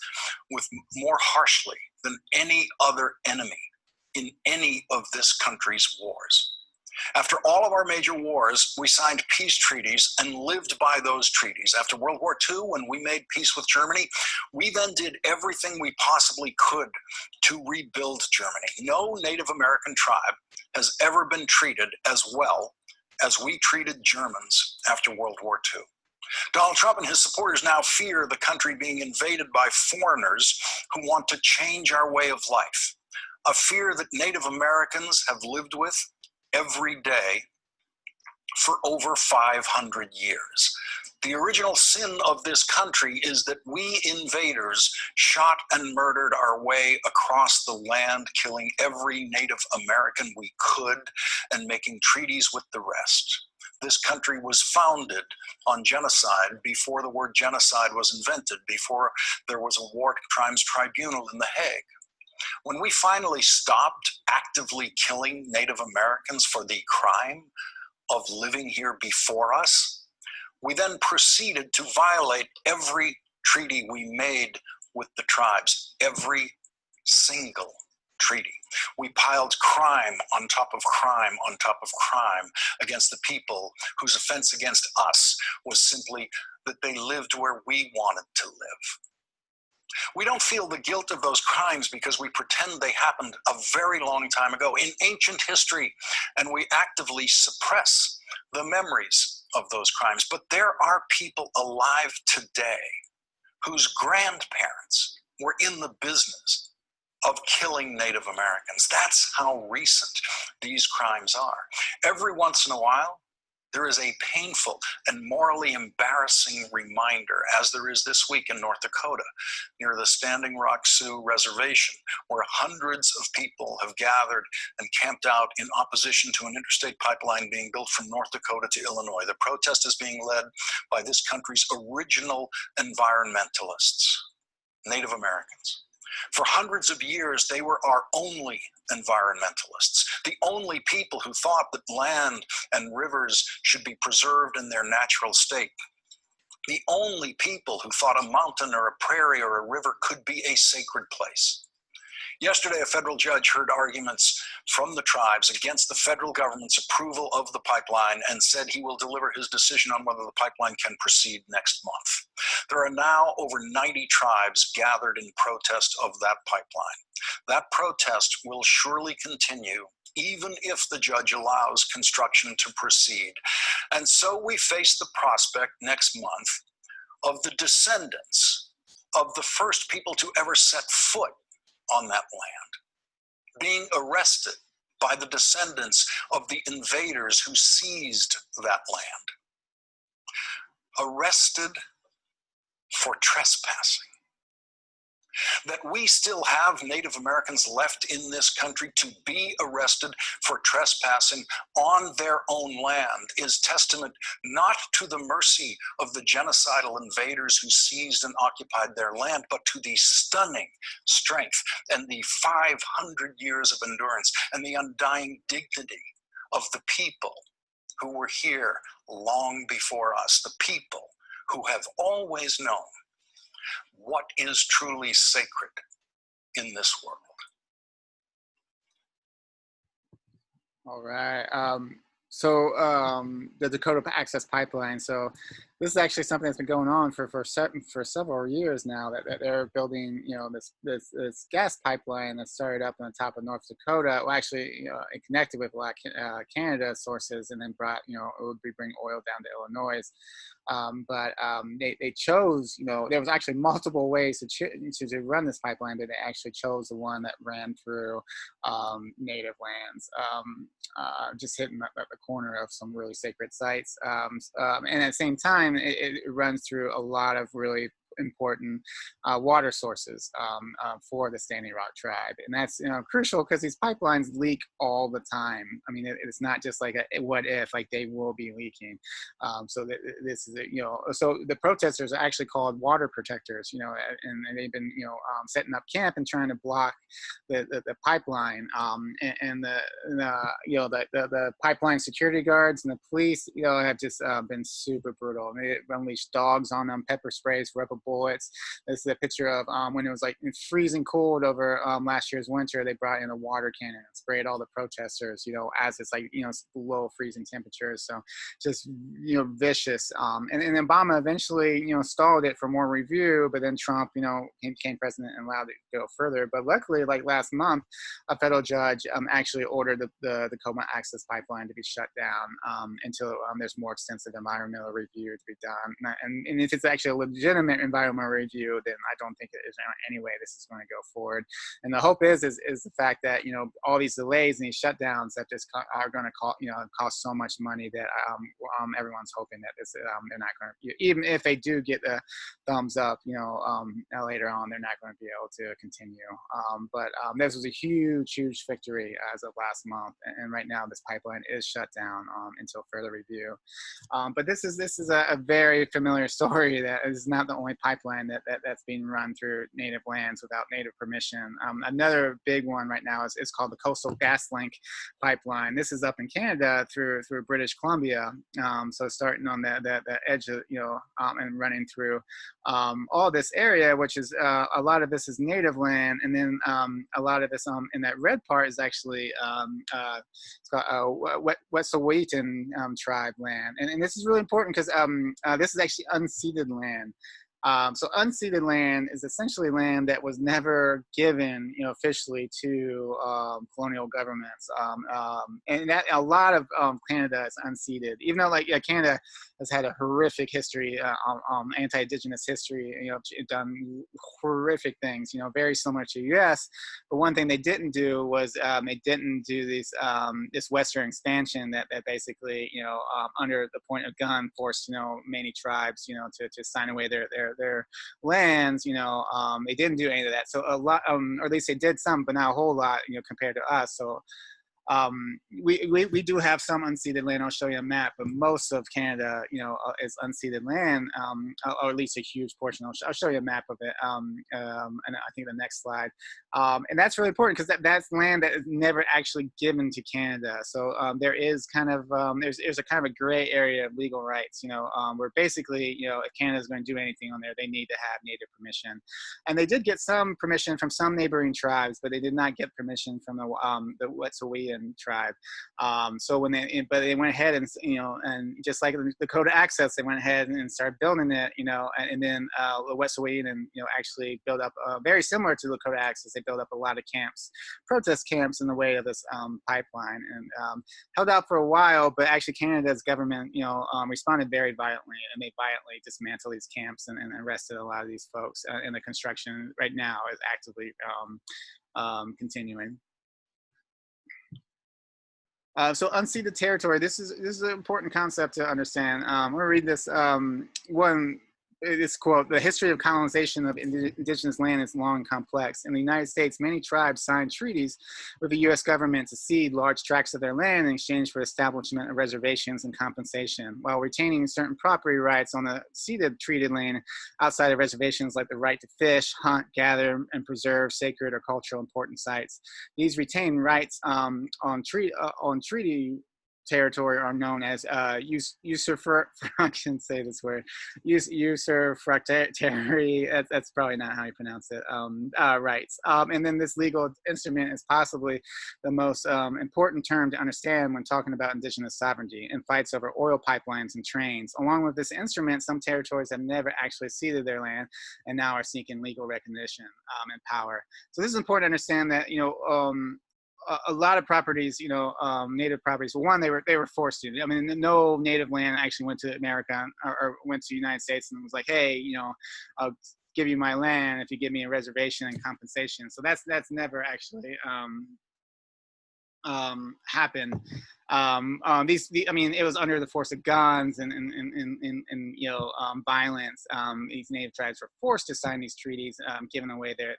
more harshly than any other enemy in any of this country's wars. After all of our major wars, we signed peace treaties and lived by those treaties. After World War II, when we made peace with Germany, we then did everything we possibly could to rebuild Germany. No Native American tribe has ever been treated as well as we treated Germans after World War II. Donald Trump and his supporters now fear the country being invaded by foreigners who want to change our way of life. A fear that Native Americans have lived with every day for over 500 years. The original sin of this country is that we invaders shot and murdered our way across the land, killing every Native American we could and making treaties with the rest. This country was founded on genocide before the word genocide was invented, before there was a war crimes tribunal in The Hague. When we finally stopped actively killing Native Americans for the crime of living here before us, we then proceeded to violate every treaty we made with the tribes, every single treaty. We piled crime on top of crime on top of crime against the people whose offense against us was simply that they lived where we wanted to live. We don't feel the guilt of those crimes because we pretend they happened a very long time ago in ancient history, and we actively suppress the memories of those crimes. But there are people alive today whose grandparents were in the business of killing Native Americans. That's how recent these crimes are. Every once in a while, there is a painful and morally embarrassing reminder, as there is this week in North Dakota, near the Standing Rock Sioux Reservation, where hundreds of people have gathered and camped out in opposition to an interstate pipeline being built from North Dakota to Illinois. The protest is being led by this country's original environmentalists, Native Americans. For hundreds of years, they were our only environmentalists, the only people who thought that land and rivers should be preserved in their natural state, the only people who thought a mountain or a prairie or a river could be a sacred place. Yesterday, a federal judge heard arguments from the tribes against the federal government's approval of the pipeline and said he will deliver his decision on whether the pipeline can proceed next month. There are now over 90 tribes gathered in protest of that pipeline. That protest will surely continue even if the judge allows construction to proceed. And so we face the prospect next month of the descendants of the first people to ever set foot on that land being arrested by the descendants of the invaders who seized that land, arrested for trespassing. That we still have Native Americans left in this country to be arrested for trespassing on their own land is testament not to the mercy of the genocidal invaders who seized and occupied their land, but to the stunning strength and the 500 years of endurance and the undying dignity of the people who were here long before us, the people who have always known what is truly sacred in this world. All right. The Dakota Access Pipeline. So this is actually something that's been going on for several years now. That they're building, this gas pipeline that started up on the top of North Dakota. Well, actually, it connected with Canada sources, and then brought, it would be bring oil down to Illinois. They chose, there was actually multiple ways to run this pipeline, but they actually chose the one that ran through native lands, just hitting the corner of some really sacred sites. And at the same time, it runs through a lot of really important water sources for the Standing Rock tribe, and that's crucial because these pipelines leak all the time. I mean, it's not just like a what if, like they will be leaking. This is so the protesters are actually called water protectors, and they've been setting up camp and trying to block the pipeline, and the pipeline security guards and the police have just been super brutal. They unleashed dogs on them, pepper sprays, rubber bullets. This is a picture of when it was like freezing cold over last year's winter. They brought in a water cannon and sprayed all the protesters, as it's like it's below freezing temperatures. So just vicious. And Obama eventually stalled it for more review, but then Trump became president and allowed it to go further. But luckily, like last month, a federal judge actually ordered the Dakota Access Pipeline to be shut down until there's more extensive environmental review to be done. And if it's actually a legitimate environmental review, then I don't think there's any way this is going to go forward. And the hope is the fact that all these delays and these shutdowns that just are going to cost so much money that everyone's hoping that this they're not going to, even if they do get the thumbs up later on, they're not going to be able to continue. But this was a huge victory as of last month, and right now this pipeline is shut down until further review. But this is a very familiar story. That is not the only pipeline that's being run through native lands without native permission. Another big one right now is called the Coastal GasLink pipeline. This is up in Canada through British Columbia. So starting on the edge of and running through all this area, which is a lot of this is native land, and then a lot of this in that red part is actually it's called Wet'suwet'en tribe land, and this is really important because this is actually unceded land. So unceded land is essentially land that was never given, officially to colonial governments, and that a lot of Canada is unceded. Even though Canada has had a horrific history, anti-Indigenous history, done horrific things, very similar to the U.S. But one thing they didn't do was they didn't do this Western expansion that basically, under the point of gun, forced many tribes, to sign away their lands. They didn't do any of that. So a lot, or at least they did some, but not a whole lot, compared to us. So we do have some unceded land. I'll show you a map, but most of Canada, is unceded land, or at least a huge portion. I'll show you a map of it, and I think the next slide. And that's really important because that's land that is never actually given to Canada. So there is kind of there's a kind of a gray area of legal rights, where basically, if Canada is going to do anything on there, they need to have Native permission. And they did get some permission from some neighboring tribes, but they did not get permission from the Wet'suwet'en tribe. So but they went ahead and and just like the Dakota Access, they went ahead and started building it, and then the Wet'suwet'en actually built up very similar to the Dakota Access. They built up a lot of camps, protest camps, in the way of this pipeline, and held out for a while. But actually, Canada's government, responded very violently, and they violently dismantled these camps and arrested a lot of these folks. And the construction right now is actively continuing. So unceded territory. This is an important concept to understand. I'm going to read this this quote: "The history of colonization of indigenous land is long and complex. In the United States, many tribes signed treaties with the U.S. government to cede large tracts of their land in exchange for establishment of reservations and compensation, while retaining certain property rights on the ceded treated land outside of reservations, like the right to fish, hunt, gather, and preserve sacred or cultural important sites. These retained rights on treaty territory are known as usurper. I can say this word. Usurpatory. That's probably not how you pronounce it. Rights. And then this legal instrument is possibly the most important term to understand when talking about indigenous sovereignty and fights over oil pipelines and trains. Along with this instrument, some territories have never actually ceded their land and now are seeking legal recognition and power. So this is important to understand that a lot of properties, native properties. Well, one, they were forced to. I mean, no native land actually went to America or went to the United States and was like, hey, I'll give you my land if you give me a reservation and compensation. So that's never actually happened. It was under the force of guns and violence. These native tribes were forced to sign these treaties, giving away their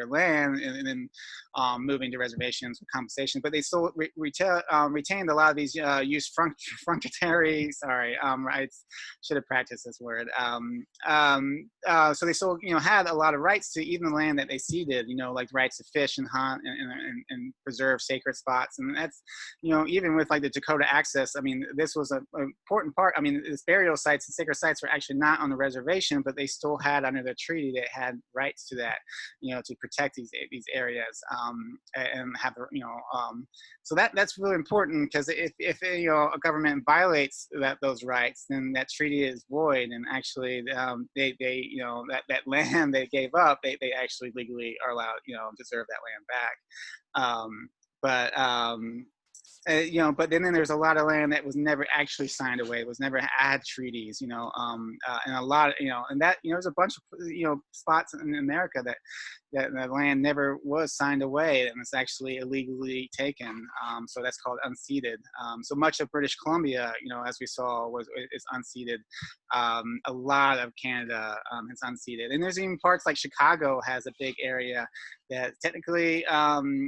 land and then moving to reservations with compensation. But they still retained a lot of these fruncatory rights. Should have practiced this word. So they still had a lot of rights to even the land that they ceded. Like rights to fish and hunt and preserve sacred spots. And that's even with like the Dakota Access, this was an important part. This burial sites and sacred sites were actually not on the reservation, but they still had under the treaty, they had rights to that, to protect these areas and have, so that's really important, because if a government violates those rights, then that treaty is void, and actually they that land they gave up, they actually legally are allowed, deserve that land back. But then there's a lot of land that was never actually signed away. It was never had treaties, and a lot of, and that, there's a bunch of, spots in America that the land never was signed away and it's actually illegally taken. So that's called unceded. So much of British Columbia, as we saw, is unceded. A lot of Canada is unceded, and there's even parts like Chicago has a big area that technically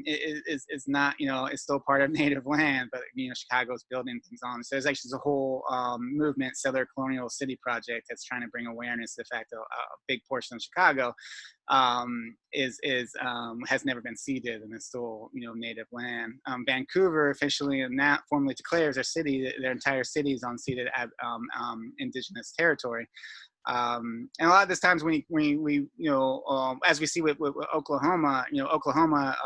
is not, is still part of native land, but Chicago's building things on. So there's actually a whole movement, Settler Colonial City Project, that's trying to bring awareness to the fact that a big portion of Chicago has never been ceded and is still, native land. Vancouver officially and now formally declares their entire city is unceded indigenous territory. And a lot of these times when we as we see with Oklahoma, Oklahoma,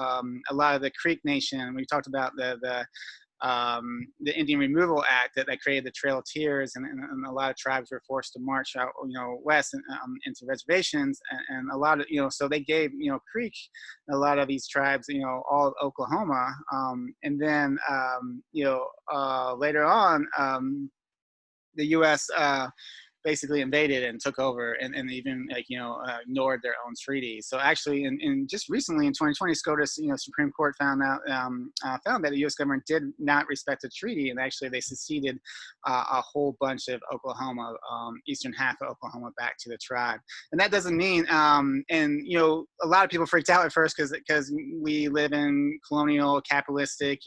a lot of the Creek Nation, we talked about the Indian Removal Act that created the Trail of Tears, and a lot of tribes were forced to march out, west into reservations, and a lot of, so they gave, Creek, a lot of these tribes, all of Oklahoma, and then, later on, the U.S., basically invaded and took over, and even like ignored their own treaties. So actually, in just recently in 2020, SCOTUS Supreme Court found that the U.S. government did not respect the treaty, and actually they seceded a whole bunch of Oklahoma, eastern half of Oklahoma, back to the tribe. And that doesn't mean, and a lot of people freaked out at first because we live in colonial, capitalistic,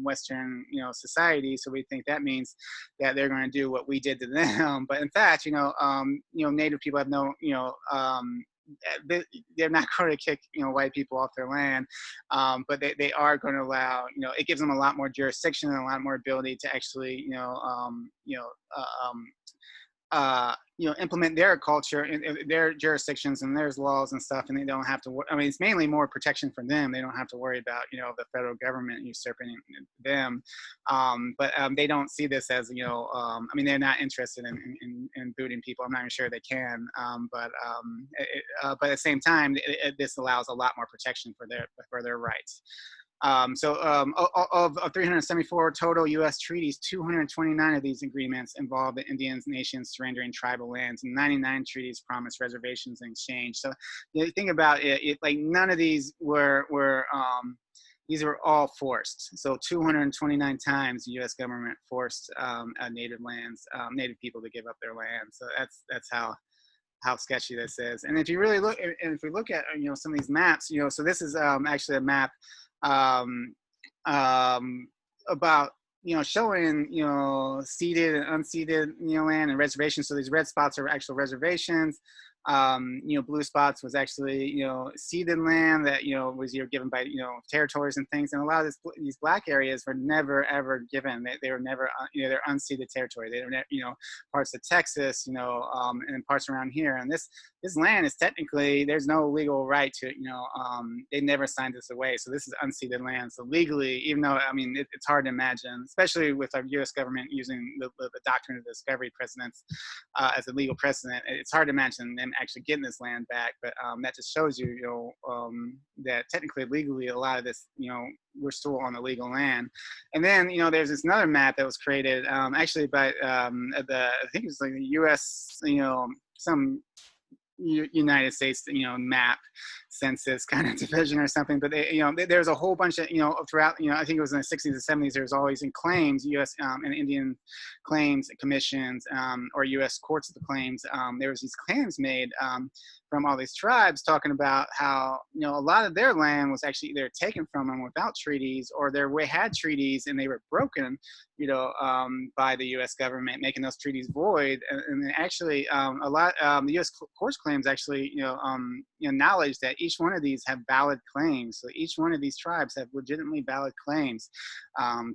Western, society. So we think that means that they're going to do what we did to them. But in fact, Native people have no, they're not going to kick white people off their land, but they are going to allow, it gives them a lot more jurisdiction and a lot more ability to actually implement their culture and their jurisdictions and their laws and stuff, and they don't have to. I mean, it's mainly more protection for them. They don't have to worry about the federal government usurping them. But they don't see this as I mean, they're not interested in booting people. I'm not even sure they can. But at the same time, this allows a lot more protection for their rights. Of 374 total U.S. treaties, 229 of these agreements involve the Indian nations surrendering tribal lands, and 99 treaties promise reservations in exchange. So you think about it, like none of these were these were all forced. So 229 times the U.S. government forced native people to give up their land. So that's how sketchy this is. And if you really look, and if we look at some of these maps, so this is actually a map about showing ceded and unceded land and reservations. So these red spots are actual reservations. Blue spots was actually ceded land that was given by territories and things. And a lot of these black areas were never ever given. They were never they're unceded territory. They were parts of Texas and parts around here. And this land is technically, there's no legal right to they never signed this away. So this is unceded land. So legally, even though I mean it's hard to imagine, especially with our U.S. government using the doctrine of discovery precedents as a legal precedent, it's hard to imagine them actually getting this land back. But that just shows you that technically, legally, a lot of this we're still on the legal land. And then there's this another map that was created actually by I think it was like the U.S. Some United States map census kind of division or something, but there's a whole bunch of throughout I think it was in the 60s and 70s, there was always in claims, U.S. And Indian claims commissions or U.S. courts of the claims, there was these claims made from all these tribes talking about how a lot of their land was actually either taken from them without treaties, or they had treaties and they were broken by the U.S. government, making those treaties void. And actually a lot the U.S. courts claims actually acknowledge that each one of these have valid claims. So each one of these tribes have legitimately valid claims to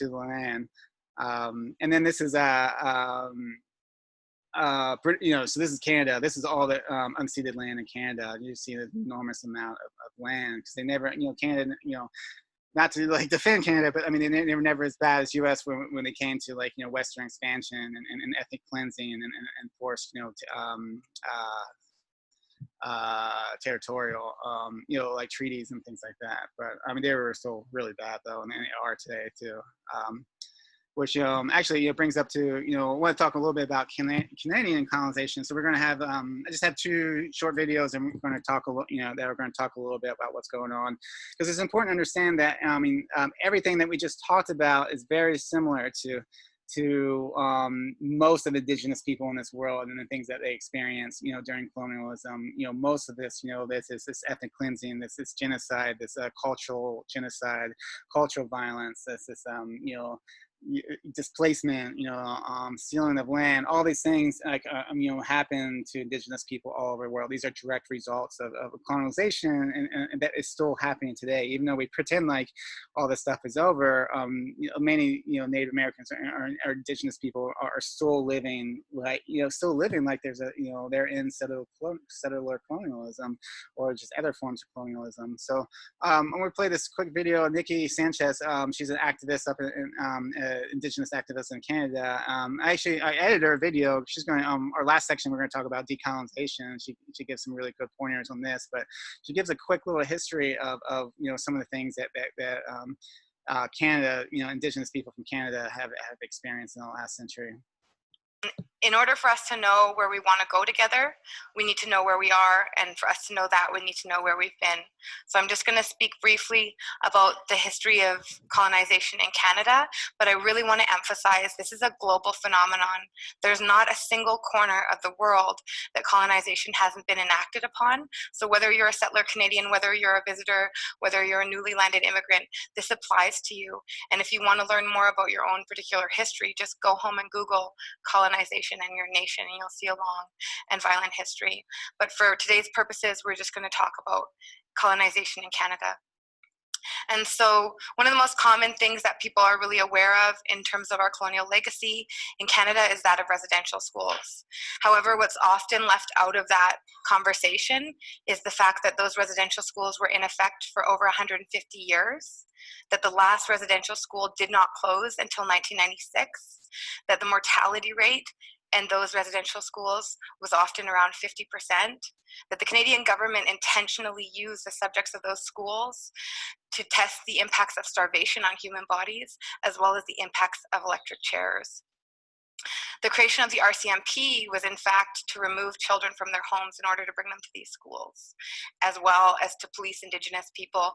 the land. And then this is so this is Canada. This is all the unceded land in Canada. You see an enormous amount of land because they never, Canada, not to like defend Canada, but I mean they were never as bad as U.S. when they came to like Western expansion and ethnic cleansing and forced territorial like treaties and things like that. But I mean they were still really bad though, and they are today too. Which actually brings up to I want to talk a little bit about Canadian colonization. So we're going to have I just have two short videos, and we're going to talk that are going to talk a little bit about what's going on, because it's important to understand that everything that we just talked about is very similar to most of indigenous people in this world and the things that they experience during colonialism. Most of this this ethnic cleansing, this genocide, this cultural genocide, cultural violence, this displacement, stealing of land, all these things happen to indigenous people all over the world. These are direct results of colonization, and that is still happening today, even though we pretend like all this stuff is over. Many Native Americans or indigenous people are still living like there's they're in settler colonialism or just other forms of colonialism. So I'm going to play this quick video. Nikki Sanchez, she's an activist up in indigenous activist in Canada. I edited her video. She's going our last section we're going to talk about decolonization. She gives some really good pointers on this, but she gives a quick little history of some of the things that Canada, indigenous people from Canada have experienced in the last century. in order for us to know where we want to go together, we need to know where we are, and for us to know that, we need to know where we've been. So I'm just going to speak briefly about the history of colonization in Canada, but I really want to emphasize this is a global phenomenon. There's not a single corner of the world that colonization hasn't been enacted upon. So whether you're a settler Canadian, whether you're a visitor, whether you're a newly landed immigrant, this applies to you. And if you want to learn more about your own particular history, just go home and Google colonization in your nation, and you'll see a long and violent history. But for today's purposes, we're just going to talk about colonization in Canada. And so one of the most common things that people are really aware of in terms of our colonial legacy in Canada is that of residential schools. However, what's often left out of that conversation is the fact that those residential schools were in effect for over 150 years, that the last residential school did not close until 1996, that the mortality rate in those residential schools was often around 50%, that the Canadian government intentionally used the subjects of those schools to test the impacts of starvation on human bodies, as well as the impacts of electric chairs. The creation of the RCMP was in fact to remove children from their homes in order to bring them to these schools, as well as to police Indigenous people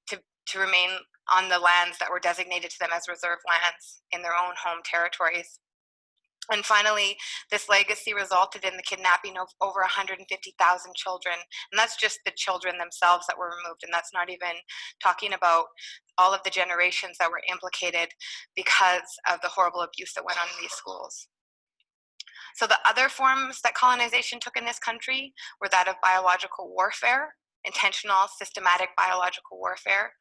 to remain on the lands that were designated to them as reserve lands in their own home territories. And finally, this legacy resulted in the kidnapping of over 150,000 children. And that's just the children themselves that were removed. And that's not even talking about all of the generations that were implicated because of the horrible abuse that went on in these schools. So the other forms that colonization took in this country were that of biological warfare, intentional, systematic biological warfare.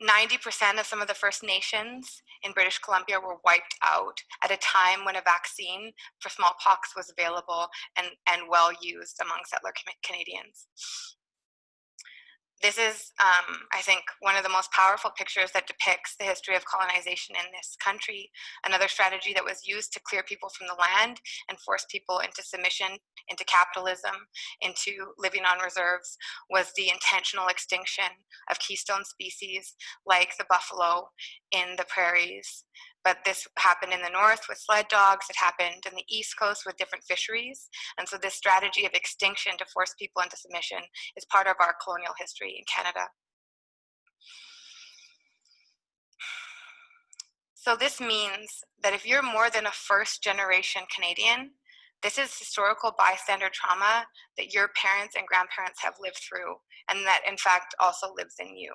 90% of some of the First Nations in British Columbia were wiped out at a time when a vaccine for smallpox was available and well used among settler Canadians. This is, I think, one of the most powerful pictures that depicts the history of colonization in this country. Another strategy that was used to clear people from the land and force people into submission, into capitalism, into living on reserves, was the intentional extinction of keystone species like the buffalo in the prairies. But this happened in the north with sled dogs, it happened in the east coast with different fisheries. And so this strategy of extinction to force people into submission is part of our colonial history in Canada. So this means that if you're more than a first generation Canadian, this is historical bystander trauma that your parents and grandparents have lived through, and that in fact also lives in you.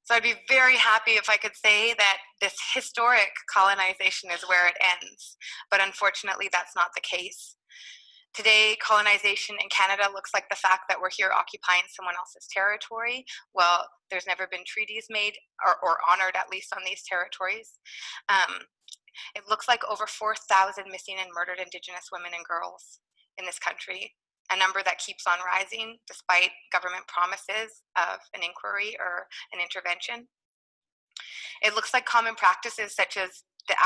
So I'd be very happy if I could say that this historic colonization is where it ends, but unfortunately that's not the case. Today, colonization in Canada looks like the fact that we're here occupying someone else's territory. Well, there's never been treaties made or honored, at least on these territories. It looks like over 4,000 missing and murdered Indigenous women and girls in this country, a number that keeps on rising despite government promises of an inquiry or an intervention. It looks like common practices such as the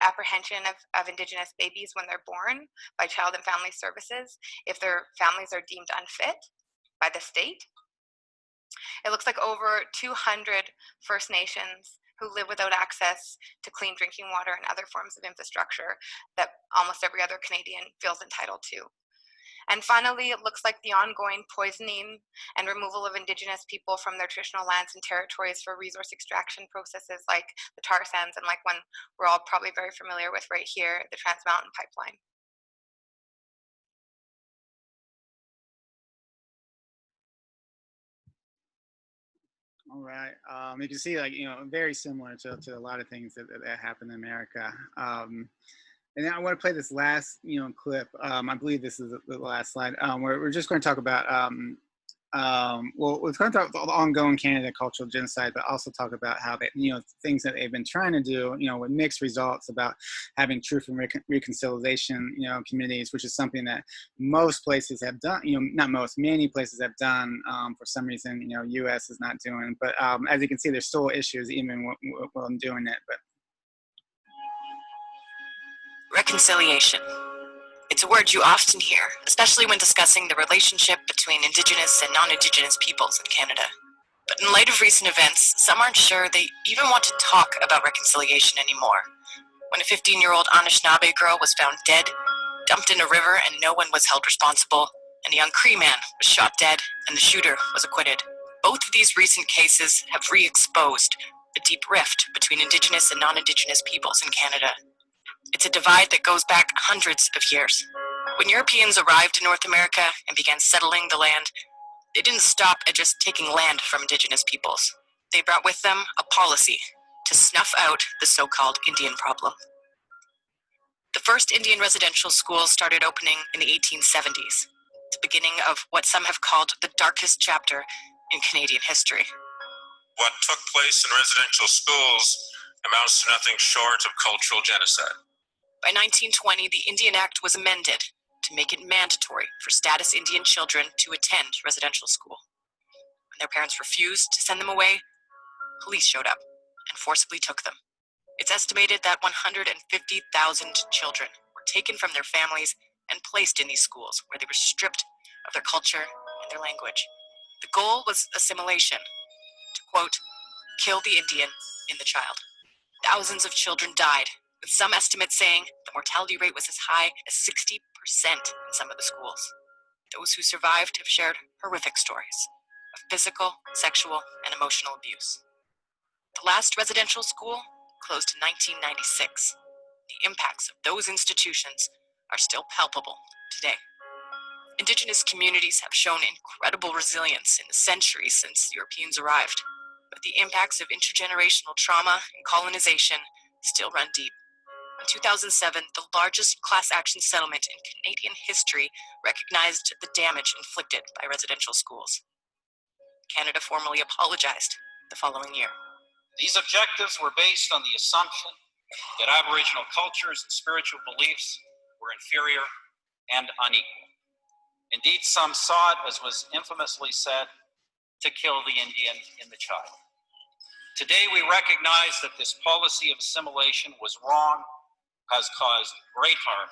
apprehension of Indigenous babies when they're born by Child and Family Services if their families are deemed unfit by the state. It looks like over 200 First Nations who live without access to clean drinking water and other forms of infrastructure that almost every other Canadian feels entitled to. And finally, it looks like the ongoing poisoning and removal of Indigenous people from their traditional lands and territories for resource extraction processes like the tar sands and like one we're all probably very familiar with right here, the Trans Mountain Pipeline. All right. You can see, like, very similar to a lot of things that happen in America. And then I want to play this last, clip. I believe this is the last slide. We're just going to talk about, well, we're going to talk about the ongoing Canada cultural genocide, but also talk about how they, things that they've been trying to do, with mixed results about having truth and reconciliation, committees, which is something that most places have done. Not most, many places have done. For some reason, U.S. is not doing. But as you can see, there's still issues even when doing it. But reconciliation. It's a word you often hear, especially when discussing the relationship between Indigenous and non-Indigenous peoples in Canada. But in light of recent events, some aren't sure they even want to talk about reconciliation anymore. when a 15-year-old Anishinaabe girl was found dead, dumped in a river, and no one was held responsible, and a young Cree man was shot dead, and the shooter was acquitted. Both of these recent cases have re-exposed a deep rift between Indigenous and non-Indigenous peoples in Canada. It's a divide that goes back hundreds of years. When Europeans arrived in North America and began settling the land, they didn't stop at just taking land from Indigenous peoples. They brought with them a policy to snuff out the so-called Indian problem. The first Indian residential schools started opening in the 1870s, the beginning of what some have called the darkest chapter in Canadian history. What took place in residential schools amounts to nothing short of cultural genocide. By 1920, the Indian Act was amended to make it mandatory for status Indian children to attend residential school. When their parents refused to send them away, police showed up and forcibly took them. It's estimated that 150,000 children were taken from their families and placed in these schools where they were stripped of their culture and their language. The goal was assimilation, to quote, kill the Indian in the child. Thousands of children died, with some estimates saying the mortality rate was as high as 60% in some of the schools. Those who survived have shared horrific stories of physical, sexual, and emotional abuse. The last residential school closed in 1996. The impacts of those institutions are still palpable today. Indigenous communities have shown incredible resilience in the centuries since Europeans arrived, but the impacts of intergenerational trauma and colonization still run deep. In 2007, the largest class action settlement in Canadian history recognized the damage inflicted by residential schools. Canada formally apologized the following year. These objectives were based on the assumption that Aboriginal cultures and spiritual beliefs were inferior and unequal. Indeed, some sought, as was infamously said, to kill the Indian in the child. Today, we recognize that this policy of assimilation was wrong, has caused great harm,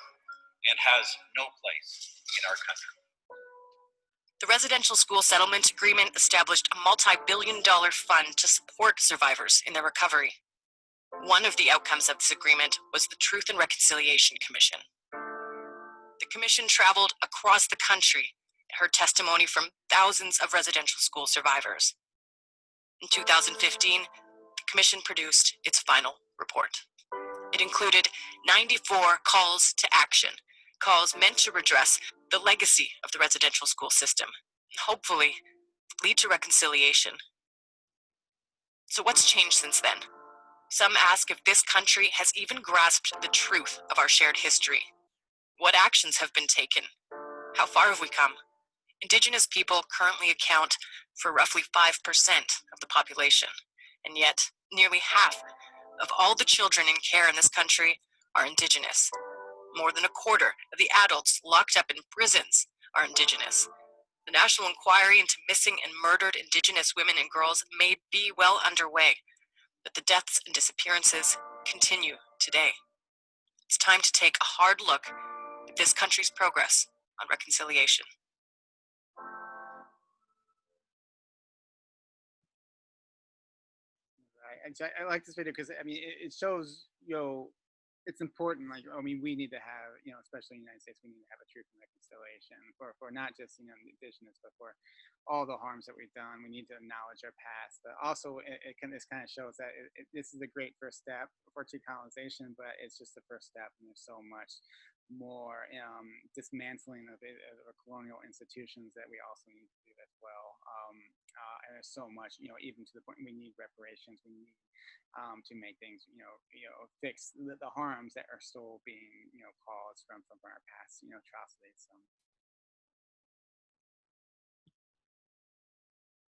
and has no place in our country. The residential school settlement agreement established a multi-billion-dollar fund to support survivors in their recovery. One of the outcomes of this agreement was the Truth and Reconciliation Commission. The commission traveled across the country and heard testimony from thousands of residential school survivors. In 2015, the commission produced its final report. It included 94 calls to action, calls meant to redress the legacy of the residential school system, and hopefully lead to reconciliation. So what's changed since then? Some ask if this country has even grasped the truth of our shared history. What actions have been taken? How far have we come? Indigenous people currently account for roughly 5% of the population, and yet nearly half of all the children in care in this country are Indigenous. More than a quarter of the adults locked up in prisons are Indigenous. The National Inquiry into Missing and Murdered Indigenous Women and Girls may be well underway, but the deaths and disappearances continue today. It's time to take a hard look at this country's progress on reconciliation. Right. And so I like this video because I mean it shows, it's important. Like, I mean, we need to have, especially in the United States, we need to have a truth and reconciliation for not just, the Indigenous, but for all the harms that we've done. We need to acknowledge our past, but also this kind of shows that this is a great first step for decolonization, but it's just the first step, and there's so much more dismantling of colonial institutions that we also need to do as well. And there's so much, even to the point we need reparations. We need to make things, fix the harms that are still being, caused from our past, atrocities.